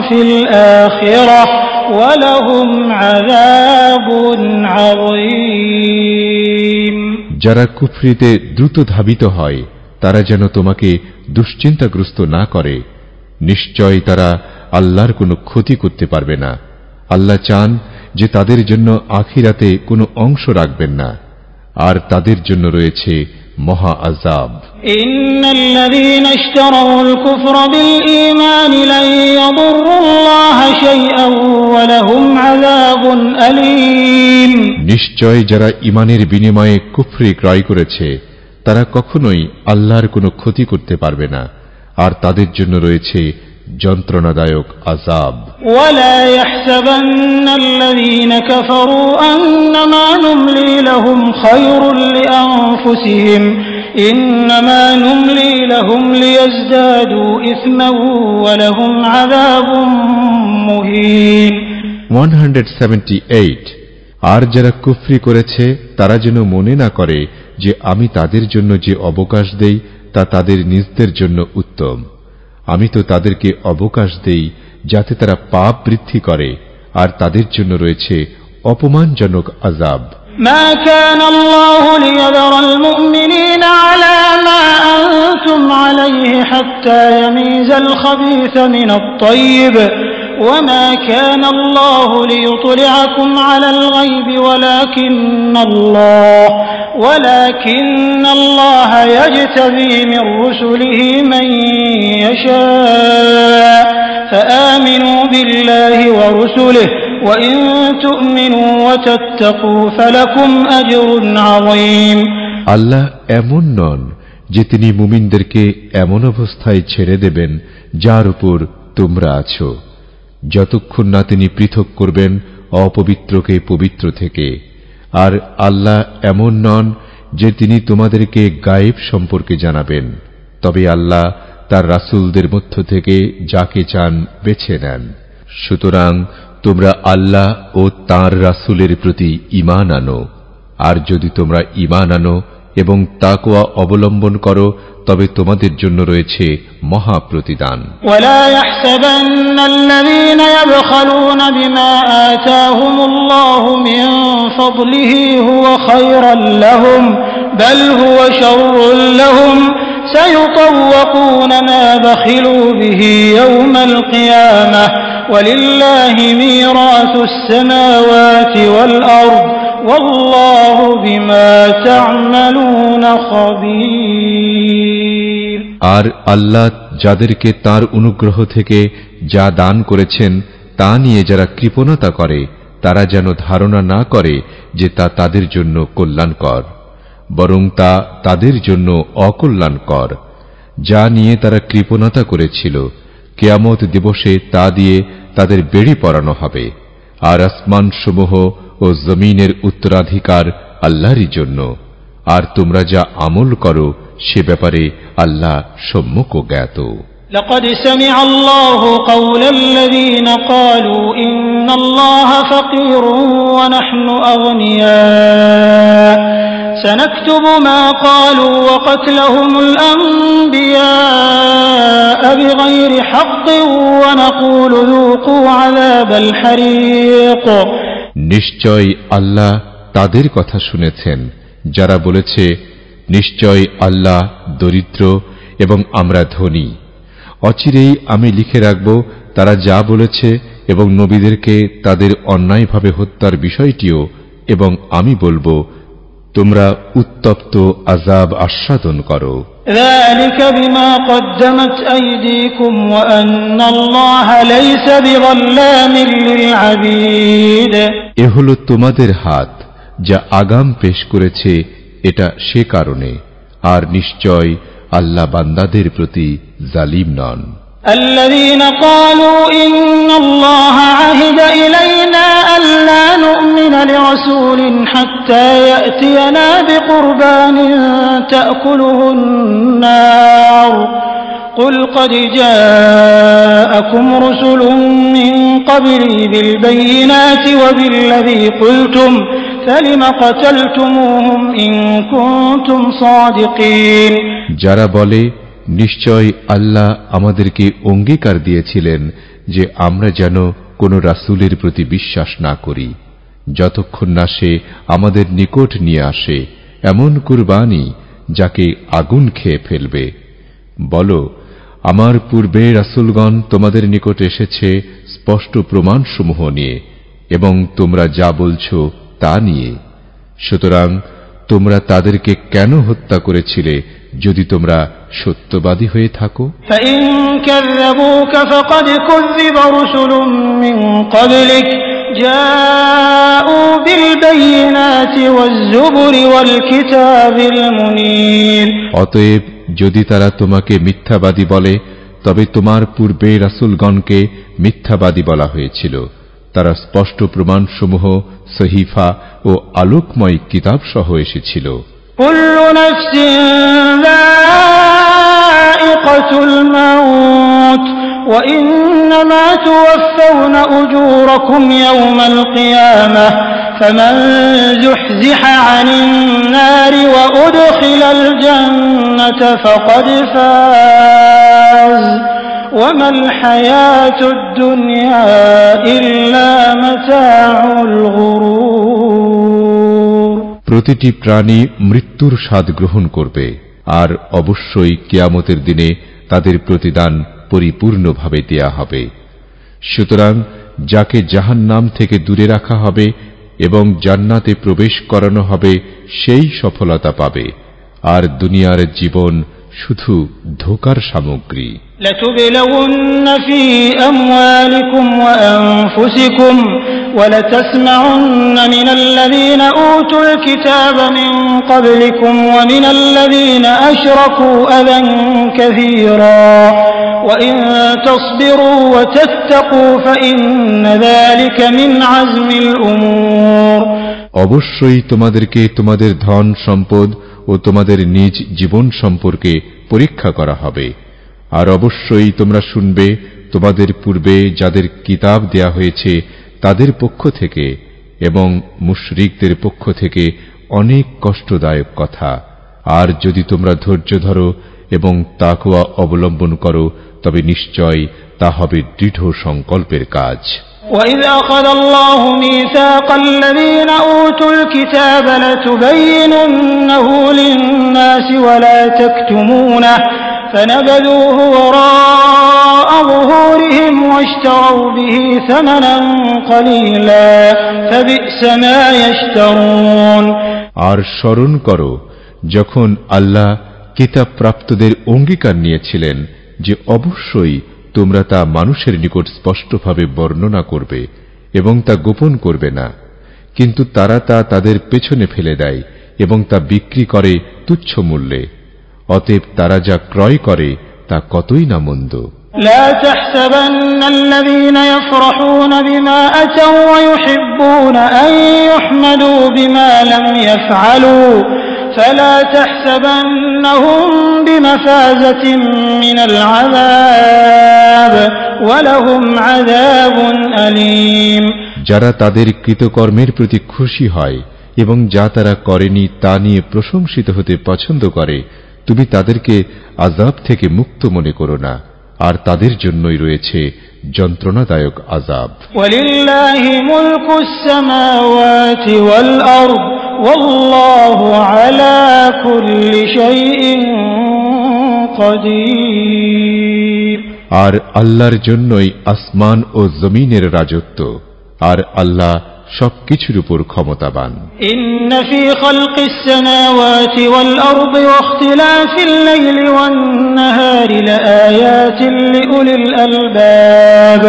في الآخرة ولهم عذاب عظيم। যারা কুফরিতে দ্রুত ধাবিত হয় তারা যেন তোমাকে দুশ্চিন্তাগ্রস্ত না করে। নিশ্চয় তারা আল্লাহর কোনো ক্ষতি করতে পারবে না। আল্লাহ চান যে তাদের জন্য আখিরাতে কোনো অংশ রাখবেন না, আর তাদের জন্য রয়েছে মহা আযাব। ইন্নাল্লাযীনা ইশতারাউল কুফরা বিল ঈমানি লান ইয়াদুরুল্লাহা শাইআন ওয়া লাহুম আযাবুন আলীম। নিশ্চয় যারা ঈমানের বিনিময়ে কুফরি ক্রয় করেছে তারা কখনোই আল্লাহর কোনো ক্ষতি করতে পারবে না, আর তাদের জন্য রয়েছে যন্ত্রণাদায়ক আযাব। ওয়ালা ইয়াহসাবান্নাল্লাযীনা কাফারু আন্নামা নুমলি লাহুম খায়রুল লিআনফুসিহিম ইন্নামা নুমলি লাহুম লিয়াজদাদু ইসমান ওয়া লাহুম আযাবুম মুহিন। 178। আর যারা কুফরি করেছে তারা যেন মনে না করে যে আমি তাদের জন্য যে অবকাশ দেই তা তাদের নিজদের জন্য উত্তম। আমি তো তাদেরকে অবকাশ দেই যাতে তারা পাপ বৃদ্ধি করে, আর তাদের জন্য রয়েছে অপমানজনক আযাব। মা কানা আল্লাহু লিয়াযরা আল মুমিনিনা আলা মা আনতুম আলাইহি হাত্তা ইয়ামিজাল খাবিসা মিনাত তাইয়্যিব ওয়া মা কানা আল্লাহু লিয়ুতলি'আকুম আলাল গায়বি ولكن الله يجتبي من رسله من يشاء فآمنوا بالله ورسله وإن تؤمنوا وتتقوا فلكم أجر عظيم। আল্লাহ এমন নন যে তিনি মুমিনদেরকে এমন অবস্থায় ছেড়ে দেবেন যার উপর তোমরা আছো, যতক্ষণ না তিনি পৃথক করবেন অপবিত্রকে পবিত্র থেকে। আর আল্লাহ এমন নন যে তিনি তোমাদেরকে গায়েব সম্পর্কে জানাবেন, তবে আল্লাহ তার রাসূলদের মধ্য থেকে যাকে চান বেছে নেন। সুতরাং তোমরা আল্লাহ ও তাঁর রাসূলের প্রতি ঈমান আনো, আর যদি তোমরা ঈমান আনো এবং তাকওয়া অবলম্বন করো তবে তোমাদের জন্য রয়েছে মহা প্রতিদান। ওয়ালা ইয়াহসাবান্নাল্লাযীনা ইয়াবখালুনা বিমা আতাহুমুল্লাহু মিন ফাদলিহি হুয়া খায়রান লাহুম বাল হুয়া শাররুন লাহুম সায়ুতাওয়াকুনা মা বাখিলু বিহি ইয়াওমাল কিয়ামাহ ওয়ালিল্লাহি মিরাসুস সামাওয়াতি ওয়াল আরদ ওয়াল্লাহু বিমা তা'মালুনা খাবীর। আর আল্লাহ যাদেরকে তার অনুগ্রহ থেকে যা দান করেছেন তা নিয়ে যারা কৃপণতা করে তারা যেন ধারণা না করে যে তা তাদের জন্য কল্যাণকর, বরং তা তাদের জন্য অকল্যাণকর। যা নিয়ে তারা কৃপণতা করেছিল কিয়ামত দিবসে তা দিয়ে তাদের বেড়ি পরানো হবে। আর আসমানসমূহ ও জমিনের উত্তরাধিকার আল্লাহরই জন্য, আর তোমরা যা আমল করো সে ব্যাপারে আল্লাহ সম্যক জ্ঞাত। لقد سمع الله قول الذين قالوا إن الله فقير ونحن أغنياء سنكتب ما قالوا وقتلهم الأنبياء بغير حق ونقول ذوقوا عذاب الحريق। নিশ্চয় আল্লাহ তাদের কথা শুনেছেন যারা বলেছে নিশ্চয় আল্লাহ দরিদ্র এবং আমরা ধনী। অচিরেই আমি লিখে রাখব তারা যা বলেছে এবং নবীদেরকে তাদের অন্যায়ভাবে হত্যার বিষয়টিও, এবং আমি বলবো তোমরা উত্তপ্ত আযাব আস্বাদন করো। ذلك بما قدمت أيديكم وأن الله ليس بظلام للعبيد। এ হলো তোমাদের হাত যা আগাম পেশ করেছে, এটা সে কারণে, আর নিশ্চয় আল্লাহ বান্দাদের প্রতি জালিম নন। الذين قالوا إن الله عهد إلينا ألا نؤمن لرسول حتى يأتينا بقربان تأكله النار قل قد جاءكم رسل من قبلي بالبينات وبالذي قلتم فلم قتلتموهم إن كنتم صادقين যারা বলে নিশ্চয় আল্লাহ আমাদেরকে অঙ্গীকার দিয়েছিলেন যে আমরা যেন কোনো রাসূলের প্রতি বিশ্বাস না করি যতক্ষণ না সে আমাদের নিকট নিয়ে আসে এমন কুরবানি যাকে আগুন খেয়ে ফেলবে বলো আমার পূর্বে রাসূলগণ তোমাদের নিকট এসেছে স্পষ্ট প্রমাণসমূহ নিয়ে এবং তোমরা যা বলছো তা নিয়ে সুতরাং তোমরা তাদেরকে কেন হত্যা করেছিলে যদি তোমরা সত্যবাদী হয়ে থাকো فإن كذبوك فقد كذب رسل من قبلك جاءوا بالبينات والزبر والكتاب المنير অতএব যদি তারা তোমাকে মিথ্যাবাদী বলে তবে তোমার পূর্বে রাসূলগণকে মিথ্যাবাদী বলা হয়েছিল তারা স্পষ্ট প্রমাণসমূহ সহিফা ও আলোকময় কিতাব সহ এসেছিল কুল্লু নাফসিন যায়িকাতুল মাউত ওয়া ইন্নামা তুওয়াফাউনা উজুরাকুম ইয়াওমাল কিয়ামাহ ফামান যুহজিহা আনিন নারি ওয়া উদখিলাল জান্নাতা ফাকাদ ফাজ وما الحياة الدنيا إلا متاع الغرور প্রতিটি প্রাণী মৃত্যুর স্বাদ গ্রহণ করবে আর অবশ্যই কিয়ামতের দিনে তাদের প্রতিদান পরিপূর্ণভাবে দেয়া হবে সুতরাং যাকে জাহান্নাম থেকে দূরে রাখা হবে এবং জান্নাতে প্রবেশ করানো হবে সেই সফলতা পাবে আর দুনিয়ার জীবন শুধু ধোঁকার সামগ্রী لتبلون في أموالكم وأنفسكم ولتسمعن من الذين أوتوا الكتاب من قبلكم ومن الذين أشركوا أذى كثيرا وإن تصبروا وتتقوا فإن ذلك من عزم الأمور অবশ্যই তোমাদেরকে তোমাদের ধন সম্পদ ও তোমাদের নিজ জীবন সম্পর্কে পরীক্ষা করা হবে আর অবশ্যই তোমরা শুনবে তোমাদের পূর্বে যাদের কিতাব দেয়া হয়েছে তাদের পক্ষ থেকে এবং মুশরিকদের পক্ষ থেকে অনেক কষ্টদায়ক কথা আর যদি তোমরা ধৈর্য ধরো এবং তাকওয়া অবলম্বন করো তবে নিশ্চয় তা হবে দৃঢ় সংকল্পের কাজ وَإِذْ أَخَذَ اللَّهُ مِيثَاقَ الَّذِينَ أُوتُوا الْكِتَابَ لَتُبَيِّنُنَّهُ لِلنَّاسِ وَلَا تَكْتُمُونَهُ فَنَبَذُوهُ وَرَاءَ ظُهُورِهِمْ وَاشْتَرَوْا بِهِ ثَمَنًا قَلِيلًا فَبِئْسَ مَا يَشْتَرُونَ আর স্মরণ করো যখন আল্লাহ কিতাব প্রাপ্তদের অঙ্গীকার নিয়েছিলেন যে অবশ্যই তোমরা তা মানুষের নিকট স্পষ্টভাবে বর্ণনা করবে এবং তা গোপন করবে না কিন্তু তারা তা তাদের পেছনে ফেলে দেয় এবং তা বিক্রি করে তুচ্ছ মূল্যে অতএব তারা যা ক্রয় করে তা কতই না মন্দ لا تحسبن الذين يفرحون بما أتوا ويحبون أن يحمدوا بما لم يفعلوا فلا تحسبنهم بمفازة من العذاب ولهم عذاب أليم যারা তাদের কৃতকর্মের প্রতি খুশি হয় এবং যা তারা করেনি তা নিয়ে প্রশংসিত হতে পছন্দ করে তুমি তাদেরকে আযাব থেকে মুক্ত মনে করো না আর তাদের জন্যই রয়েছে যন্ত্রণাদায়ক আযাব ওয়ালিল্লাহি মুলকুস সামাওয়াতি ওয়াল আরদ ওয়াল্লাহু আলা কুল্লি শাইইন কাদির আর আল্লাহর জন্যই আসমান ও জমিনের রাজত্ব আর আল্লাহ সবকিছুর উপর ক্ষমতাবান ইন্না ফী খালকিস সামাওয়াতি ওয়াল আরদি ওয়া ইখতিলাফিল লাইলি ওয়ান নাহারি লাআয়াতিন লিউলিল আলবাব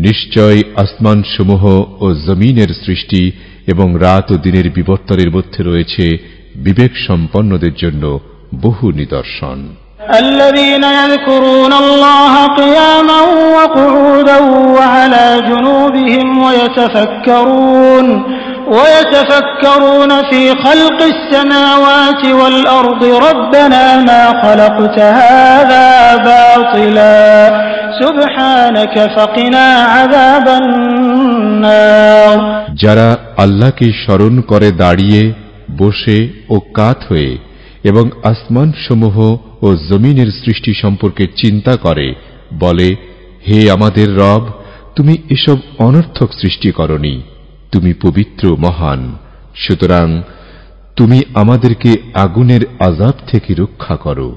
নিশ্চয় আসমানসমূহ ও জমিনের সৃষ্টি এবং রাত ও দিনের বিবর্তনের মধ্যে রয়েছে বিবেক সম্পন্নদের জন্য বহু নিদর্শন الذين يذكرون الله قياما وقعودا وعلى جنوبهم ويتفكرون في خلق السماوات والأرض ربنا ما خلقت هذا باطلا سبحانك فقنا عذاب النار যারা আল্লাহকে স্মরণ করে দাঁড়িয়ে বসে ও কাত হয়ে এবং আসমান সমূহ ও জমিনের সৃষ্টি সম্পর্কে চিন্তা করে বলে, হে আমাদের রব, তুমি এসব অনর্থক সৃষ্টি করনি, তুমি পবিত্র মহান, সুতরাং তুমি আমাদেরকে আগুনের আযাব থেকে রক্ষা করো।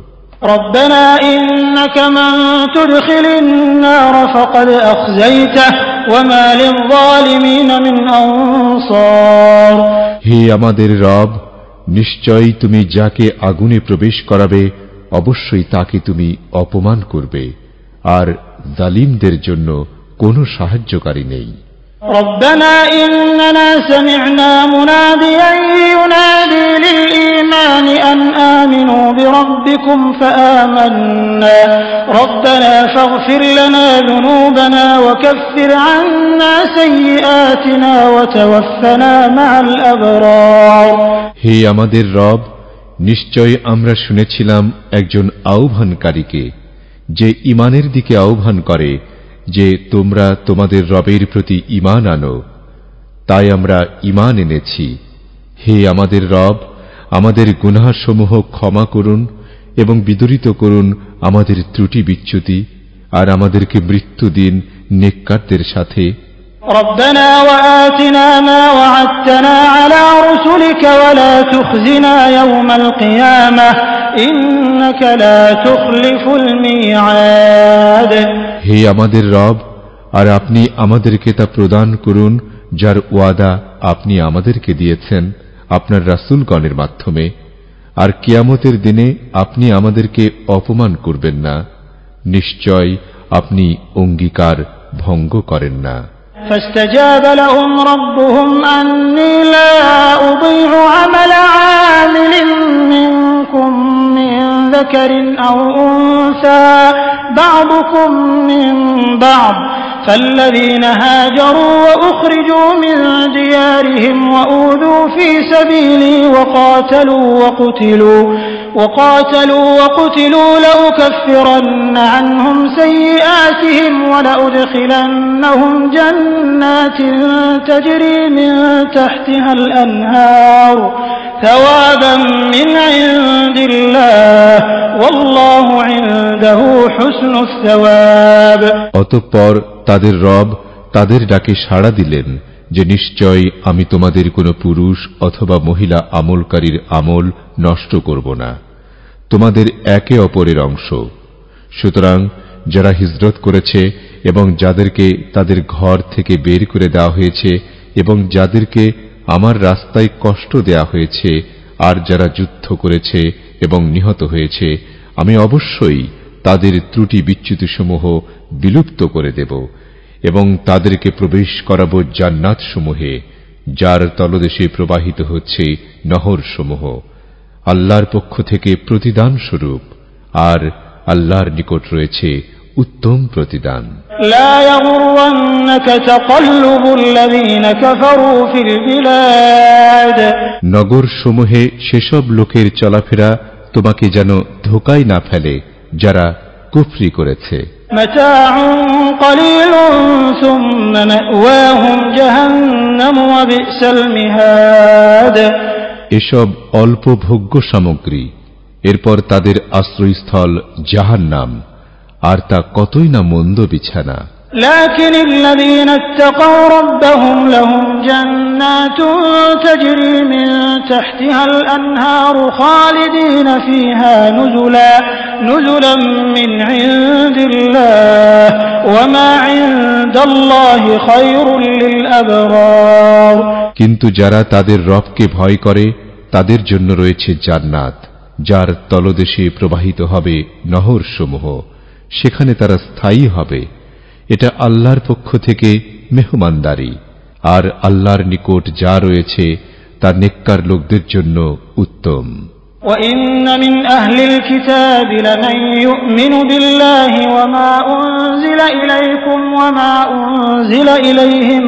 ربنا إنك من تدخل النار فقد أخزيته وما للظالمين من أنصار হে আমাদের রব, নিশ্চয়ই তুমি যাকে আগুনে প্রবেশ করাবে অবশ্যই তাকে তুমি অপমান করবে, আর জালিমদের জন্য কোনো সাহায্যকারী নেই। ربنا إننا سمعنا مناديا ينادي للإيمان أن آمنوا بربكم فآمنا ربنا فاغفر لنا ذنوبنا وكفر عنا سيئاتنا وتوفنا مع الأبرار হে আমাদের রব, নিশ্চয় আমরা শুনেছিলাম একজন আহ্বানকারীকে যে ঈমানের দিকে আহ্বান করে যে তোমরা তোমাদের রবের প্রতি ঈমান আনো, তাই আমরা ঈমান এনেছি। হে আমাদের রব, আমাদের গুনাহসমূহ ক্ষমা করুন এবং বিদরিত করুন আমাদের ত্রুটি বিচ্যুতি, আর আমাদেরকে মৃত্যু দিন নেককারদের সাথে। ربنا وآتنا ما وعدتنا على رسلك ولا تخزنا يوم القيامة إنك لا تخلف الميعاد হে আমাদের রব, আর আপনি আমাদেরকে তা প্রদান করুন যার ওয়াদা আপনি আমাদেরকে দিয়েছেন আপনার রাসূলগণের মাধ্যমে, আর কিয়ামতের দিনে আপনি আমাদেরকে অপমান করবেন না, নিশ্চয় আপনি অঙ্গীকার ভঙ্গ করেন না। فاستجاب لهم ربهم أني لا أضيع عمل عامل منكم من ذكر أو أنثى بعضكم من بعض فالذين هاجروا وأخرجوا من ديارهم وأوذوا في سبيلي وقاتلوا وقتلوا لأكفرن عنهم سيئاتهم ولأدخلنهم جنات تجري من تحتها الأنهار ثوابا من عند الله والله عنده حسن الثواب অতঃপর তাদের রব তাদের ডাকে সাড়া দিলেন যে নিশ্চয় আমি তোমাদের কোনো পুরুষ অথবা মহিলা আমলকারীর আমল নষ্ট করব না, তোমাদের একে অপরের অংশ। সুতরাং যারা হিজরত করেছে এবং যাদেরকে তাদের ঘর থেকে বের করে দেওয়া হয়েছে এবং যাদেরকে আমার রাস্তায় কষ্ট দেয়া হয়েছে, আর যারা যুদ্ধ করেছে এবং নিহত হয়েছে, আমি অবশ্যই তাদের ত্রুটি বিচ্যুতিসমূহ বিলুপ্ত করে দেব এবং তাদেরকে প্রবেশ করাব জান্নাত সমূহে, যার তলদেশে প্রবাহিত হচ্ছে নহর সমূহ, আল্লাহর পক্ষ থেকে প্রতিদান স্বরূপ, আর আল্লাহর নিকট রয়েছে উত্তম প্রতিদান। لا يغرنك تقلب الذين كفروا في البلاد নগর সমূহে সেসব লোকের চলাফেরা তোমাকে যেন ধোঁকায় না ফেলে যারা কুফরি করেছে। متاع قليل ثم مأواهم جهنم وبئس المهاد এসব অল্প ভোগ্য সামগ্রী, এরপর তাদের আশ্রয়স্থল জাহান্নাম, আর তা কতই না মন্দ বিছানা। لكن الذين اتقوا ربهم لهم جنات تجري من تحتها الأنهار خالدين فيها نزلا من عند الله وما عند الله خير للأبرار কিন্তু যারা তাদের রবকে ভয় করে তাদের জন্য রয়েছে জান্নাত, যার তলদেশে প্রবাহিত হবে নহর সমূহ, সেখানে তারা স্থায়ী হবে। এটা আল্লাহর পক্ষ থেকে মেহমানদারি, আর আল্লাহর নিকট যা রয়েছে তা নেককার লোকদের জন্য উত্তম। وَإِنَّ مِنْ أَهْلِ الْكِتَابِ لَمَنْ يُؤْمِنُ بِاللَّهِ وَمَا أُنْزِلَ إِلَيْكُمْ وَمَا أُنْزِلَ إِلَيْهِمْ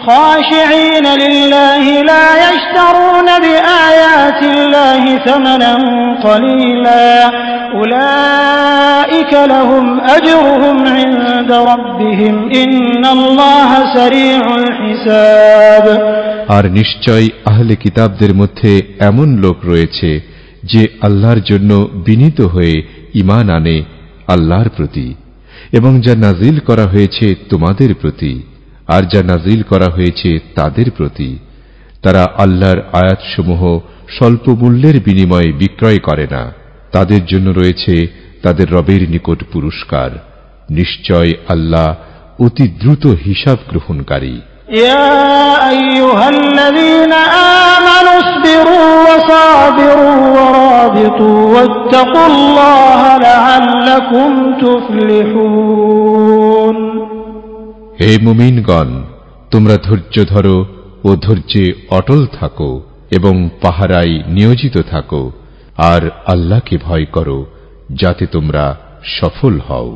خاشعين لله لا يشترون بآيات الله ثمنا قليلا أولئك لهم أجرهم عند ربهم إن الله سريع الحساب আর নিশ্চয় আহলে কিতাবদের মধ্যে এমন লোক রয়েছে যে আল্লাহর জন্য বিনীত হয়ে ঈমান আনে আল্লাহর প্রতি এবং যা নাজিল করা হয়েছে তোমাদের প্রতি আর যা নাজিল করা হয়েছে তাদের প্রতি তারা আল্লাহর আয়াতসমূহ স্বল্প মূল্যের বিনিময়ে বিক্রয় করে না তাদের জন্য রয়েছে তাদের রবের নিকট পুরস্কার নিশ্চয় আল্লাহ অতি দ্রুত হিসাব গ্রহণকারী يا أيها الذين آمنوا اصبروا وصابروا ورابطوا واتقوا الله لعلكم تفلحون হে মুমিনগণ তোমরা ধৈর্য ধরো ও ধৈর্যে অটল থাকো এবং পাহারায় নিয়োজিত থাকো আর আল্লাহকে ভয় করো যাতে তোমরা সফল হও